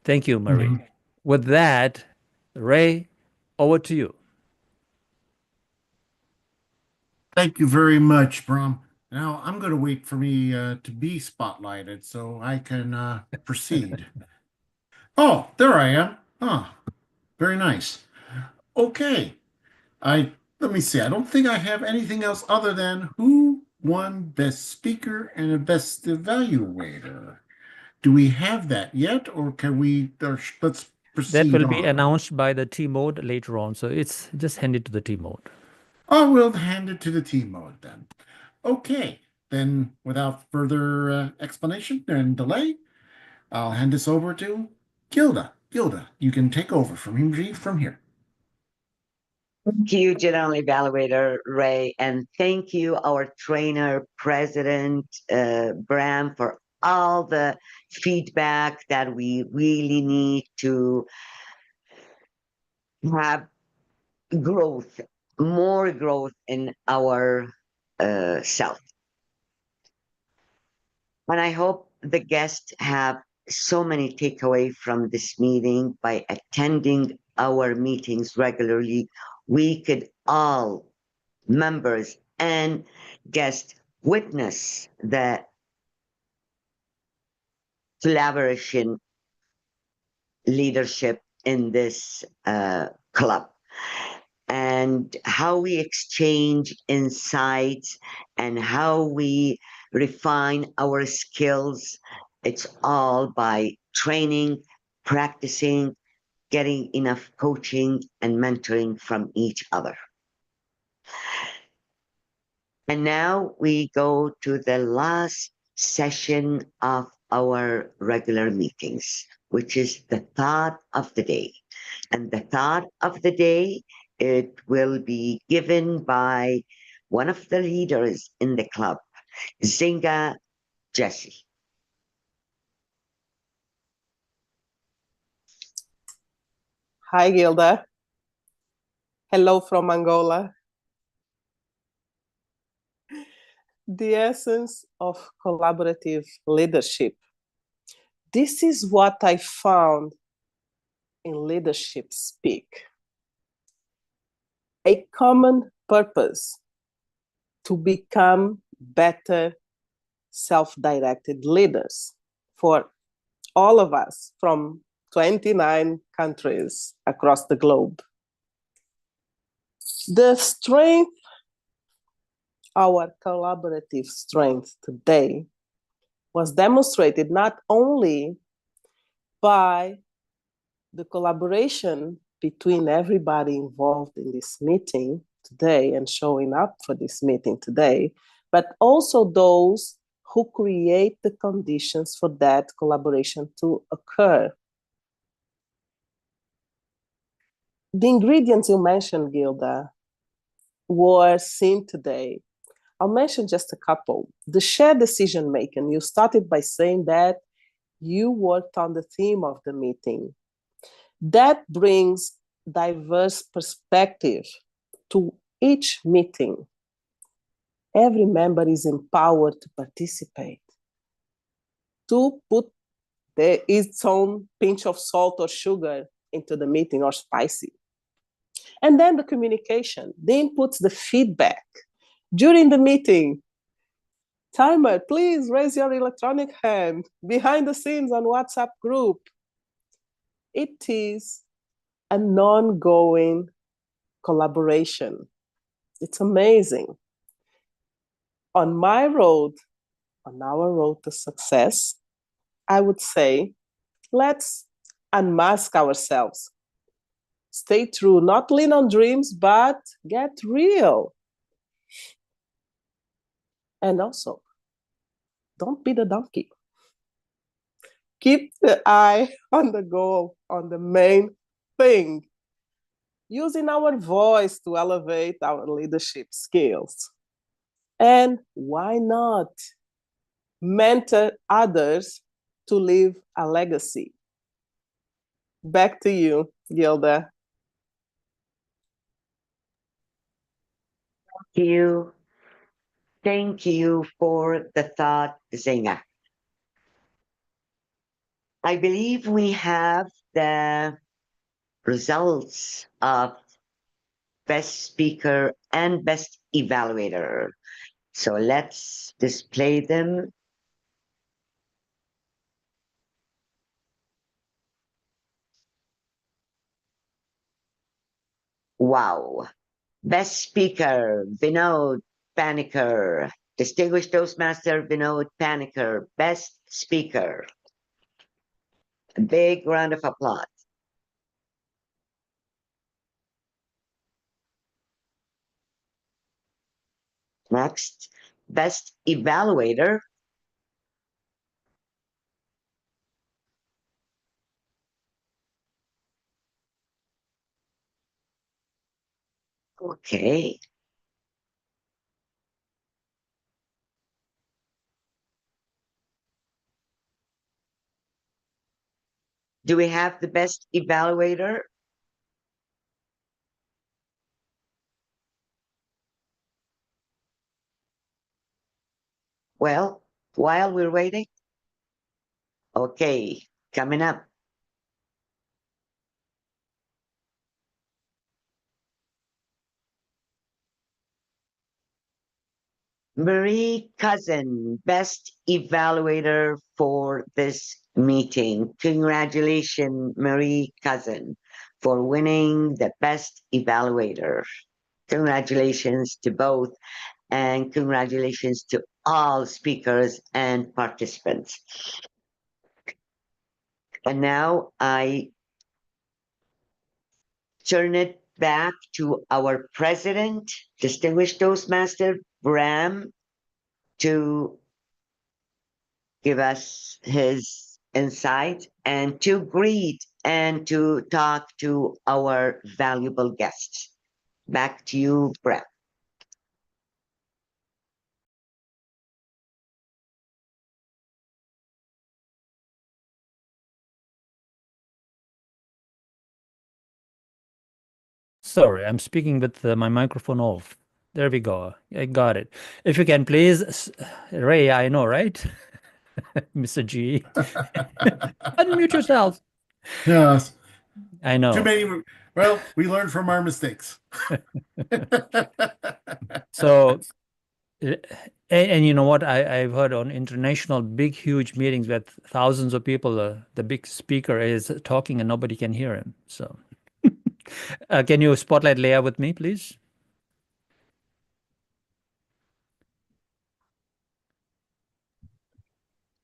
Thank you, Marie. Mhm. With that, Ray, over to you. Thank you very much, Bram. Now I'm going to wait for me to be spotlighted so I can proceed. Oh, there I am. Oh, very nice. Okay. Let me see. I don't think I have anything else other than who won Best Speaker and a Best Evaluator. Do we have that yet, or can we? Let's proceed That will be on. announced by the TMOD later on. So it's just hand it to the TMOD. Oh, we'll hand it to the TMOD then. Okay, then without further explanation and delay, I'll hand this over to Gilda. Gilda, you can take over from here. Thank you, General Evaluator Ray, and thank you, our trainer, President Bram, for all the feedback that we really need to have growth, more growth in our self. And I hope the guests have so many takeaway from this meeting. By attending our meetings regularly, we could all, members and guests, witness the collaboration leadership in this club, and how we exchange insights and how we refine our skills. It's all by training, practicing, getting enough coaching and mentoring from each other. And now we go to the last session of our regular meetings, which is the thought of the day. And the thought of the day, it will be given by one of the leaders in the club, Zinga Jesse. Hi, Gilda. Hello from Angola. The essence of collaborative leadership. This is what I found in Leadership Speak. A common purpose to become better self-directed leaders for all of us from 29 countries across the globe. The strength, our collaborative strength today, was demonstrated not only by the collaboration between everybody involved in this meeting today and showing up for this meeting today, but also those who create the conditions for that collaboration to occur. The ingredients you mentioned, Gilda, were seen today. I'll mention just a couple. The shared decision making, you started by saying that you worked on the theme of the meeting. That brings diverse perspective to each meeting. Every member is empowered to participate, to put its own pinch of salt or sugar into the meeting, or spicy. And then the communication, the inputs, the feedback. During the meeting, timer, please raise your electronic hand. Behind the scenes on WhatsApp group. It is an ongoing collaboration. It's amazing. On my road, on our road to success, I would say, let's unmask ourselves. Stay true, not lean on dreams, but get real. And also, don't be the donkey. Keep the eye on the goal, on the main thing. Using our voice to elevate our leadership skills. And why not mentor others to leave a legacy? Back to you, Gilda. you. Thank you for the thought, Zinga. I believe we have the results of best speaker and best evaluator. So let's display them. Wow. Best speaker, Vinod Panicker. Distinguished Toastmaster Vinod Panicker, best speaker. A big round of applause. Next, best evaluator. Okay. Do we have the best evaluator? Well, while we're waiting, okay, coming up. Marie Cousin, best evaluator for this meeting. Congratulations, Marie Cousin, for winning the best evaluator. Congratulations to both, and congratulations to all speakers and participants. And now I turn it back to our president, distinguished Toastmaster Bram, to give us his insight and to greet and to talk to our valuable guests. Back to you, Bram. Sorry, I'm speaking with my microphone off. There we go. I got it. If you can please, Ray, I know, right? Mr. G. Unmute yourself. Yes. I know. Too many. Well, we learn from our mistakes. So, and you know what? I've heard on international big, huge meetings with thousands of people, the big speaker is talking and nobody can hear him. So, can you spotlight Leah with me, please?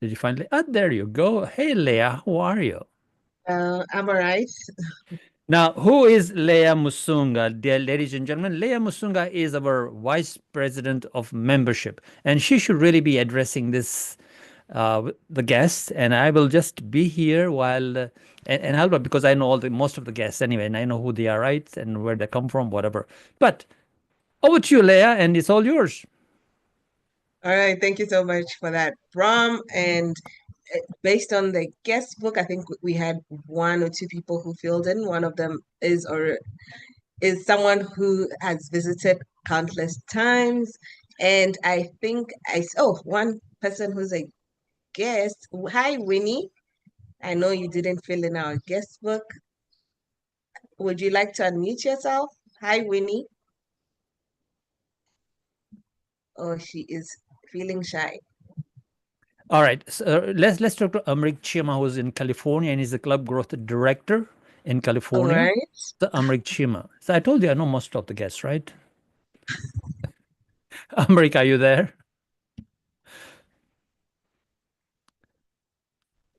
Did you finally? Ah, there you go. Hey, Leah, how are you? I'm all right. Now, who is Leah Musunga, dear ladies and gentlemen? Leah Musunga is our Vice President of Membership, and she should really be addressing this, the guests. And I will just be here while, and I'll, because I know most of the guests anyway, and I know who they are, right, and where they come from, whatever. But over to you, Leah, and it's all yours. All right, thank you so much for that, Bram. And based on the guest book, I think we had one or two people who filled in. One of them is someone who has visited countless times. And I think one person who's a guest. Hi, Winnie. I know you didn't fill in our guest book. Would you like to unmute yourself? Hi, Winnie. Oh, she is feeling shy. All right, so let's talk to Amrik Chima, who's in California, and he's the Club Growth Director in California. All right. So Amrik Chima. So I told you I know most of the guests, right? Amrik, are you there?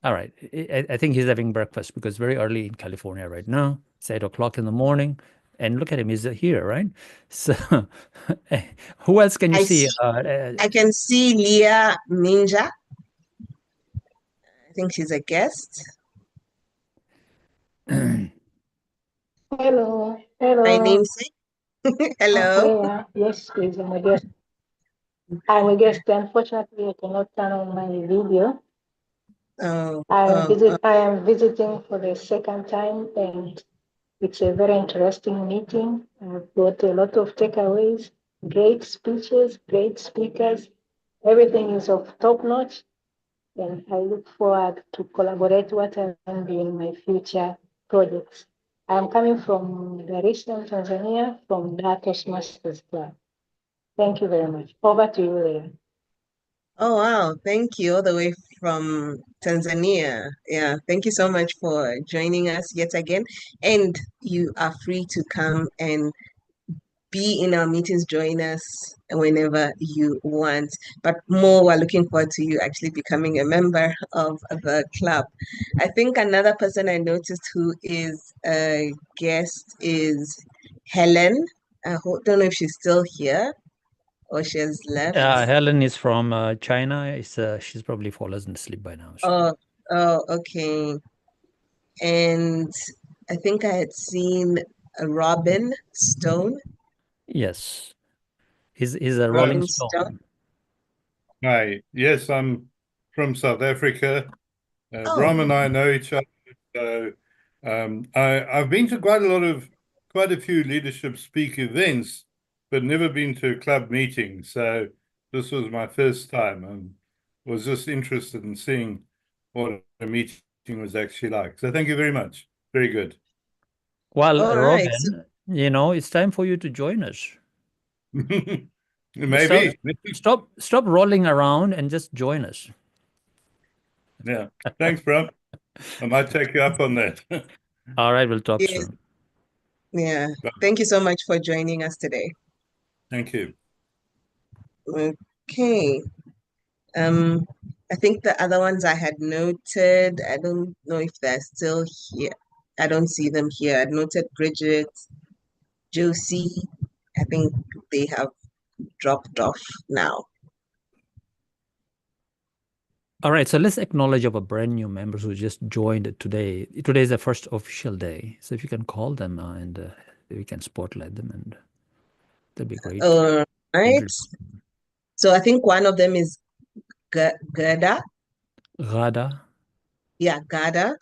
All right. I think he's having breakfast because very early in California right now. It's 8 o'clock in the morning. And look at him, he's here, right? So who else can you see? I can see Leah Minja. I think she's a guest. Hello. My namesake. Hello. Leah. Yes, please. I'm a guest. Unfortunately, I cannot turn on my video. I am visiting for the second time, and it's a very interesting meeting. I've got a lot of takeaways. Great speeches, great speakers. Everything is of top notch. And I look forward to collaborate what I'm doing in my future projects. I'm coming from Dar es Salaam, Tanzania, from the Toastmasters Club. Thank you very much. Over to you, Leah. Oh, wow. Thank you all the way from Tanzania. Yeah, thank you so much for joining us yet again. And you are free to come and be in our meetings, join us whenever you want. But more, we're looking forward to you actually becoming a member of the club. I think another person I noticed who is a guest is Helen. Don't know if she's still here or she has left. Helen is from China. She's probably fallen asleep by now. Okay. And I think I had seen Robin Stone. Yes, he's a Rolling Robin Stone. Stone. Hi, yes, I'm from South Africa. Oh. Bram and I know each other. So I've been to quite a few leadership speak events, but never been to a club meeting. So this was my first time and was just interested in seeing what a meeting was actually like. So thank you very much. Very good. Well, All Robin, right. it's time for you to join us. Maybe. Stop rolling around and just join us. Yeah. Thanks, Bram. I might take you up on that. All right, we'll talk Yes. soon. Yeah. Thank you so much for joining us today. Thank you. Okay. I think the other ones I had noted, I don't know if they're still here. I don't see them here. I noted Bridget, Josie. I think they have dropped off now. All right, so let's acknowledge our brand new members who just joined today. Today is the first official day. So if you can call them and we can spotlight them, and that'd be great. All right. So I think one of them is Gada. Rada. Yeah, Gada.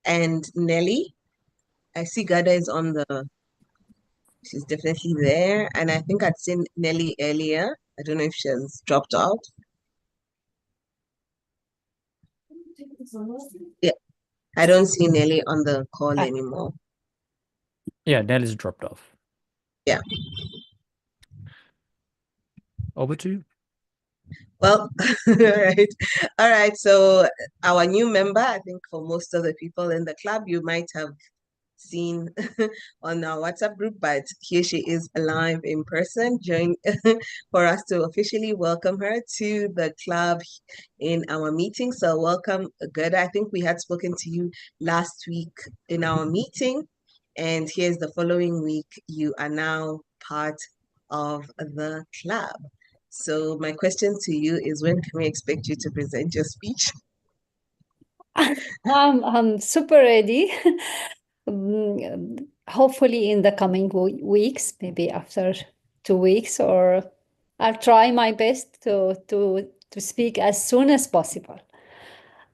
And Nelly. I see Gada is on she's definitely there. And I think I'd seen Nelly earlier. I don't know if she has dropped out. Yeah, I don't see Nelly on the call anymore. Yeah, Nelly's dropped off. Yeah. Over to you. Well, all right. So our new member, I think for most of the people in the club, you might have seen on our WhatsApp group, but here she is live in person, for us to officially welcome her to the club in our meeting. So welcome, Gerda. I think we had spoken to you last week in our meeting, and here's the following week. You are now part of the club. So my question to you is, when can we expect you to present your speech? I'm super ready. Hopefully in the coming weeks, maybe after 2 weeks, or I'll try my best to speak as soon as possible.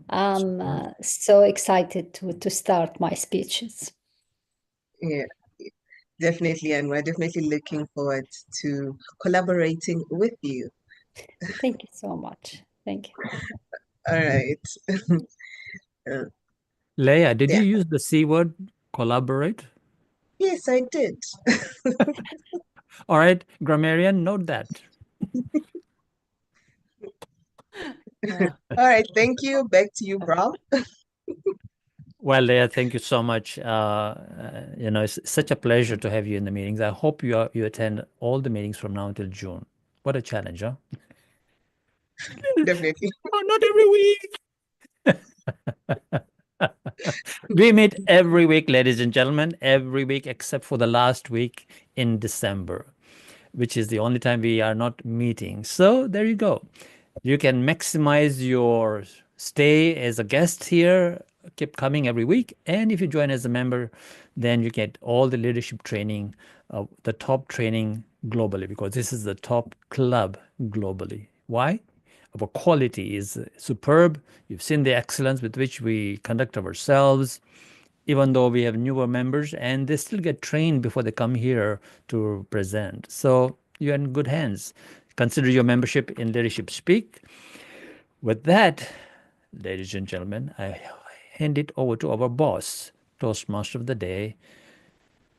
I'm so excited to start my speeches. Yeah, definitely. And we're definitely looking forward to collaborating with you. Thank you so much. Thank you. All right. Leia, did you use the C word, collaborate? Yes, I did. All right, grammarian, note that. All right, thank you. Back to you, Bram. Well, Leia, thank you so much. It's such a pleasure to have you in the meetings. I hope you attend all the meetings from now until June. What a challenge, huh? Definitely. Oh, not every week. We meet every week, ladies and gentlemen, every week except for the last week in December, which is the only time we are not meeting. So there you go. You can maximize your stay as a guest here, keep coming every week. And if you join as a member, then you get all the leadership training, the top training globally, because this is the top club globally. Why? Our quality is superb. You've seen the excellence with which we conduct ourselves, even though we have newer members, and they still get trained before they come here to present. So, you're in good hands. Consider your membership in Leadership Speak. With that, ladies and gentlemen, I hand it over to our boss, Toastmaster of the Day,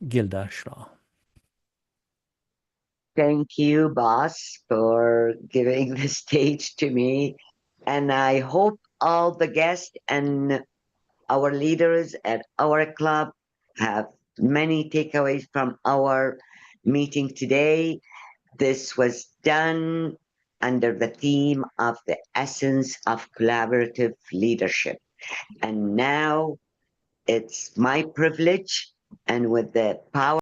Gilda Shlah. Thank you, boss, for giving the stage to me. And I hope all the guests and our leaders at our club have many takeaways from our meeting today. This was done under the theme of the essence of collaborative leadership. And now it's my privilege, and with the power